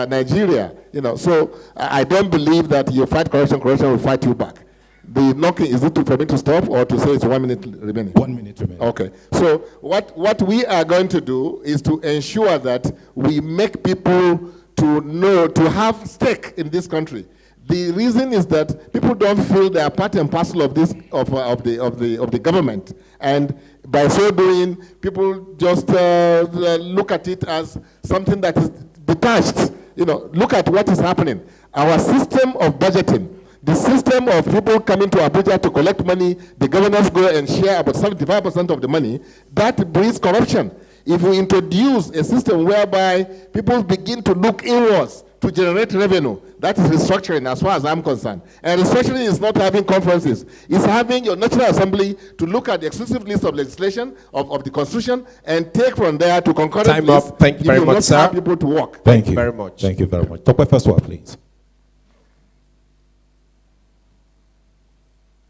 Nigeria. So I don't believe that you fight corruption, corruption will fight you back. The knocking, is it for me to stop or to say it's 1 minute remaining? 1 minute remaining. Okay. So what we are going to do is to ensure that we make people to have stake in this country. The reason is that people don't feel they are part and parcel of this of the government, and by so doing, people just look at it as something that is detached. Look at what is happening. Our system of budgeting, the system of people coming to Abuja to collect money, the governors go and share about 75% of the money, that breeds corruption. If we introduce a system whereby people begin to look inwards to generate revenue, that is restructuring as far as I'm concerned. And restructuring is not having conferences. It's having your National Assembly to look at the exclusive list of legislation of the Constitution and take from there to concurrent Time list. up. Thank you very much, sir. People to work. Thank you very much. Thank you very much. Top first one, please.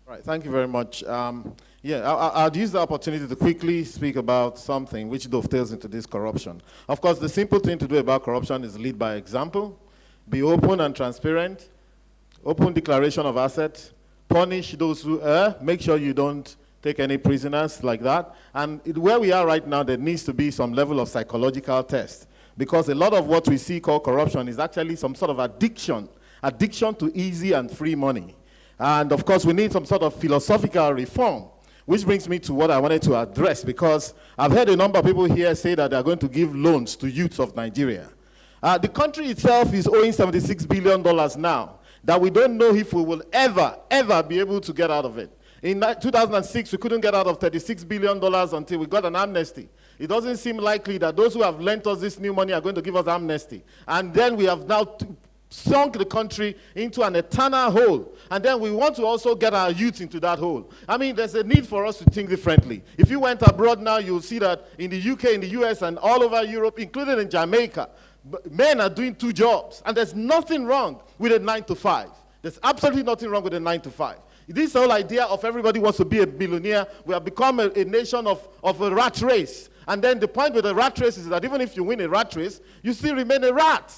Right, thank you very much. I'll use the opportunity to quickly speak about something which dovetails into this corruption. Of course, the simple thing to do about corruption is lead by example, be open and transparent, open declaration of assets, punish those who err, make sure you don't take any prisoners like that. And where we are right now, there needs to be some level of psychological test, because a lot of what we see called corruption is actually some sort of addiction to easy and free money. And of course, we need some sort of philosophical reform, which brings me to what I wanted to address, because I've heard a number of people here say that they're going to give loans to youths of Nigeria. The country itself is owing $76 billion now, that we don't know if we will ever be able to get out of it. In 2006, we couldn't get out of $36 billion until we got an amnesty. It doesn't seem likely that those who have lent us this new money are going to give us amnesty. And then we have now sunk the country into an eternal hole. And then we want to also get our youth into that hole. I mean, there's a need for us to think differently. If you went abroad now, you'll see that in the UK, in the US, and all over Europe, including in Jamaica, men are doing 2 jobs. And there's nothing wrong with a 9 to 5. There's absolutely nothing wrong with a 9 to 5. This whole idea of everybody wants to be a billionaire, we have become a nation of a rat race. And then the point with the rat race is that even if you win a rat race, you still remain a rat.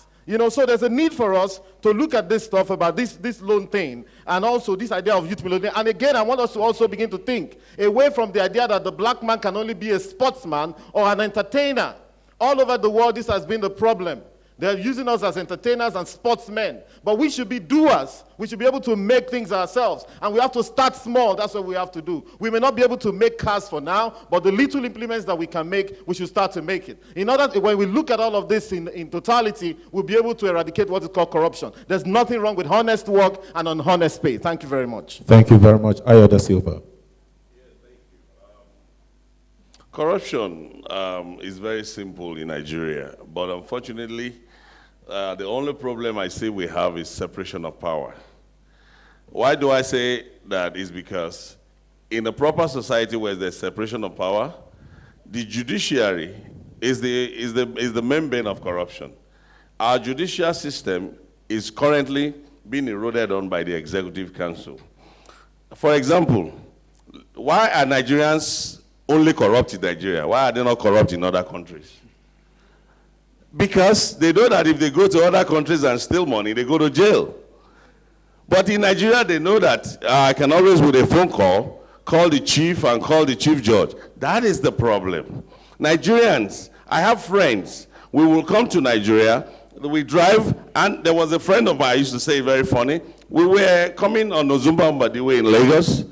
So there's a need for us to look at this stuff about this loan thing, and also this idea of youth millionaire. And again, I want us to also begin to think away from the idea that the black man can only be a sportsman or an entertainer. All over the world, this has been the problem. They're using us as entertainers and sportsmen. But we should be doers. We should be able to make things ourselves. And we have to start small. That's what we have to do. We may not be able to make cars for now, but the little implements that we can make, we should start to make it. In order to, when we look at all of this in totality, we'll be able to eradicate what is called corruption. There's nothing wrong with honest work and honest pay. Thank you very much. Thank you very much. Ayoda Silva. Corruption is very simple in Nigeria, but unfortunately, the only problem I see we have is separation of power. Why do I say that? Is because in a proper society where there's separation of power, the judiciary is the membrane of corruption. Our judicial system is currently being eroded on by the Executive Council. For example, why are Nigerians only corrupt in Nigeria? Why are they not corrupt in other countries? Because they know that if they go to other countries and steal money, they go to jail. But in Nigeria, they know that I can always, with a phone call the chief and call the chief judge. That is the problem. Nigerians, I have friends. We will come to Nigeria, we drive, and there was a friend of mine, I used to say very funny. We were coming on Ozumba Mbadiwe in Lagos.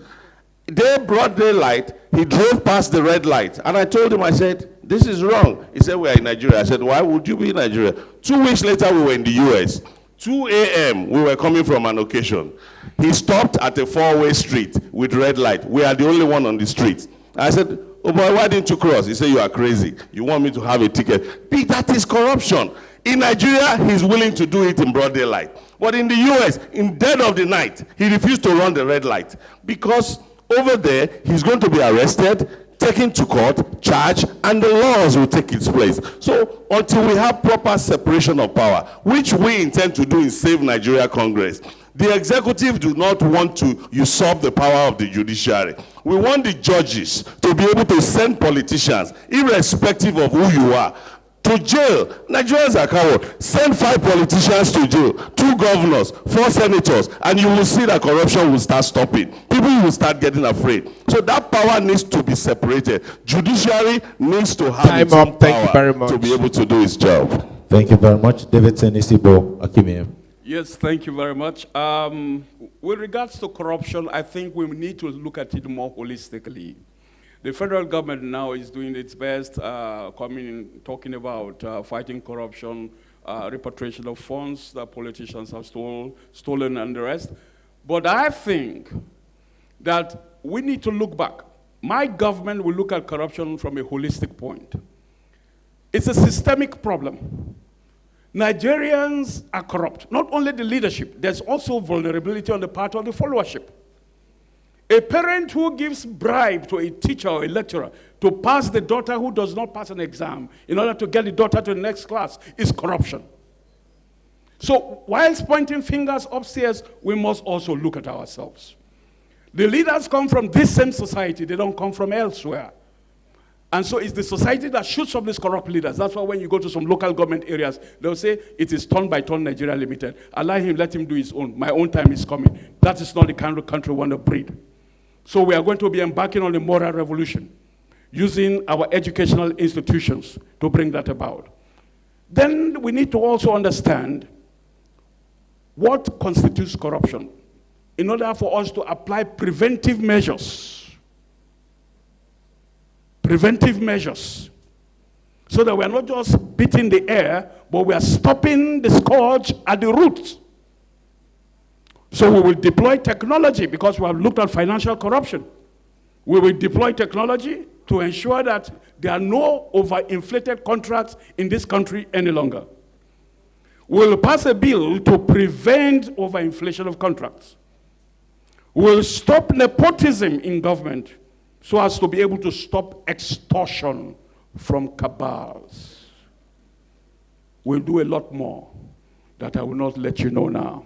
They broad daylight, he drove past the red light. And I told him, I said, this is wrong. He said, we are in Nigeria. I said, why would you be in Nigeria? 2 weeks later, we were in the US. 2 a.m., we were coming from an occasion. He stopped at a 4-way street with red light. We are the only one on the street. I said, oh boy, why didn't you cross? He said, you are crazy. You want me to have a ticket? That is corruption. In Nigeria, he's willing to do it in broad daylight. But in the US, in dead of the night, he refused to run the red light because over there, he's going to be arrested, taken to court, charged, and the laws will take its place. So until we have proper separation of power, which we intend to do in Save Nigeria Congress, the executive do not want to usurp the power of the judiciary. We want the judges to be able to send politicians, irrespective of who you are, to jail. Nigerians are cowards. Send 5 politicians to jail, 2 governors, 4 senators, and you will see that corruption will start stopping. People will start getting afraid. So that power needs to be separated. Judiciary needs to have its own power to be able to do its job. Thank you very much. Davidson Isibo-Akimi. Yes, thank you very much. With regards to corruption, I think we need to look at it more holistically. The federal government now is doing its best, talking about fighting corruption, repatriation of funds that politicians have stolen and the rest. But I think that we need to look back. My government will look at corruption from a holistic point. It's a systemic problem. Nigerians are corrupt. Not only the leadership, there's also vulnerability on the part of the followership. A parent who gives bribe to a teacher or a lecturer to pass the daughter who does not pass an exam in order to get the daughter to the next class is corruption. So whilst pointing fingers upstairs, we must also look at ourselves. The leaders come from this same society. They don't come from elsewhere. And so it's the society that shoots up these corrupt leaders. That's why when you go to some local government areas, they'll say, it is turn by turn Nigeria Limited. Allow him, let him do his own. My own time is coming. That is not the kind of country we want to breed. So we are going to be embarking on a moral revolution, using our educational institutions to bring that about. Then we need to also understand what constitutes corruption in order for us to apply preventive measures. Preventive measures. So that we are not just beating the air, but we are stopping the scourge at the root. So we will deploy technology because we have looked at financial corruption. We will deploy technology to ensure that there are no overinflated contracts in this country any longer. We will pass a bill to prevent overinflation of contracts. We will stop nepotism in government so as to be able to stop extortion from cabals. We'll do a lot more that I will not let you know now.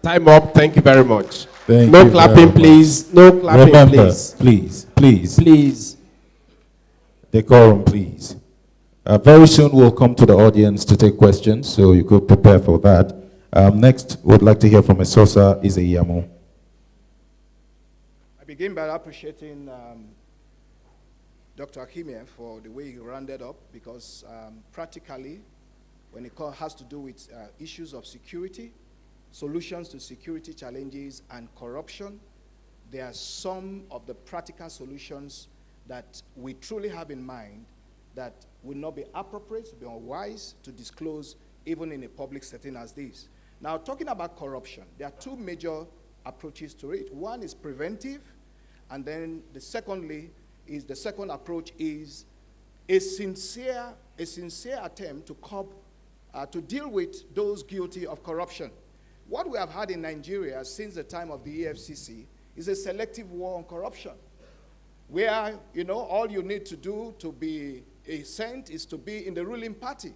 Time up. Thank you very much. Thank no you clapping, please. No clapping, Remember, please. Please. Decorum, please. Very soon we'll come to the audience to take questions, so you could prepare for that. Next, we'd like to hear from Esosa Izeyamo. I begin by appreciating Dr. Akimi for the way he rounded up, because practically, when it has to do with issues of security, solutions to security challenges and corruption, there are some of the practical solutions that we truly have in mind that would not be appropriate, be unwise to disclose even in a public setting as this. Now, talking about corruption, there are 2 major approaches to it. One is preventive, and then the second approach is a sincere attempt to to deal with those guilty of corruption. What we have had in Nigeria since the time of the EFCC is a selective war on corruption, where, all you need to do to be a saint is to be in the ruling party.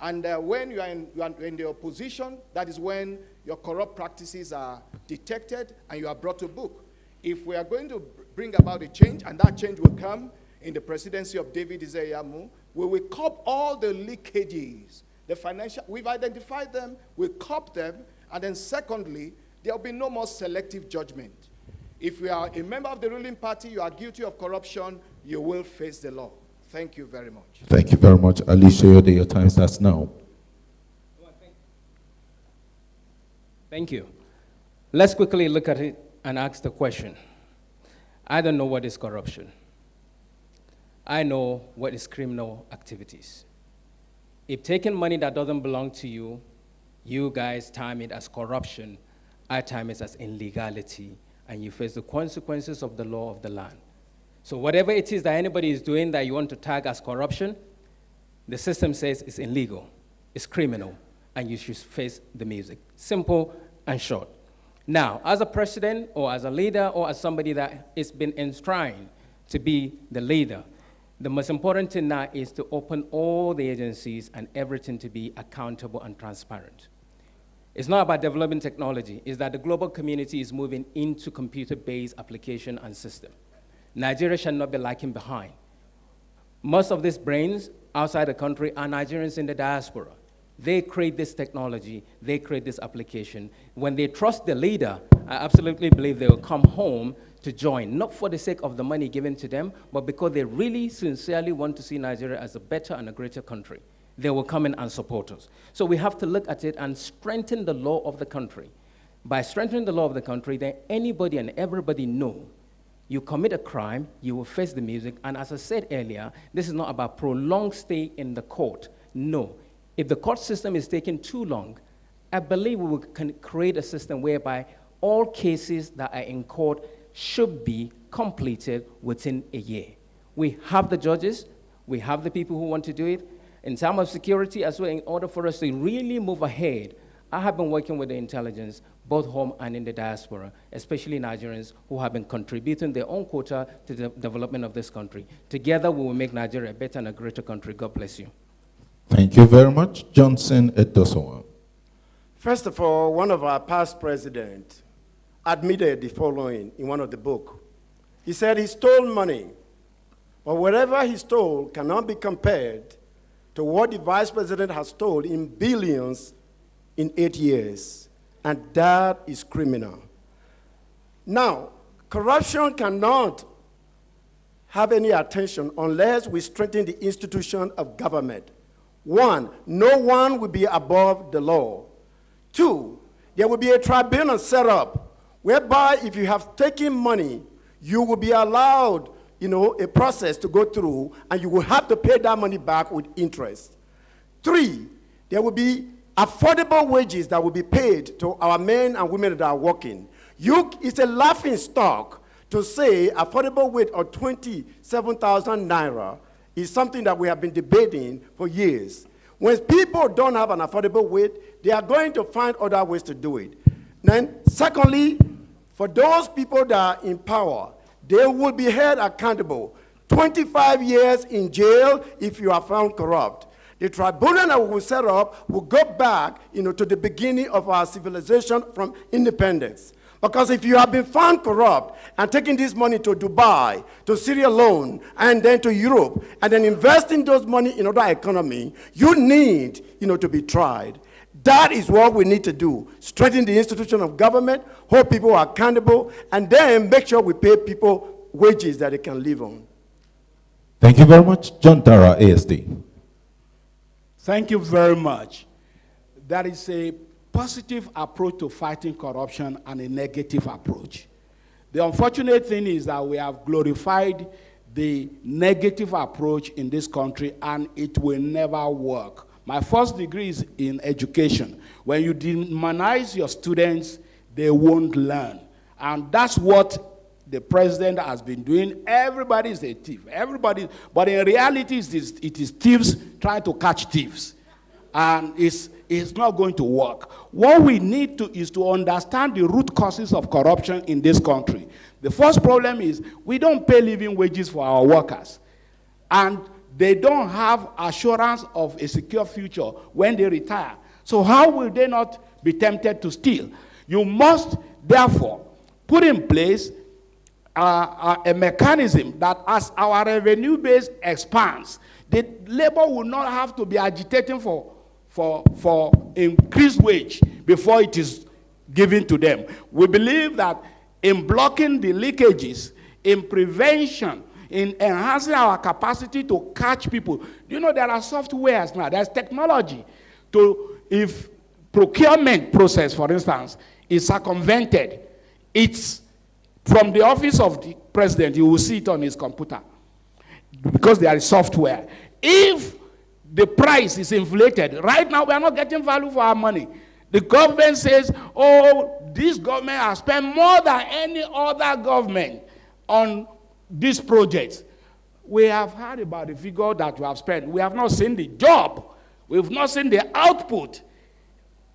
And when you are in the opposition, that is when your corrupt practices are detected and you are brought to book. If we are going to bring about a change, and that change will come in the presidency of David Izeyamo, we will curb all the leakages, the financial, we've identified them, we'll curb them, and then secondly, there will be no more selective judgment. If you are a member of the ruling party, you are guilty of corruption, you will face the law. Thank you very much. Thank you very much. Alicia, your time starts now. Thank you. Let's quickly look at it and ask the question. I don't know what is corruption. I know what is criminal activities. If taking money that doesn't belong to you, you guys time it as corruption, I time it as illegality, and you face the consequences of the law of the land. So whatever it is that anybody is doing that you want to tag as corruption, the system says it's illegal, it's criminal, and you should face the music. Simple and short. Now, as a president or as a leader or as somebody that has been enshrined to be the leader, the most important thing now is to open all the agencies and everything to be accountable and transparent. It's not about developing technology, it's that the global community is moving into computer-based application and system. Nigeria shall not be lagging behind. Most of these brains outside the country are Nigerians in the diaspora. They create this technology, they create this application. When they trust the leader, I absolutely believe they will come home to join, not for the sake of the money given to them, but because they really sincerely want to see Nigeria as a better and a greater country. They will come in and support us. So we have to look at it and strengthen the law of the country. By strengthening the law of the country, then anybody and everybody know you commit a crime, you will face the music. And as I said earlier, this is not about prolonged stay in the court. No. If the court system is taking too long, I believe we can create a system whereby all cases that are in court should be completed within a year. We have the judges, we have the people who want to do it. In terms of security as well, in order for us to really move ahead, I have been working with the intelligence, both home and in the diaspora, especially Nigerians who have been contributing their own quota to the development of this country. Together, we will make Nigeria a better and a greater country. God bless you. Thank you very much. Johnson Edosowa. First of all, one of our past presidents admitted the following in one of the books. He said he stole money, but whatever he stole cannot be compared to what the vice president has stole in billions in 8 years, and that is criminal. Now, corruption cannot have any attention unless we strengthen the institution of government. One, no one will be above the law. Two, there will be a tribunal set up whereby if you have taken money, you will be allowed, a process to go through, and you will have to pay that money back with interest. Three, there will be affordable wages that will be paid to our men and women that are working. It's a laughing stock to say affordable wage of 27,000 naira is something that we have been debating for years. When people don't have an affordable wage, they are going to find other ways to do it. Then, secondly, for those people that are in power, they will be held accountable. 25 years in jail if you are found corrupt. The tribunal that we will set up will go back, to the beginning of our civilization from independence. Because if you have been found corrupt and taking this money to Dubai, to Sierra Leone, and then to Europe, and then investing those money in other economy, you need, to be tried. That is what we need to do. Strengthen the institution of government, hold people accountable, and then make sure we pay people wages that they can live on. Thank you very much. John Dara, ASD. Thank you very much. That is a positive approach to fighting corruption and a negative approach. The unfortunate thing is that we have glorified the negative approach in this country, and it will never work. My first degree is in education. When you demonize your students, they won't learn. And that's what the president has been doing. Everybody is a thief. Everybody, but in reality, it is thieves trying to catch thieves. And it's not going to work. What we need to is to understand the root causes of corruption in this country. The first problem is we don't pay living wages for our workers. And they don't have assurance of a secure future when they retire. So how will they not be tempted to steal? You must, therefore, put in place a mechanism that as our revenue base expands, the labor will not have to be agitating for increased wage before it is given to them. We believe that in blocking the leakages, in prevention, in enhancing our capacity to catch people. There are softwares now, there's technology if procurement process, for instance, is circumvented, it's from the office of the president, you will see it on his computer because there is software. If the price is inflated, right now we are not getting value for our money. The government says, this government has spent more than any other government on this project. We have heard about the figure that we have spent. We have not seen the job. We have not seen the output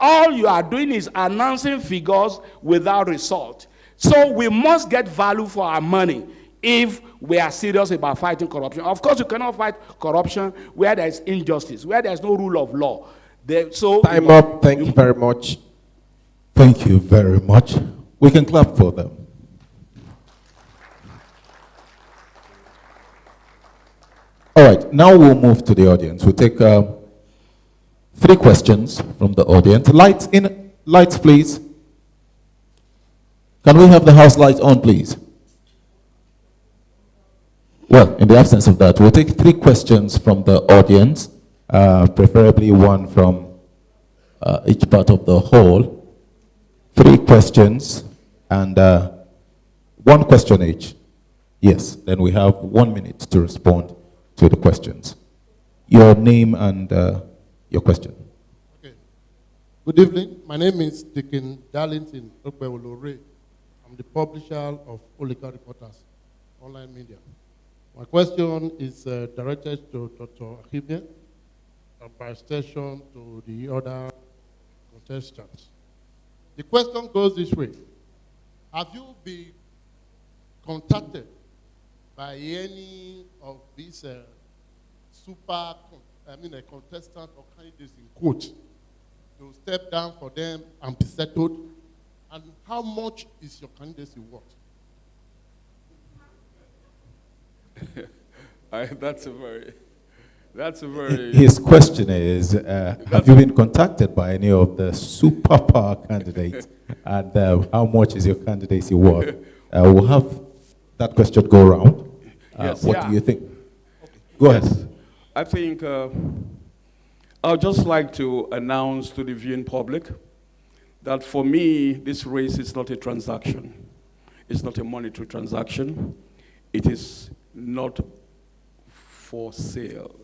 All you are doing is announcing figures without result. So we must get value for our money if we are serious about fighting corruption. Of course, you cannot fight corruption where there is injustice, where there is no rule of law. Time up. Thank you very much. Thank you very much. We can clap for them. All right, now we'll move to the audience. We'll take 3 questions from the audience. Lights, please. Can we have the house lights on, please? Well, in the absence of that, we'll take 3 questions from the audience, preferably one from each part of the hall. 3 questions and 1 question each. Yes, then we have 1 minute to respond to the questions. Your name and your question. Okay. Good evening. My name is Dickon Darlington Okpewolore. I'm the publisher of Olika Reporters, online media. My question is directed to Dr. Al-Afrikiy and by extension to the other contestants. The question goes this way. Have you been contacted by any of these contestants or candidates in quote to step down for them and be settled? And how much is your candidacy worth? That's a very. His question is, have you been contacted by any of the superpower candidates? And how much is your candidacy worth? We'll have that question go around. Yes, what do you think? Go ahead. I think I would just like to announce to the viewing public that for me, this race is not a transaction. It's not a monetary transaction. It is not for sale.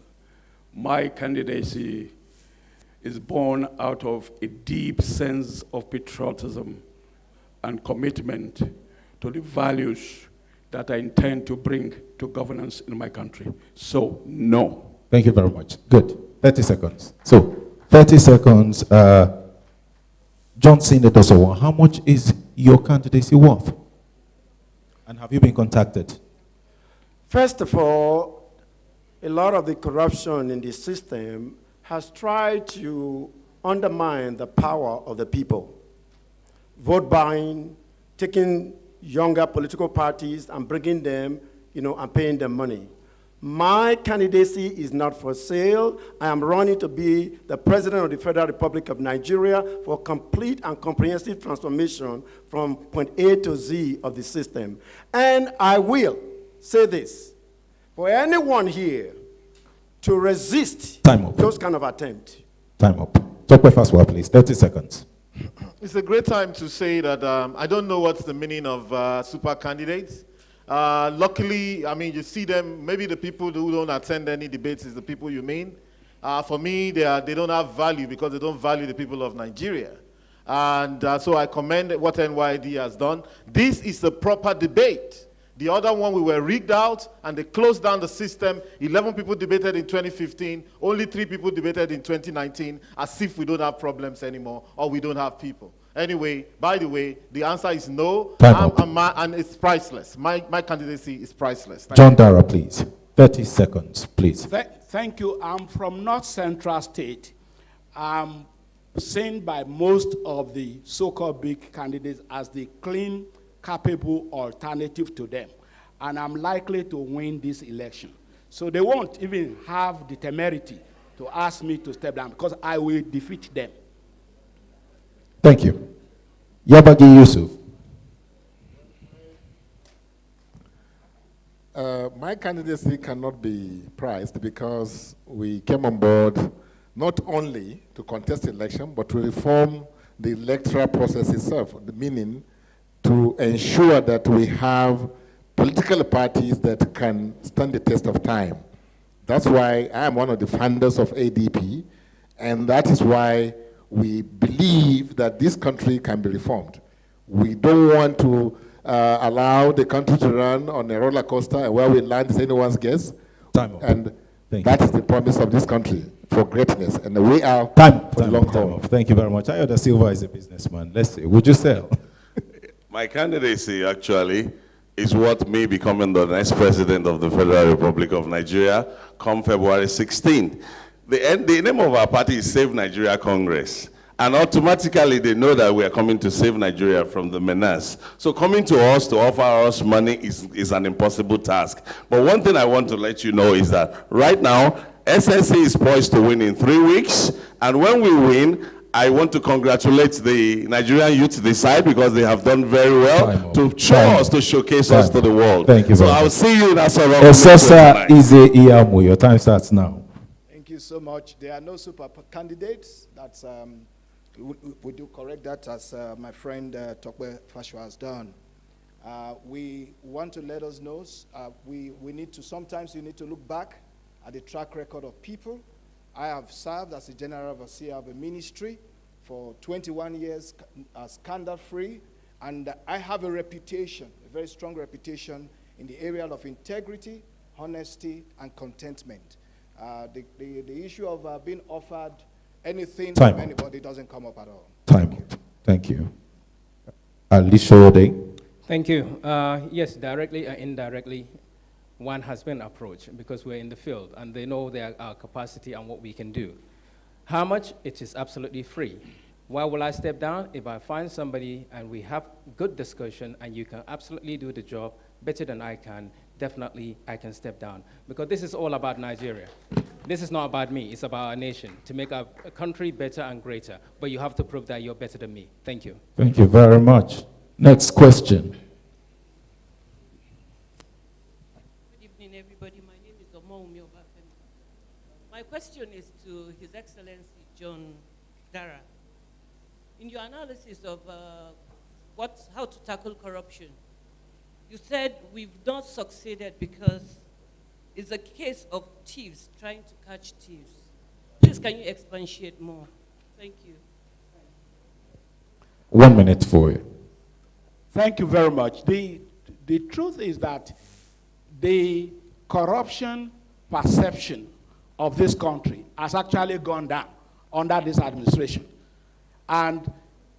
My candidacy is born out of a deep sense of patriotism and commitment to the values that I intend to bring to governance in my country. So, no. Thank you very much. Good. 30 seconds. So, 30 seconds. Johnson Edosowa, how much is your candidacy worth? And have you been contacted? First of all, a lot of the corruption in the system has tried to undermine the power of the people. Vote buying, taking younger political parties and bringing them, and paying them money. My candidacy is not for sale. I am running to be the President of the Federal Republic of Nigeria for complete and comprehensive transformation from point A to Z of the system. And I will say this, for anyone here to resist those kind of attempts. Time up. Talk by fast word, please. 30 seconds. It's a great time to say that I don't know what's the meaning of super candidates. Luckily, you see them, maybe the people who don't attend any debates is the people you mean. For me, they don't have value because they don't value the people of Nigeria. And so I commend what NYD has done. This is a proper debate. The other one, we were rigged out and they closed down the system. 11 people debated in 2015, only 3 people debated in 2019, as if we don't have problems anymore or we don't have people. Anyway, by the way, the answer is no, and it's priceless. My candidacy is priceless. John Dara, please. 30 seconds, please. Thank you. I'm from North Central State. I'm seen by most of the so-called big candidates as the clean, capable alternative to them. And I'm likely to win this election. So they won't even have the temerity to ask me to step down because I will defeat them. Thank you. Yabagi Yusuf. My candidacy cannot be priced because we came on board not only to contest the election, but to reform the electoral process itself, meaning to ensure that we have political parties that can stand the test of time. That's why I am one of the founders of ADP, and that is why we believe that this country can be reformed. We don't want to allow the country to run on a roller coaster, and where we land is anyone's guess. Time up. And that is the promise of this country. for greatness and the way out for the long haul. Thank you very much. Ayo da Silva is a businessman. Let's see. Would you sell? My candidacy actually is what me becoming the next president of the Federal Republic of Nigeria come February 16th. The name of our party is Save Nigeria Congress. And automatically they know that we are coming to save Nigeria from the menace. So coming to us to offer us money is an impossible task. But one thing I want to let you know is that right now, SSC is poised to win in 3 weeks. And when we win, I want to congratulate the Nigerian youth decide because they have done very well to show us, to showcase us to the world. Thank you so very I'll much. see you in Asoro. Esosa Ize Iyamu. Your time starts now. Thank you so much. There are no super candidates. That's we do correct that as my friend Tokwe Fashwa has done. We want to let us know, we need to, sometimes you need to look back at the track record of people. I have served as a general overseer of a ministry for 21 years, scandal-free, and I have a reputation, a very strong reputation in the area of integrity, honesty, and contentment. The issue of being offered anything from anybody doesn't come up at all. Thank you. Alishode. Thank you. Yes, directly or indirectly, one has been approached because we're in the field and they know our capacity and what we can do. How much? It is absolutely free. Why will I step down? If I find somebody and we have good discussion and you can absolutely do the job better than I can, definitely I can step down. Because this is all about Nigeria. This is not about me, it's about our nation, to make our country better and greater. But you have to prove that you're better than me. Thank you. Thank you very much. Next question. Good evening, everybody. My name is Omoumi Obafemi. My question is to His Excellency John Dara. In your analysis of how to tackle corruption, you said we've not succeeded because it's a case of thieves trying to catch thieves. Please, can you expatiate more? Thank you. 1 minute for you. Thank you very much. The truth is that the corruption perception of this country has actually gone down under this administration. And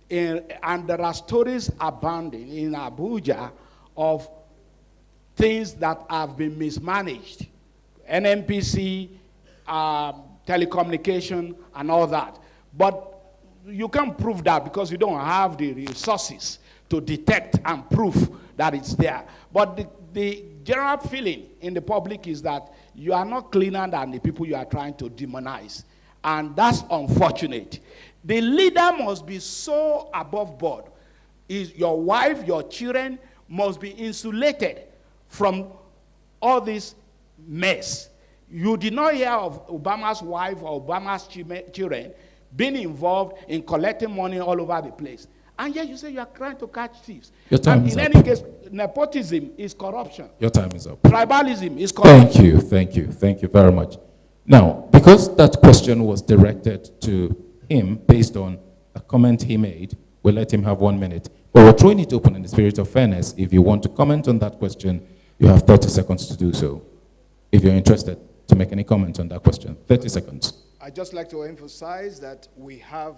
there are stories abounding in Abuja of things that have been mismanaged, NNPC, telecommunication, and all that. But you can't prove that because you don't have the resources to detect and prove that it's there. But the general feeling in the public is that you are not cleaner than the people you are trying to demonize. And that's unfortunate. The leader must be so above board. Is your wife, your children must be insulated from all this mess. You did not hear of Obama's wife or Obama's children being involved in collecting money all over the place. And yet you say you are trying to catch thieves. Your time is in up. any case, nepotism is corruption. Your time is up. Tribalism is corruption. Thank you very much. Now, because that question was directed to him based on a comment he made, we'll let him have 1 minute. But we're throwing it open in the spirit of fairness. If you want to comment on that question, you have 30 seconds to do so. If you're interested to make any comment on that question, 30 seconds. I'd just like to emphasize that we have,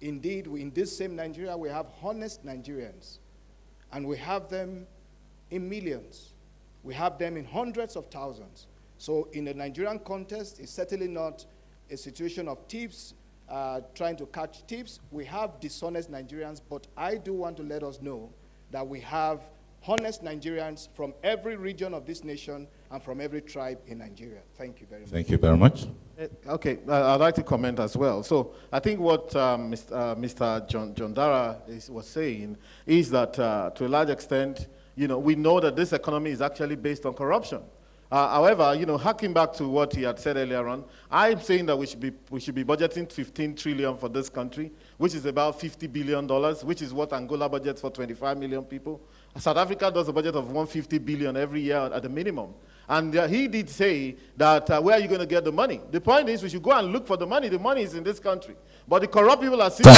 indeed, in this same Nigeria, we have honest Nigerians. And we have them in millions. We have them in hundreds of thousands. So in the Nigerian context, it's certainly not a situation of thieves trying to catch thieves. We have dishonest Nigerians, but I do want to let us know that we have honest Nigerians from every region of this nation and from every tribe in Nigeria. Thank you very much. Thank you very much. Okay, I'd like to comment as well. So I think what Mr. John Dara was saying is that to a large extent, we know that this economy is actually based on corruption. However, harking back to what he had said earlier on, I'm saying that we should be budgeting 15 trillion for this country, which is about $50 billion, which is what Angola budgets for 25 million people. South Africa does a budget of 150 billion every year at the minimum. And he did say that where are you going to get the money? The point is we should go and look for the money. The money is in this country. But the corrupt people are still...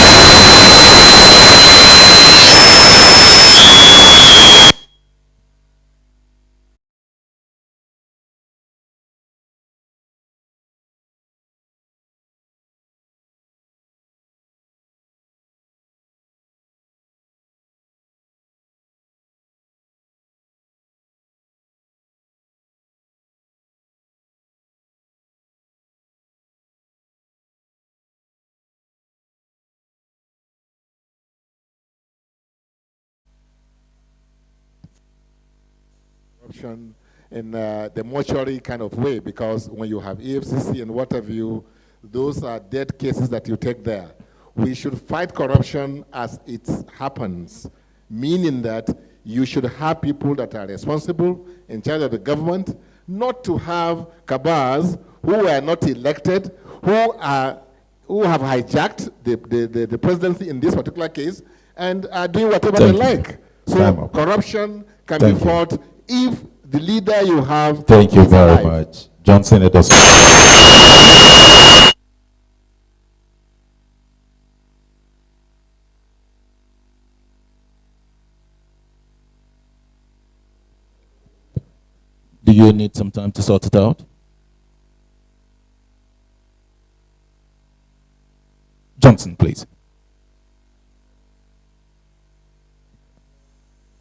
corruption in the mortuary kind of way, because when you have EFCC and what have you, those are dead cases that you take there. We should fight corruption as it happens, meaning that you should have people that are responsible in charge of the government, not to have cabals who are not elected, who have hijacked the presidency in this particular case, and are doing whatever they like. So corruption can be fought if the leader you have. Thank you very much. Johnson Edos. Do you need some time to sort it out? Johnson, please.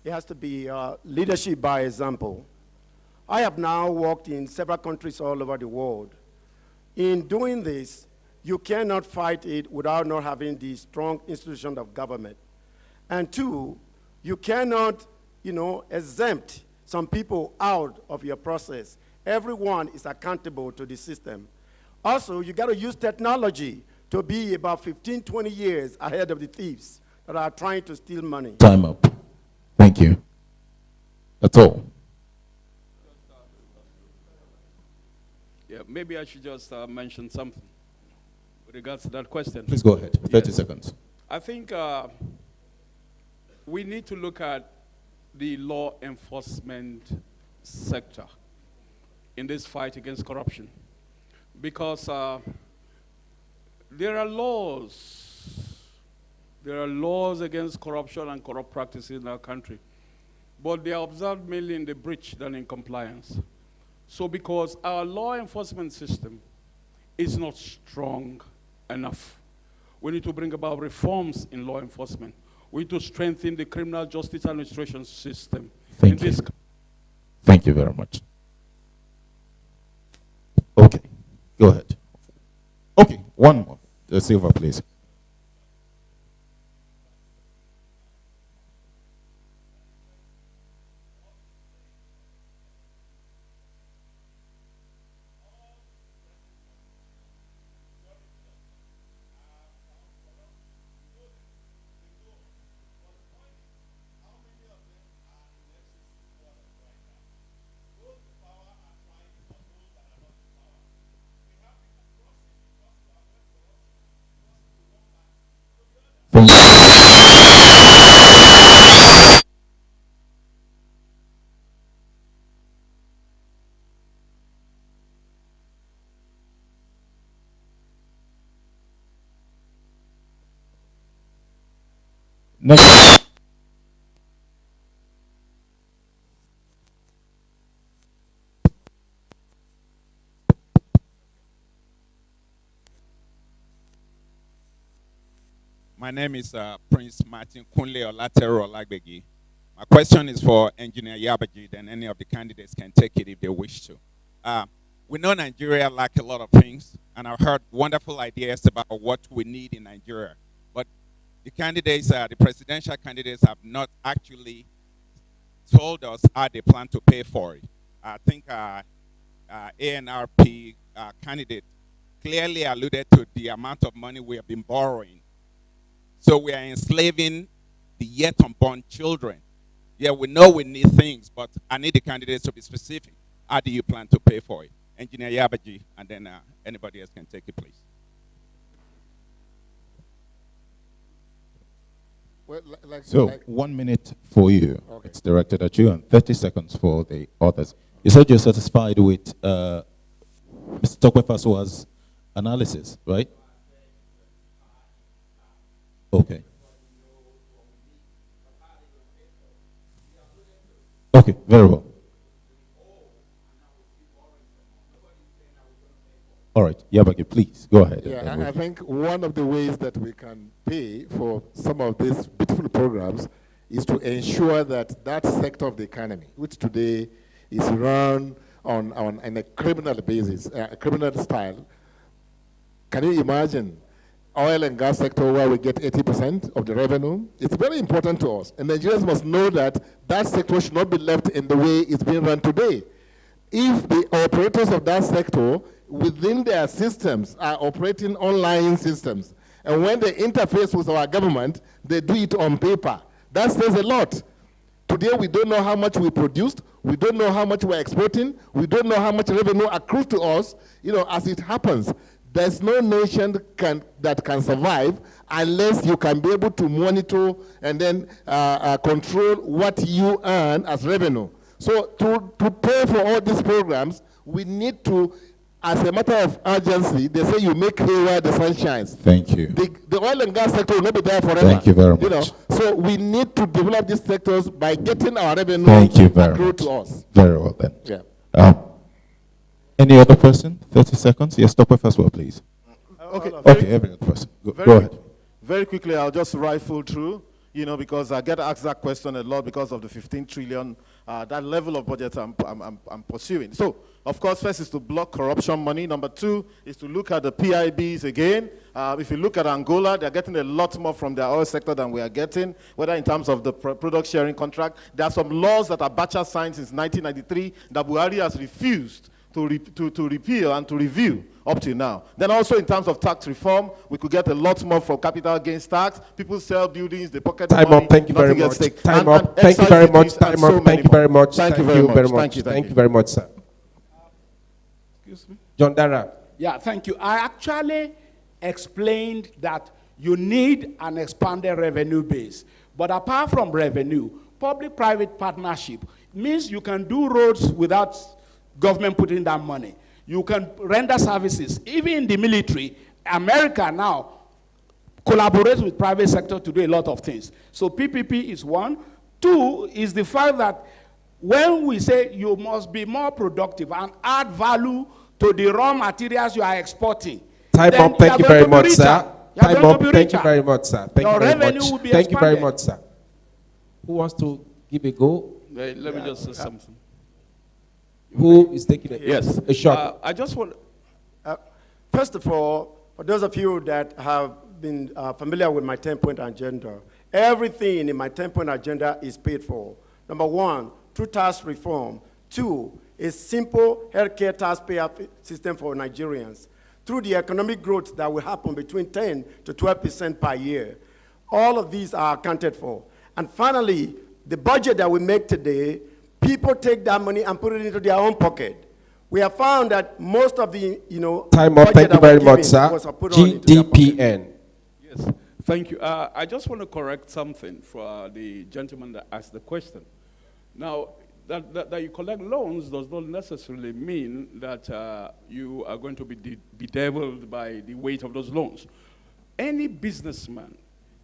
It has to be leadership by example. I have now worked in several countries all over the world. In doing this, you cannot fight it without not having the strong institution of government. And two, you cannot, exempt some people out of your process. Everyone is accountable to the system. Also, you got to use technology to be about 15, 20 years ahead of the thieves that are trying to steal money. Time up. Thank you. That's all. Yeah, maybe I should just mention something with regards to that question. Please go ahead. 30 seconds. I think we need to look at the law enforcement sector in this fight against corruption, because there are laws against corruption and corrupt practices in our country, but they are observed mainly in the breach than in compliance. So because our law enforcement system is not strong enough, we need to bring about reforms in law enforcement. We need to strengthen the criminal justice administration system. Thank you. Thank you very much. Okay, go ahead. Okay, one more. The silver, please. Next. My name is Prince Martin Kunle Olatero Olagbegi. My question is for Engineer Yabaji, then any of the candidates can take it if they wish to. We know Nigeria lack a lot of things, and I've heard wonderful ideas about what we need in Nigeria. But the candidates, the presidential candidates, have not actually told us how they plan to pay for it. I think ANRP candidate clearly alluded to the amount of money we have been borrowing. So we are enslaving the yet unborn children. Yeah, we know we need things, but I need the candidates to be specific. How do you plan to pay for it? Engineer Yabaji, and then anybody else can take it, please. Well, 1 minute for you. Okay. It's directed at you, and 30 seconds for the others. You said you're satisfied with Mr. Tokwefasua's analysis, right? Okay. Okay, very well. All right, Yabaki, please, go ahead. Yeah, I think one of the ways that we can pay for some of these beautiful programs is to ensure that that sector of the economy, which today is run on a criminal basis, a criminal style. Can you imagine oil and gas sector where we get 80% of the revenue. It's very important to us. And Nigerians must know that that sector should not be left in the way it's being run today. If the operators of that sector within their systems are operating online systems, and when they interface with our government, they do it on paper. That says a lot. Today, we don't know how much we produced. We don't know how much we're exporting. We don't know how much revenue accrues to us, as it happens. There's no nation that can survive unless you can be able to monitor and then control what you earn as revenue. So to pay for all these programs, we need to, as a matter of urgency, they say you make hay where the sun shines. Thank you. The oil and gas sector will not be there forever. Thank you very much. So we need to develop these sectors by getting our revenue accrued to us. Very well then. Yeah. Any other person? 30 seconds. Yes, stop with us, well, please. Okay, every other person. Go ahead. Very quickly, I'll just rifle through, because I get asked that question a lot because of the 15 trillion, that level of budget I'm pursuing. So, of course, first is to block corruption money. Number two is to look at the PIBs again. If you look at Angola, they're getting a lot more from their oil sector than we are getting, whether in terms of the product sharing contract. There are some laws that Abacha signed since 1993 that Buhari has refused to repeal and to review up to now. Then also in terms of tax reform, we could get a lot more from capital gains tax. People sell buildings, they pocket Time money. up, thank you very much. Time up, thank you very much. Time up, thank you very much. Thank you very much. Thank you very much, sir. Excuse me? John Dara. Yeah, thank you. I actually explained that you need an expanded revenue base. But apart from revenue, public-private partnership means you can do roads without government putting down money. You can render services. Even in the military, America now collaborates with private sector to do a lot of things. So PPP is one. Two is the fact that when we say you must be more productive and add value to the raw materials you are exporting. Time up, thank you very much, sir. Time up, thank you very much, sir. Thank you very much. Thank you very much, sir. Who wants to give a go? Let me just say something. Who is taking it? Yes. A shot. I just want... First of all, for those of you that have been familiar with my 10-point agenda, everything in my 10-point agenda is paid for. Number one, through tax reform. Two, a simple healthcare taxpayer system for Nigerians. Through the economic growth that will happen between 10 to 12% per year. All of these are accounted for. And finally, the budget that we make today, people take that money and put it into their own pocket. We have found that most of the, time up, thank you very much, sir. GDPN. Yes, thank you. I just want to correct something for the gentleman that asked the question. Now, that you collect loans does not necessarily mean that you are going to be bedeviled by the weight of those loans. Any businessman,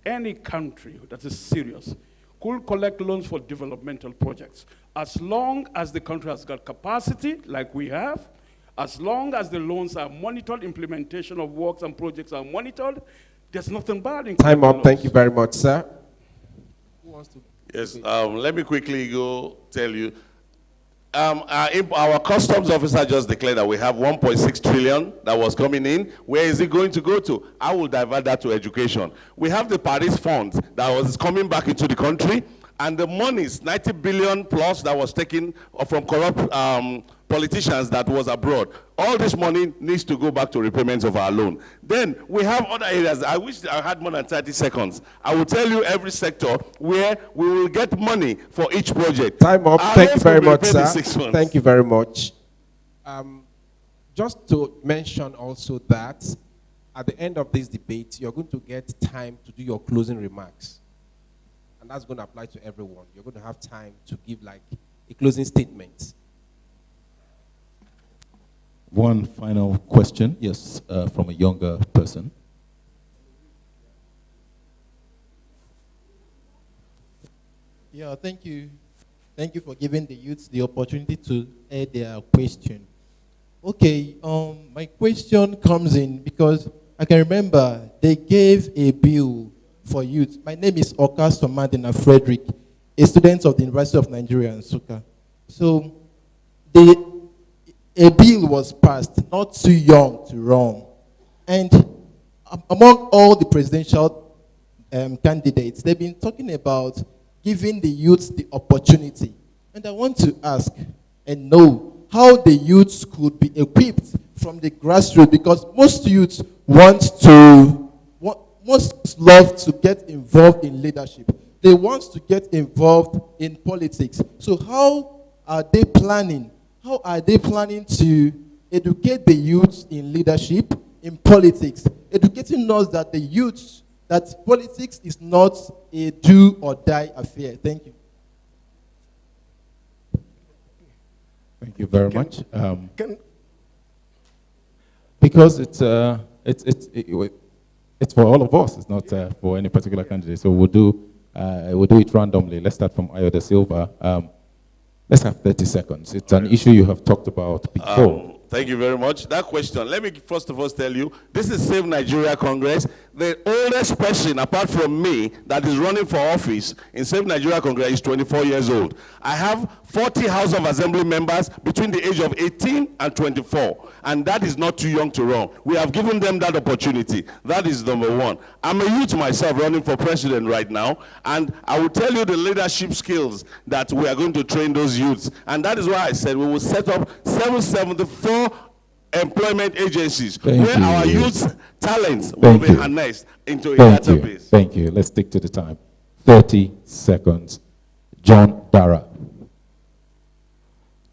any country that is serious could collect loans for developmental projects. As long as the country has got capacity, like we have, as long as the loans are monitored, implementation of works and projects are monitored, there's nothing bad in time up, thank you very much, sir. Who wants to? Yes, let me quickly go tell you. Our customs officer just declared that we have 1.6 trillion that was coming in. Where is it going to go to? I will divert that to education. We have the Paris Fund that was coming back into the country, and the monies, 90 billion plus, that was taken from corrupt politicians that was abroad. All this money needs to go back to repayments of our loan. Then we have other areas. I wish I had more than 30 seconds. I will tell you every sector where we will get money for each project. Time up. Thank you very much, sir. Thank you very much. Just to mention also that at the end of this debate, you're going to get time to do your closing remarks. And that's going to apply to everyone. You're going to have time to give like a closing statement. One final question, yes, from a younger person. Yeah, thank you. Thank you for giving the youths the opportunity to add their question. Okay, my question comes in because I can remember they gave a bill for youth. My name is Okaso Madina Frederick, a student of the University of Nigeria in Nsukka. So a bill was passed, not too young to run. And among all the presidential candidates, they've been talking about giving the youths the opportunity. And I want to ask and know how the youths could be equipped from the grassroots, because most youths most love to get involved in leadership. They want to get involved in politics. So how are they planning? How are they planning to educate the youths in leadership, in politics, educating us that the youths, that politics is not a do or die affair? Thank you. Thank you very much. Because it's for all of us. It's not for any particular candidate. So we'll do it randomly. Let's start from Ayo de Silva. Let's have 30 seconds. It's an issue you have talked about before. Thank you very much. That question, let me first of all tell you, this is Save Nigeria Congress. The oldest person, apart from me, that is running for office in Save Nigeria Congress is 24 years old. I have 40 House of Assembly members between the age of 18 and 24, and that is not too young to run. We have given them that opportunity. That is number one. I'm a youth myself running for president right now, and I will tell you the leadership skills that we are going to train those youths, and that is why I said we will set up 774 employment agencies where our youth talents will be harnessed into a database. Thank you. Let's stick to the time. 30 seconds. John Dara.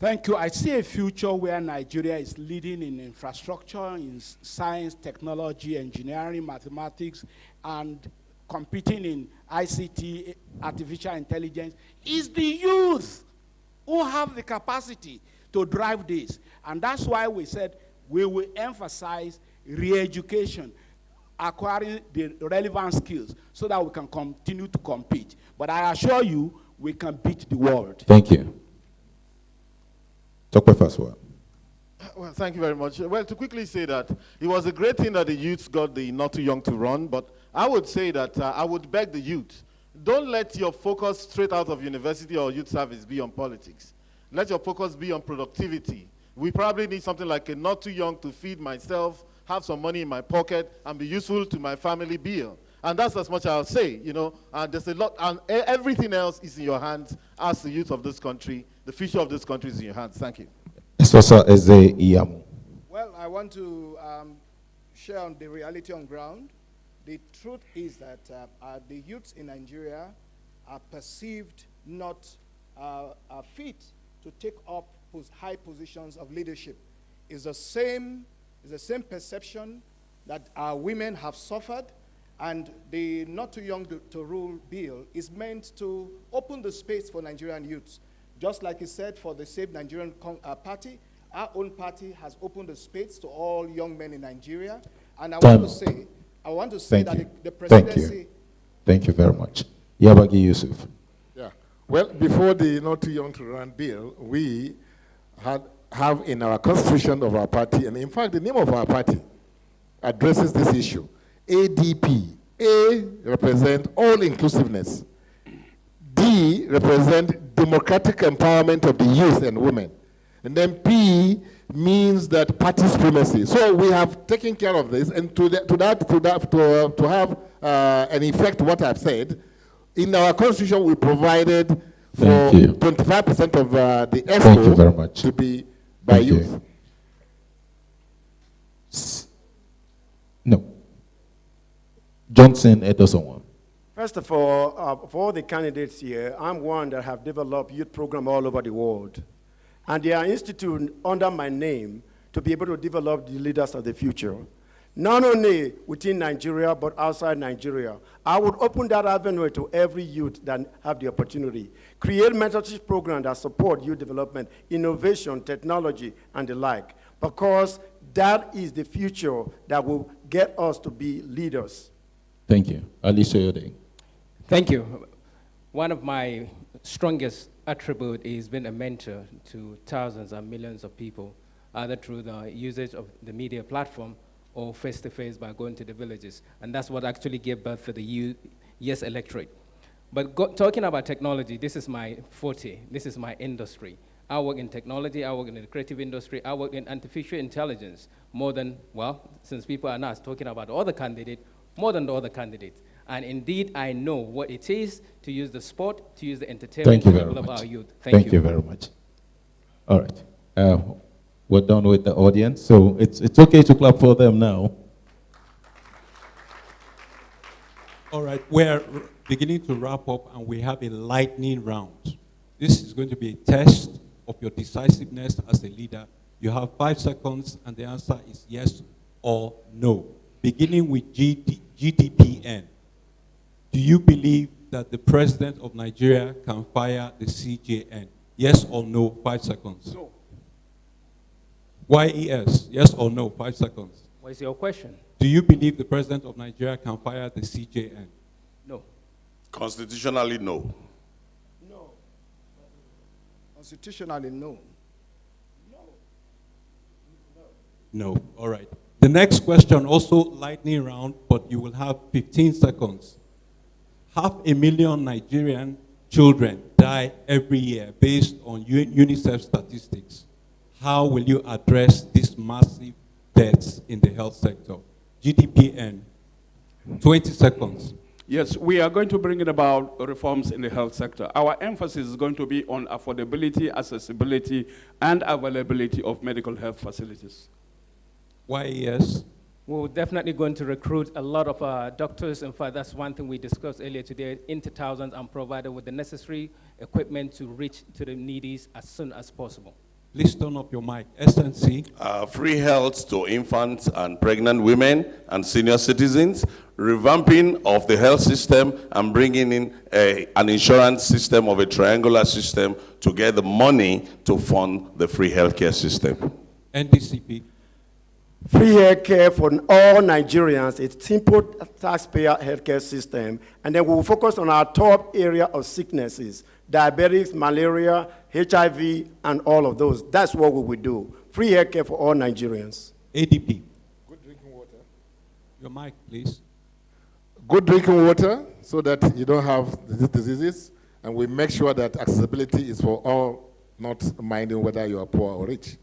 Thank you. I see a future where Nigeria is leading in infrastructure, in science, technology, engineering, mathematics, and competing in ICT, artificial intelligence. It's the youth who have the capacity to drive this. And that's why we said we will emphasize re-education, acquiring the relevant skills so that we can continue to compete. But I assure you, we can beat the world. Thank you. Talk first. Well, thank you very much. Well, to quickly say that it was a great thing that the youths got the not too young to run, but I would say that I would beg the youth, don't let your focus straight out of university or youth service be on politics. Let your focus be on productivity. We probably need something like a not too young to feed myself, have some money in my pocket, and be useful to my family bill. And that's as much I'll say, you know. And there's a lot, and everything else is in your hands as the youth of this country. The future of this country is in your hands. Thank you. Well, I want to share on the reality on ground. The truth is that the youths in Nigeria are perceived not fit to take up high positions of leadership. It's the same perception that our women have suffered, and the Not Too Young to Rule bill is meant to open the space for Nigerian youths. Just like he said for the Save Nigerian Party, our own party has opened the space to all young men in Nigeria. And I want to say that the presidency... Thank you very much. Yabagi Yusuf. Yeah. Well, before the Not Too Young to Run bill, we have in our constitution of our party, and in fact, the name of our party addresses this issue. ADP. A represents all inclusiveness. D represents democratic empowerment of the youth and women. And then P means that party supremacy. So we have taken care of this, and to have an effect what I've said, in our constitution we provided for 25% of the ESCO to be by youth. No. Johnson Edosonwa. First of all, for all the candidates here, I'm one that have developed youth program all over the world. And they are instituted under my name to be able to develop the leaders of the future. Not only within Nigeria, but outside Nigeria. I would open that avenue to every youth that have the opportunity. Create mentorship programs that support youth development, innovation, technology, and the like. Because that is the future that will get us to be leaders. Thank you. Ali Soyode. Thank you. One of my strongest attribute is being a mentor to thousands and millions of people, either through the usage of the media platform or face-to-face by going to the villages. And that's what actually gave birth to the Yes electorate. But talking about technology, this is my forte, this is my industry. I work in technology, I work in the creative industry, I work in artificial intelligence more than, well, since people are not talking about the other candidate, more than the other candidates. And indeed, I know what it is to use the sport, to use the entertainment to develop our youth. Thank you very much. All right. We're done with the audience, so it's okay to clap for them now. All right, we're beginning to wrap up, and we have a lightning round. This is going to be a test of your decisiveness as a leader. You have 5 seconds, and the answer is yes or no. Beginning with GDPN. Do you believe that the president of Nigeria can fire the CJN? Yes or no, 5 seconds. No. YES, yes or no, 5 seconds. What is your question? Do you believe the president of Nigeria can fire the CJN? No. Constitutionally, no. No. Constitutionally, no. No. All right. The next question, also lightning round, but you will have 15 seconds. 500,000 Nigerian children die every year based on UNICEF statistics. How will you address these massive deaths in the health sector? GDPN, 20 seconds. Yes, we are going to bring in about reforms in the health sector. Our emphasis is going to be on affordability, accessibility, and availability of medical health facilities. Why yes? We're definitely going to recruit a lot of doctors. In fact, that's one thing we discussed earlier today, into thousands, and provided with the necessary equipment to reach to the needies as soon as possible. Please turn up your mic. SNC. Free health to infants and pregnant women and senior citizens, revamping of the health system and bringing in an insurance system of a triangular system to get the money to fund the free healthcare system. NDCP. Free healthcare for all Nigerians, a simple taxpayer healthcare system, and then we will focus on our top area of sicknesses, diabetes, malaria, HIV, and all of those. That's what we will do. Free healthcare for all Nigerians. ADP. Good drinking water. Your mic, please. Good drinking water so that you don't have these diseases, and we make sure that accessibility is for all, not minding whether you are poor or rich.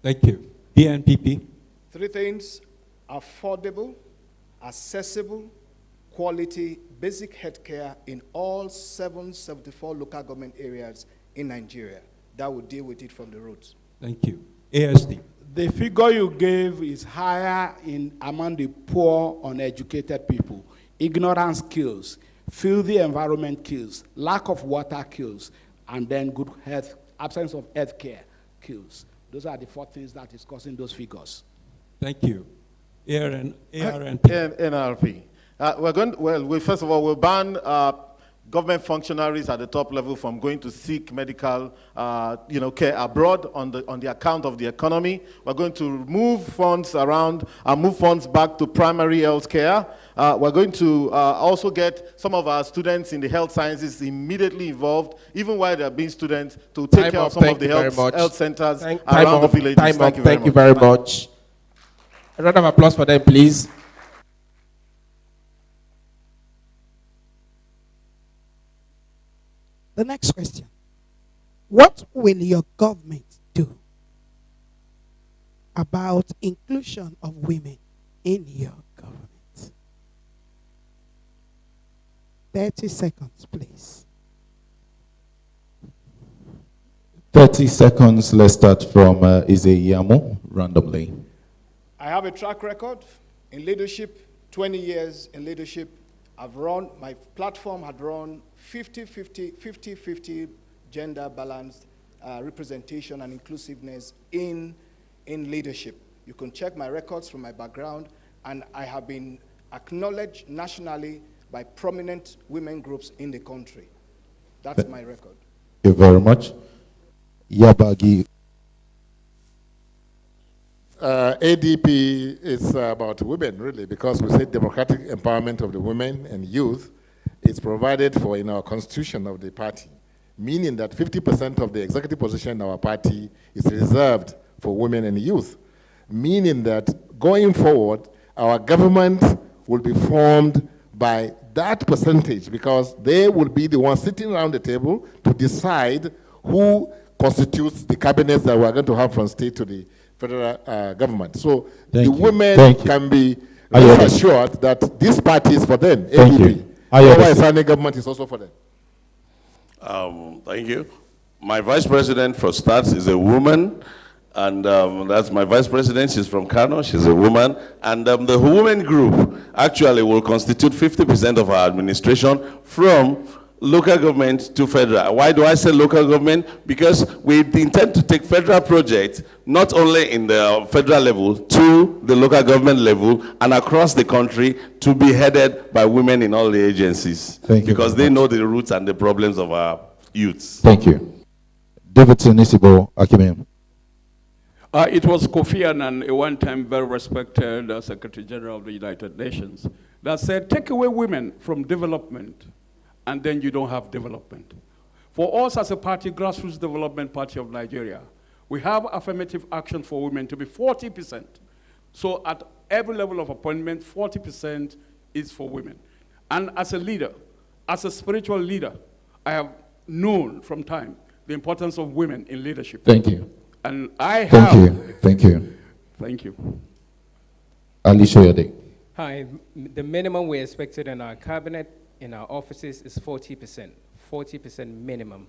Thank you. BNPP. 3 things: affordable, accessible, quality, basic healthcare in all 774 local government areas in Nigeria. That will deal with it from the roots. Thank you. ASD. The figure you gave is higher among the poor, uneducated people. Ignorance kills, filthy environment kills, lack of water kills, and then good health, absence of health care kills. Those are the 4 things that is causing those figures. Thank you. ARNP. NRP. First of all, we'll ban government functionaries at the top level from going to seek medical care abroad on the account of the economy. We're going to move funds around and move funds back to primary health care. We're going to also get some of our students in the health sciences immediately involved, even while they're being students, to take care of some of the health centers around the villages. Thank you very much. A round of applause for them, please. The next question. What will your government do about inclusion of women in your government? 30 seconds, please. 30 seconds. Let's start from Ize randomly. I have a track record in leadership, 20 years in leadership. My platform had run 50-50 gender balanced representation and inclusiveness in leadership. You can check my records from my background, and I have been acknowledged nationally by prominent women groups in the country. That's my record. Thank you very much. Yabagi. ADP is about women, really, because we say democratic empowerment of the women and youth is provided for in our constitution of the party, meaning that 50% of the executive position in our party is reserved for women and youth, meaning that going forward, our government will be formed by that percentage because they will be the ones sitting around the table to decide who constitutes the cabinets that we are going to have from state to the federal government. So Thank the you. women Thank you. can be Ayodele. assured that this party is for them. Thank ABB. you. Ayodele. Our standing government is also for them. Thank you. My vice president, for starts, is a woman, and that's my vice president. She's from Kano. She's a woman, and the women group actually will constitute 50% of our administration from local government to federal. Why do I say local government? Because we intend to take federal projects not only in the federal level to the local government level and across the country to be headed by women in all the agencies. Thank you because very they know the roots and the problems of our youths. Thank you. Davidson Isibo-Akim. It was Kofi Annan, a one-time very respected Secretary General of the United Nations, that said, take away women from development, and then you don't have development. For us as a party, Grassroots Development Party of Nigeria, we have affirmative action for women to be 40%. So at every level of appointment, 40% is for women. And as a leader, as a spiritual leader, I have known from time the importance of women in leadership. Thank you. And I have. Thank you. Thank you. Thank you. Ali Shoyode. Hi, the minimum we expected in our cabinet, in our offices, is 40%. 40% minimum,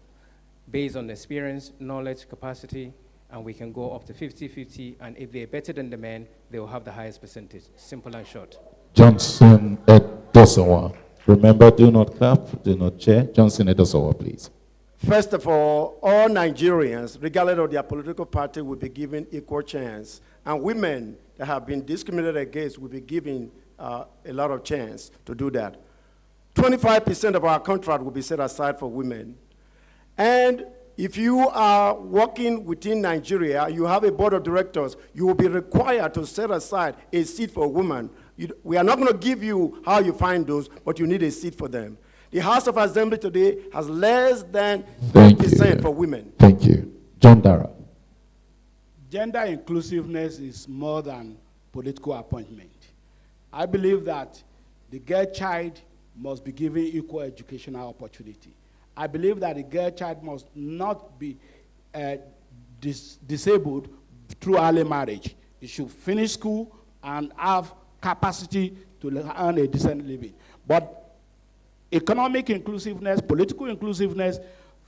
based on experience, knowledge, capacity, and we can go up to 50-50, and if they're better than the men, they will have the highest percentage. Simple and short. Johnson Edosawa. Remember, do not clap, do not cheer. Johnson Edosawa, please. First of all Nigerians, regardless of their political party, will be given equal chance. And women that have been discriminated against will be given a lot of chance to do that. 25% of our contract will be set aside for women. And if you are working within Nigeria, you have a board of directors, you will be required to set aside a seat for a woman. We are not going to give you how you find those, but you need a seat for them. The House of Assembly today has less than 30% for women. Thank you. John Dara. Gender inclusiveness is more than political appointment. I believe that the girl child must be given equal educational opportunity. I believe that the girl child must not be disabled through early marriage. It should finish school and have capacity to earn a decent living. But economic inclusiveness, political inclusiveness,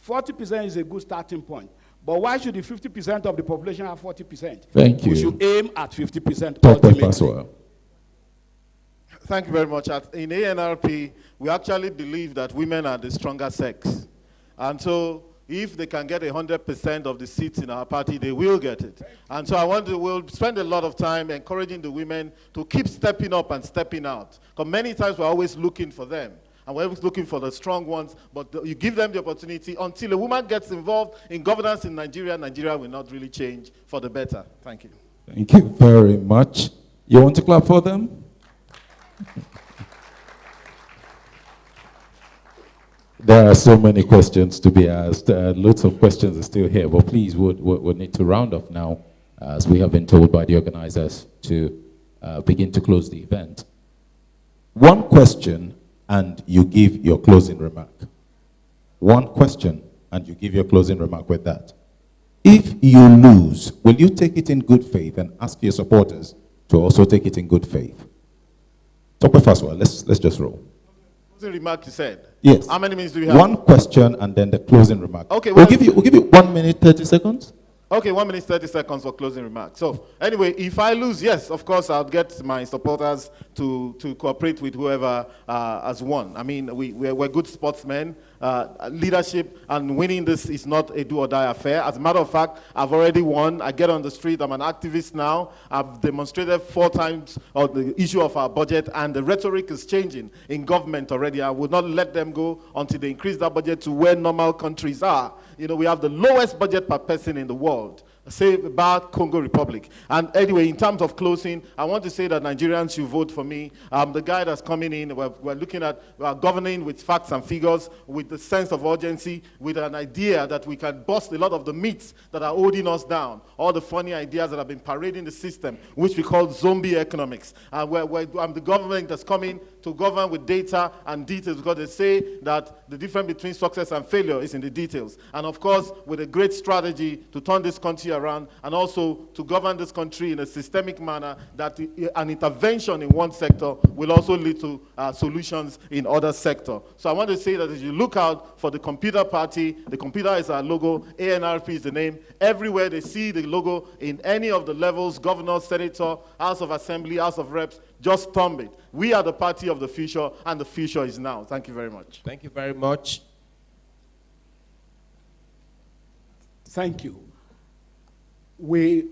40% is a good starting point. But why should the 50% of the population have 40%? Thank you. We should aim at 50% Dr. ultimately. Faswell. Thank you very much. In ANRP, we actually believe that women are the stronger sex. And so if they can get 100% of the seats in our party, they will get it. And so we'll spend a lot of time encouraging the women to keep stepping up and stepping out. Because many times we're always looking for them. And we're always looking for the strong ones, but you give them the opportunity. Until a woman gets involved in governance in Nigeria, Nigeria will not really change for the better. Thank you. Thank you very much. You want to clap for them? There are so many questions to be asked. Lots of questions are still here, but please, we'll need to round off now, as we have been told by the organizers to begin to close the event. One question, and you give your closing remark. One question, and you give your closing remark with that. If you lose, will you take it in good faith and ask your supporters to also take it in good faith? Dr. Faswell, let's just roll. Closing remark you said? Yes. How many minutes do we have? One question and then the closing remark. Okay. We'll give you 1 minute, 30 seconds. Okay, 1 minute, 30 seconds for closing remarks. So anyway, if I lose, yes, of course, I'll get my supporters to cooperate with whoever has won. I mean, we're good sportsmen. Leadership and winning this is not a do-or-die affair. As a matter of fact, I've already won. I get on the street. I'm an activist now. I've demonstrated 4 times on the issue of our budget, and the rhetoric is changing in government already. I would not let them go until they increase that budget to where normal countries are. You know, we have the lowest budget per person in the world. Say about Congo Republic. And anyway, in terms of closing, I want to say that Nigerians should vote for me. The guy that's coming in, we're looking at governing with facts and figures, with the sense of urgency, with an idea that we can bust a lot of the myths that are holding us down, all the funny ideas that have been parading the system, which we call zombie economics. And the government that's coming to govern with data and details, because they say that the difference between success and failure is in the details. And of course, with a great strategy to turn this country around and also to govern this country in a systemic manner, that an intervention in one sector will also lead to solutions in other sectors. So I want to say that as you look out for the Computer Party, the computer is our logo, ANRP is the name. Everywhere they see the logo in any of the levels, governor, senator, House of Assembly, House of Reps, just thumb it. We are the party of the future, and the future is now. Thank you very much. Thank you very much. Thank you. We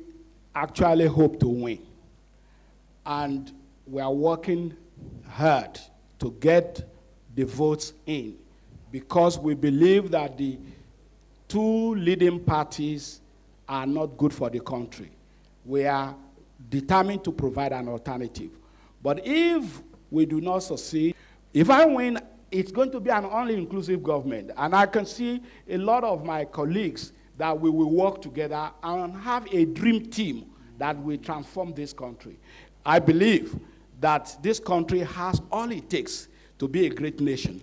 actually hope to win. And we are working hard to get the votes in, because we believe that the two leading parties are not good for the country. We are determined to provide an alternative. But if we do not succeed, if I win, it's going to be an only inclusive government. And I can see a lot of my colleagues that we will work together and have a dream team that will transform this country. I believe that this country has all it takes to be a great nation.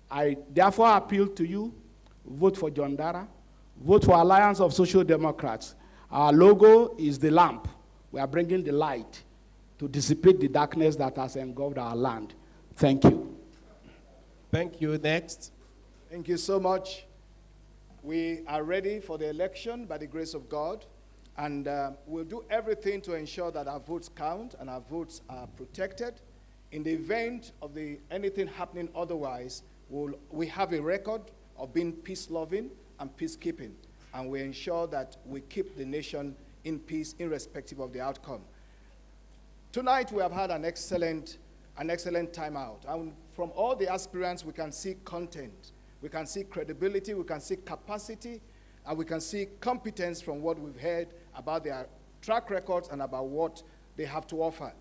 I therefore appeal to you, vote for John Dara, vote for Alliance of Social Democrats. Our logo is the lamp. We are bringing the light to dissipate the darkness that has engulfed our land. Thank you. Thank you. Next. Thank you so much. We are ready for the election by the grace of God, and we'll do everything to ensure that our votes count and our votes are protected. In the event of anything happening otherwise, we have a record of being peace-loving and peacekeeping, and we ensure that we keep the nation in peace irrespective of the outcome. Tonight we have had an excellent time out, and from all the aspirants we can see content, we can see credibility, we can see capacity, and we can see competence from what we've heard about their track records and about what they have to offer.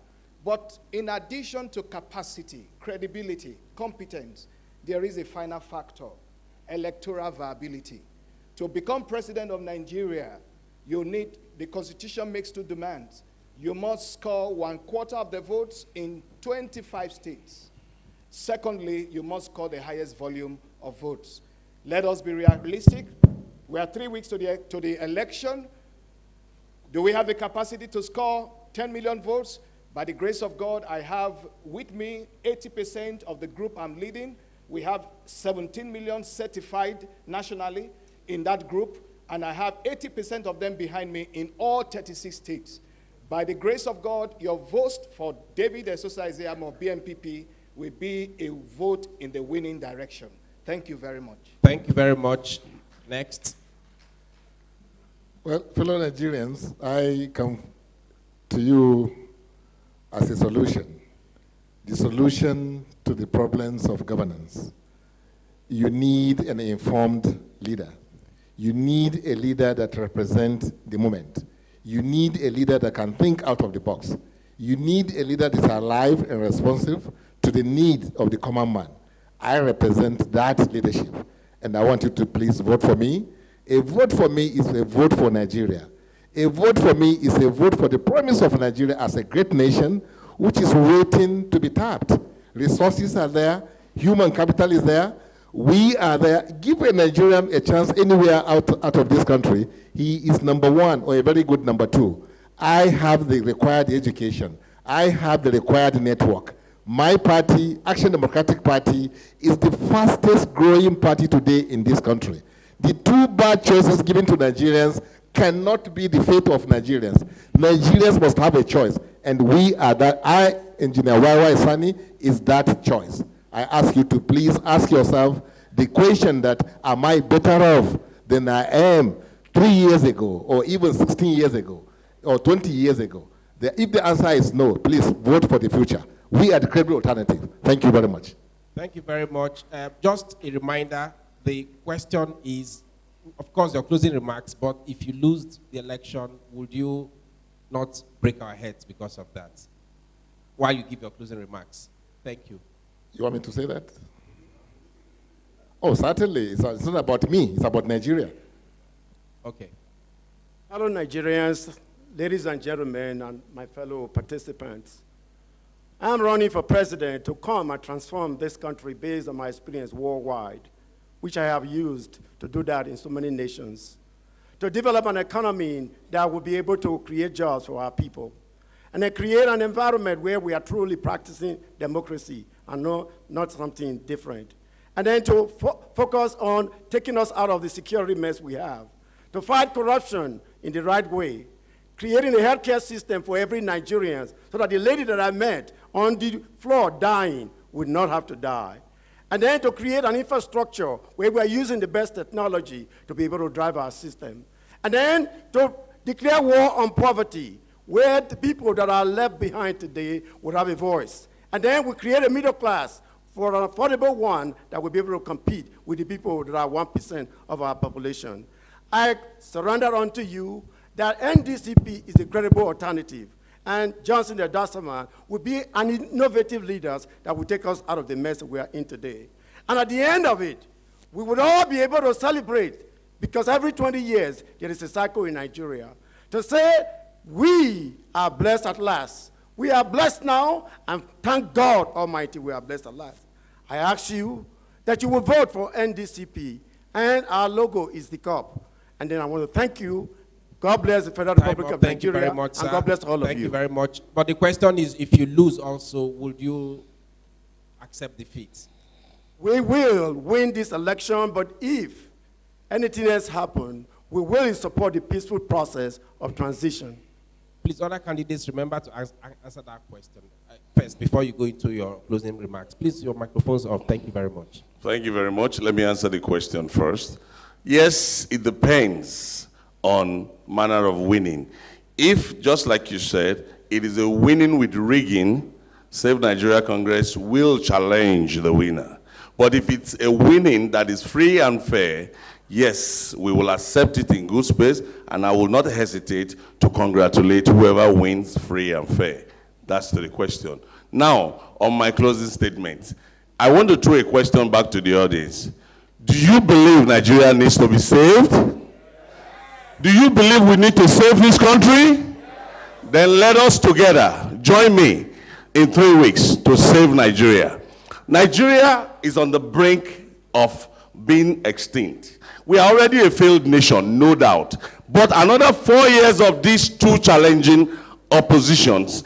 But in addition to capacity, credibility, competence, there is a final factor: electoral viability. To become president of Nigeria, the Constitution makes two demands. You must score 1/4 of the votes in 25 states. Secondly, you must score the highest volume of votes. Let us be realistic. We are 3 weeks to the election. Do we have the capacity to score 10 million votes? By the grace of God, I have with me 80% of the group I'm leading. We have 17 million certified nationally in that group, and I have 80% of them behind me in all 36 states. By the grace of God, your vote for David Esosa Ezeamo, BNPP, will be a vote in the winning direction. Thank you very much. Thank you very much. Next. Well, fellow Nigerians, I come to you as a solution. The solution to the problems of governance. You need an informed leader. You need a leader that represents the moment. You need a leader that can think out of the box. You need a leader that is alive and responsive to the needs of the common man. I represent that leadership, and I want you to please vote for me. A vote for me is a vote for Nigeria. A vote for me is a vote for the promise of Nigeria as a great nation which is waiting to be tapped. Resources are there, human capital is there, we are there. Give a Nigerian a chance anywhere out of this country. He is number one or a very good number two. I have the required education. I have the required network. My party, Action Democratic Party, is the fastest growing party today in this country. The two bad choices given to Nigerians cannot be the fate of Nigerians. Nigerians must have a choice, and we are that. I, Engineer Y.Y. Sani, is that choice. I ask you to please ask yourself the question that, am I better off than I am 3 years ago, or even 16 years ago, or 20 years ago? If the answer is no, please vote for the future. We are the credible alternative. Thank you very much. Thank you very much. Just a reminder, the question is, of course, your closing remarks, but if you lose the election, would you not break our heads because of that? While you give your closing remarks. Thank you. You want me to say that? Oh, certainly. It's not about me. It's about Nigeria. Okay. Hello, Nigerians, ladies and gentlemen, and my fellow participants. I'm running for president to come and transform this country based on my experience worldwide, which I have used to do that in so many nations, to develop an economy that will be able to create jobs for our people, and then create an environment where we are truly practicing democracy and not something different. And then to focus on taking us out of the security mess we have, to fight corruption in the right way, creating a healthcare system for every Nigerian so that the lady that I met on the floor dying would not have to die. And then to create an infrastructure where we are using the best technology to be able to drive our system. And then to declare war on poverty, where the people that are left behind today would have a voice. And then we create a middle class for an affordable one that will be able to compete with the people that are 1% of our population. I surrender unto you that NDCP is a credible alternative, and Johnson the Dassaman will be an innovative leader that will take us out of the mess that we are in today. And at the end of it, we would all be able to celebrate, because every 20 years there is a cycle in Nigeria, to say we are blessed at last. We are blessed now, and thank God Almighty we are blessed at last. I ask you that you will vote for NDCP, and our logo is the cup. And then I want to thank you. God bless the Federal Republic of Nigeria, very much, and God bless all of you. Thank you very much. But the question is, if you lose also, would you accept defeat? We will win this election, but if anything else happens, we will support the peaceful process of transition. Please, other candidates, remember to answer that question first before you go into your closing remarks. Please, your microphones off. Thank you very much. Thank you very much. Let me answer the question first. Yes, it depends on manner of winning. If, just like you said, it is a winning with rigging, Save Nigeria Congress will challenge the winner. But if it's a winning that is free and fair, yes, we will accept it in good space, and I will not hesitate to congratulate whoever wins free and fair. That's the question. Now, on my closing statement, I want to throw a question back to the audience. Do you believe Nigeria needs to be saved? Do you believe we need to save this country? Then let us together join me in 3 weeks to save Nigeria. Nigeria is on the brink of being extinct. We are already a failed nation, no doubt. But another 4 years of these two challenging oppositions,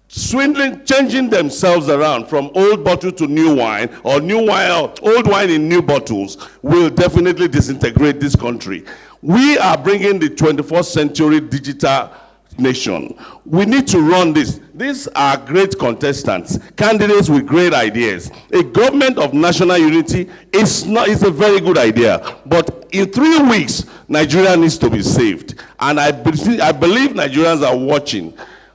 swindling, changing themselves around from old bottle to new wine, or new wine, or old wine in new bottles, will definitely disintegrate this country. We are bringing the 21st century digital nation. We need to run this. These are great contestants, candidates with great ideas. A government of national unity is a very good idea, but in 3 weeks, Nigeria needs to be saved. And I believe Nigerians are watching.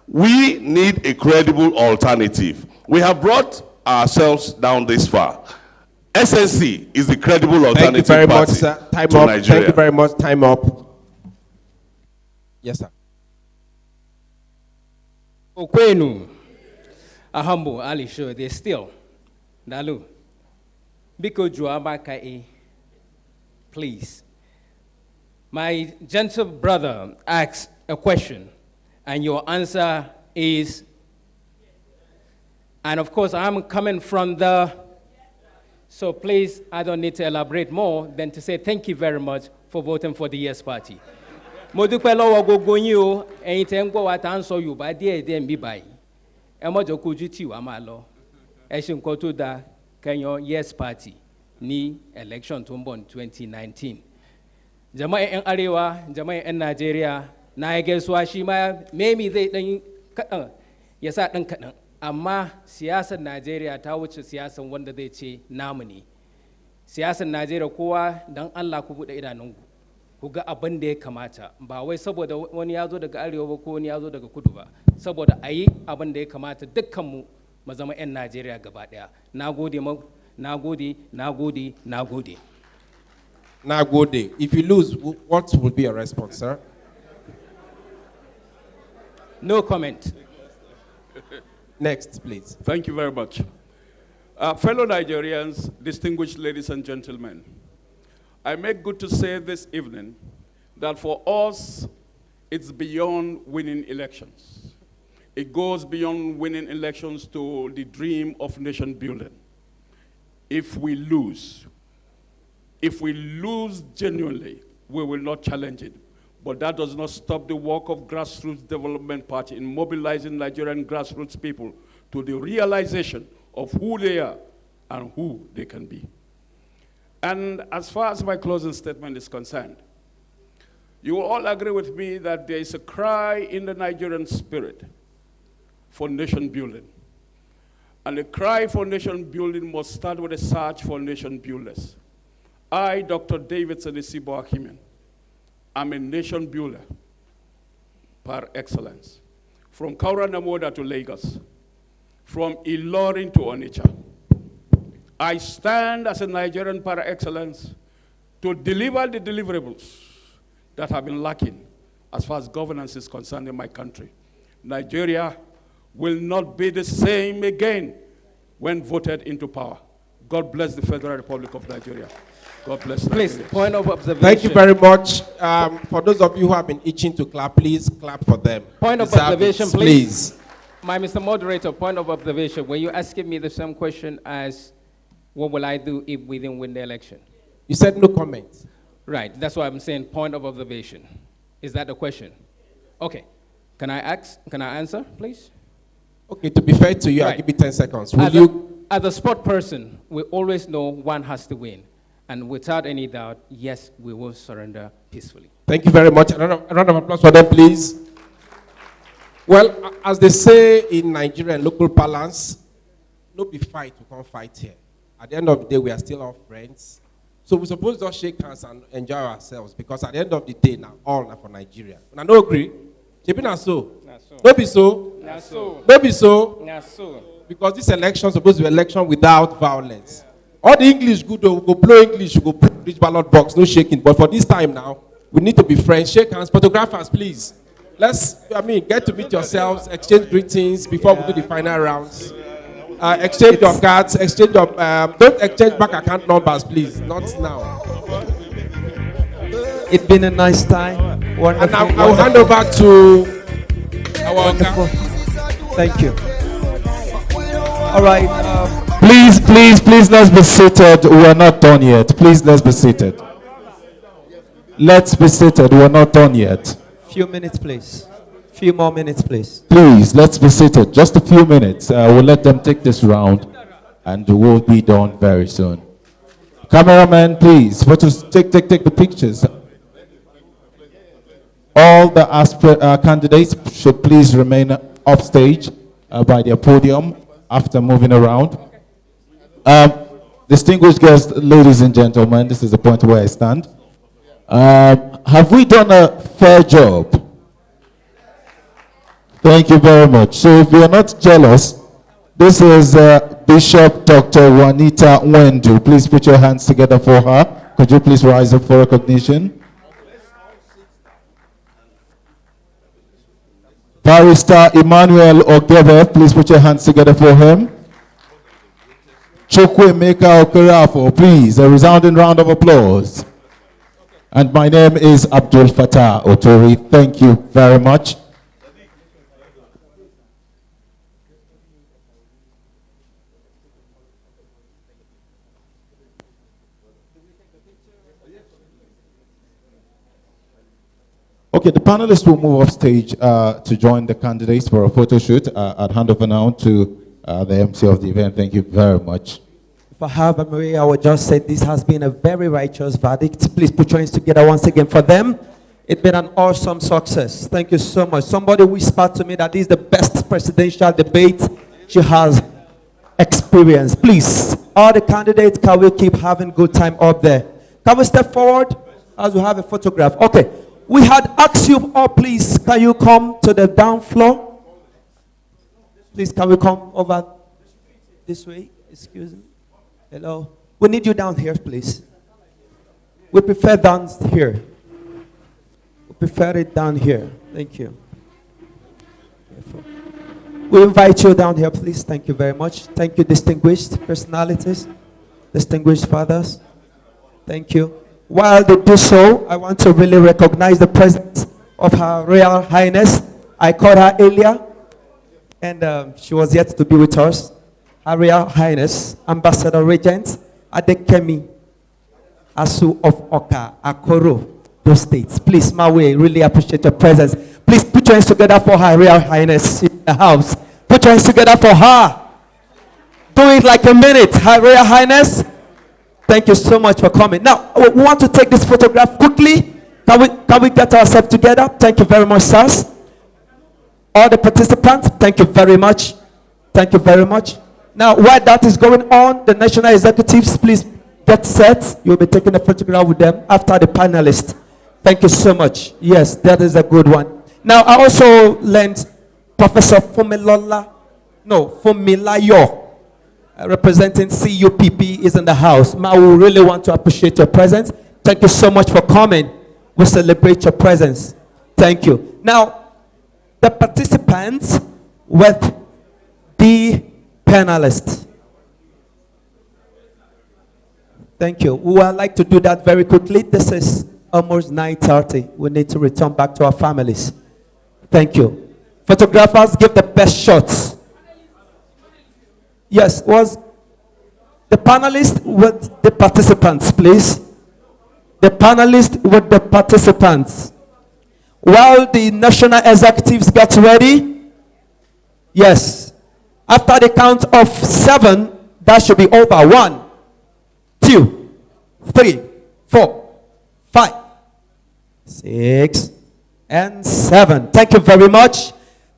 We need a credible alternative. We have brought ourselves down this far. SNC is the credible alternative Thank you very party much, sir. Time to up. Nigeria. Thank you very much. Time up. Yes, sir. Okwenu, Ahambo, Ali Show, they still. Dalu. Biko Juabaka, please. My gentle brother asks a question, and your answer is, and of course, I'm coming from so please, I don't need to elaborate more than to say thank you very much for voting for the Yes Party. Modupelo wago gonyo, anything what answer you by the be by. Emojo kujuti wa malo. Eshin koto da Kenyo Yes Party ni election tumbo in 2019. Jama'a en Arewa, jama'a en Nigeria, na gaisuwa shi ma maybe zai dan kadan ya sa dan kadan. Amma siyasar Najeriya ta wuce siyasar wanda zai ce namu ne. Siyasar Najeriya kowa dan Allah ku bude idanunku. Ku ga abin da ya kamata, ba wai saboda wani ya zo daga arewa ba ko wani ya zo daga kudu ba, saboda a yi abin da ya kamata dukkanmu mu zama 'yan Najeriya gaba ɗaya. Na gode, na gode, na gode, na gode. Na gode. If you lose, what will be your response, sir? No comment. Next, please. Thank you very much. Fellow Nigerians, distinguished ladies and gentlemen, I make good to say this evening that for us, it's beyond winning elections. It goes beyond winning elections to the dream of nation building. If we lose genuinely, we will not challenge it. But that does not stop the work of Grassroots Development Party in mobilizing Nigerian grassroots people to the realization of who they are and who they can be. And as far as my closing statement is concerned, you will all agree with me that there is a cry in the Nigerian spirit for nation building. And the cry for nation building must start with a search for nation builders. I, Dr. Davidson Isibo-Akimen, am a nation builder par excellence. From Kaura Namoda to Lagos, from Ilorin to Onitsha. I stand as a Nigerian par excellence to deliver the deliverables that have been lacking as far as governance is concerned in my country. Nigeria will not be the same again when voted into power. God bless the Federal Republic of Nigeria. God bless Nigeria. Please, point of observation. Thank you very much. For those of you who have been itching to clap, please clap for them. Point of observation, please. My Mr. Moderator, point of observation. Were you asking me the same question as what will I do if we didn't win the election? You said no comment. Right, that's why I'm saying point of observation. Is that the question? Okay. Can I answer, please? Okay, to be fair to you, I'll give you 10 seconds. As a sport person, we always know one has to win. And without any doubt, yes, we will surrender peacefully. Thank you very much. A round of applause for them, please. Well, as they say in Nigerian local parlance, no be fight, we can't fight here. At the end of the day, we are still all friends. So we're supposed to shake hands and enjoy ourselves, because at the end of the day, now all are for Nigeria. And I don't agree. Not so. Don't be so. Not so. Don't be so. Not so. Because this election is supposed to be an election without violence. All the English good, we go blow English, we go reach ballot box, no shaking. But for this time now, we need to be friends. Shake hands. Photographers, please. Let's, get to meet yourselves, exchange greetings before we do the final rounds. Exchange your cards, exchange your, don't exchange bank account numbers, please. Not now. It's been a nice time. Wonderful. And I will hand over to our wonderful. Thank you. All right. Please, let's be seated. We are not done yet. Please, let's be seated. Let's be seated. We are not done yet. Few minutes, please. Few more minutes, please. Please, let's be seated. Just a few minutes. We'll let them take this round, and we'll be done very soon. Cameraman, please. Take the pictures. All the candidates should please remain off stage by their podium after moving around. Distinguished guests, ladies and gentlemen, this is the point where I stand. Have we done a fair job? Thank you very much. So if you're not jealous, this is Bishop Dr. Juanita Wendu. Please put your hands together for her. Could you please rise up for recognition? Barrister Emmanuel Ogebe, please put your hands together for him. Chukwuemeka Okerafo, please, a resounding round of applause. And my name is Abdul Fattah Otori. Thank you very much. Okay, the panelists will move off stage to join the candidates for a photo shoot. I'll hand over now to the MC of the event. Thank you very much. For Harvard Maria, I would just say this has been a very righteous verdict. Please put your hands together once again for them. It's been an awesome success. Thank you so much. Somebody whispered to me that this is the best presidential debate she has experienced. Please, all the candidates, can we keep having good time up there? Can we step forward as we have a photograph? Okay. We had asked you all, please, can you come to the down floor? Please, can we come over this way? Excuse me. Hello. We need you down here, please. We prefer down here. We prefer it down here. Thank you. We invite you down here, please. Thank you very much. Thank you, distinguished personalities, distinguished fathers. Thank you. While they do so, I want to really recognize the presence of Her Royal Highness. I called her earlier. And she was yet to be with us. Her Royal Highness, Ambassador Regent Adekemi Asu of Oka, Akoro, those states. Please, my way, really appreciate your presence. Please put your hands together for Her Royal Highness in the house. Put your hands together for her. Do it like a minute, Her Royal Highness. Thank you so much for coming. Now, we want to take this photograph quickly. Can we get ourselves together? Thank you very much, sirs. All the participants, thank you very much. Thank you very much. Now, while that is going on, the national executives, please get set. You'll be taking a photograph with them after the panelists. Thank you so much. Yes, that is a good one. Now, I also lent Professor Fumilayo, representing CUPP, is in the house. Ma, we really want to appreciate your presence. Thank you so much for coming. We celebrate your presence. Thank you. Now, the participants with the panelists. Thank you. We would like to do that very quickly. This is almost 9:30. We need to return back to our families. Thank you. Photographers, give the best shots. Yes, was the panelist with the participants, please. The panelist with the participants. While the national executives get ready, yes, after the count of 7, that should be over. 1, 2, 3, 4, 5, 6, and 7. Thank you very much.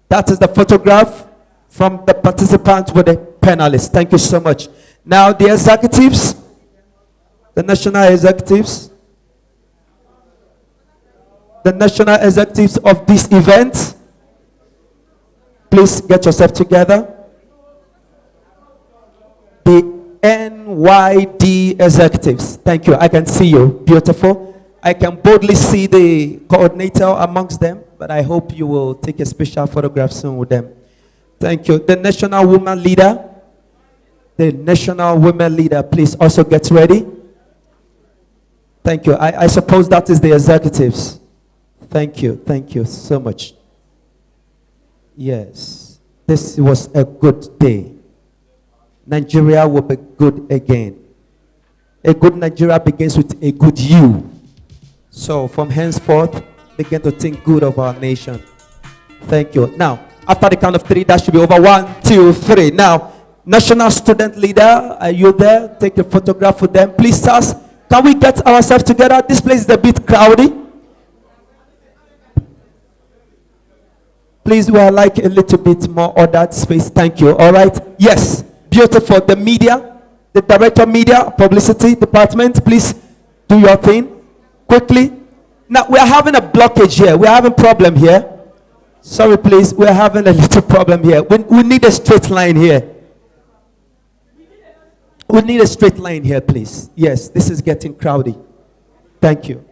That is the photograph from the participants with the panelists. Thank you so much. Now the executives, the national executives, of this event, please get yourself together. The NYD executives, thank you. I can see you, beautiful. I can boldly see the coordinator amongst them, but I hope you will take a special photograph soon with them. Thank you. The national woman leader, please also get ready. Thank you. I suppose that is the executives. Thank you so much. Yes, this was a good day. Nigeria will be good again. A good Nigeria begins with a good you. So from henceforth, begin to think good of our nation. Thank you. Now, after the count of 3, that should be over. 1, 2, 3. Now, national student leader, are you there? Take a photograph with them. Please, sirs, can we get ourselves together? This place is a bit crowded. Please, we are like a little bit more ordered space. Thank you. All right. Yes. Beautiful. The media, the director of media, publicity department, please do your thing quickly. Now, we are having a blockage here. We are having a problem here. Sorry, please. We are having a little problem here. We need a straight line here. We need a straight line here, please. Yes, this is getting crowded. Thank you.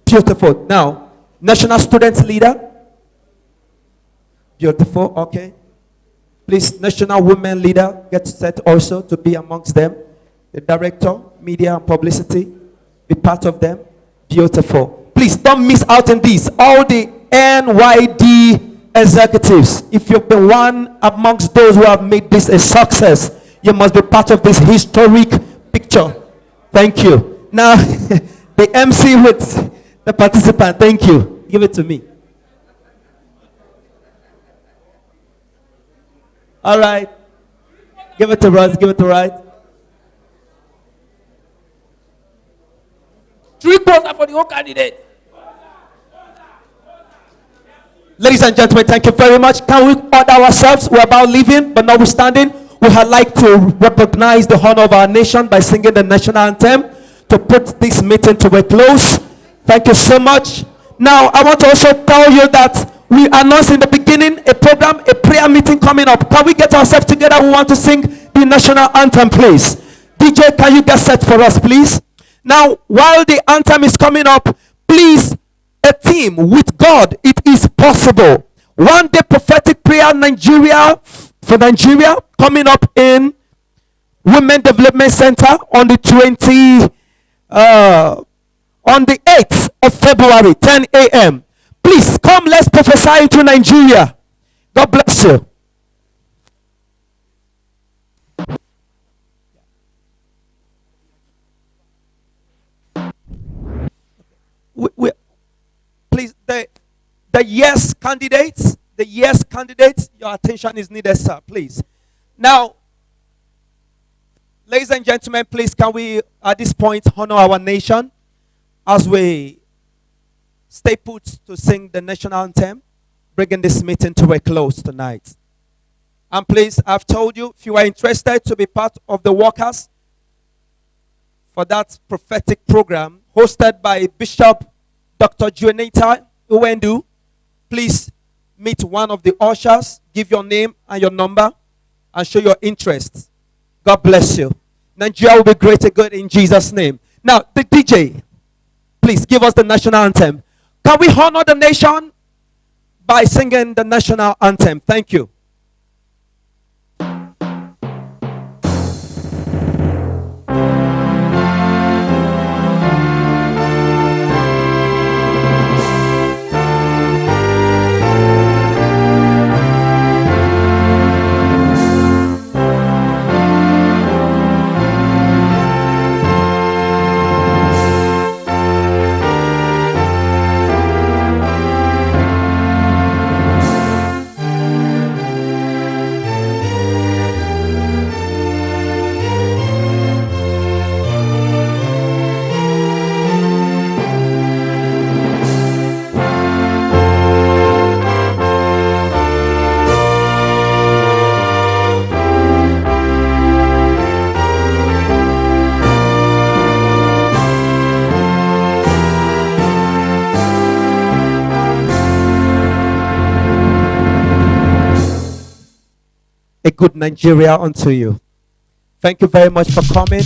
Beautiful. Now, national students leader. Beautiful. Okay. Please, national women leader, get set also to be amongst them. The director, media and publicity, be part of them. Beautiful. Please don't miss out on this. All the NYD executives, if you've been one amongst those who have made this a success, you must be part of this historic picture. Thank you. Now, the MC with the participant, thank you. Give it to me. All right. Give it to us. Give it to right. 3 quarters for the whole candidate. Ladies and gentlemen, thank you very much. Can we order ourselves? We're about leaving, but notwithstanding, we would like to recognize the honor of our nation by singing the national anthem to put this meeting to a close. Thank you so much. Now, I want to also tell you that we announced in the beginning a program, a prayer meeting coming up. Can we get ourselves together? We want to sing the national anthem, please. DJ, can you get set for us, please? Now, while the anthem is coming up, please, a team with God, it is possible. One day prophetic prayer Nigeria, for Nigeria, coming up in Women Development Center on the 8th of February, 10 a.m. Please come, let's prophesy to Nigeria. God bless you. Please, the yes candidates, your attention is needed, sir, please. Now, ladies and gentlemen, please, can we at this point honor our nation as we stay put to sing the national anthem, bringing this meeting to a close tonight. And please, I've told you, if you are interested to be part of the workers for that prophetic program hosted by Bishop Dr. Juanita Uwendu, please meet one of the ushers, give your name and your number, and show your interest. God bless you. Nigeria will be great and good in Jesus' name. Now, the DJ, please give us the national anthem. Can we honor the nation by singing the national anthem? Thank you. A good Nigeria unto you. Thank you very much for coming.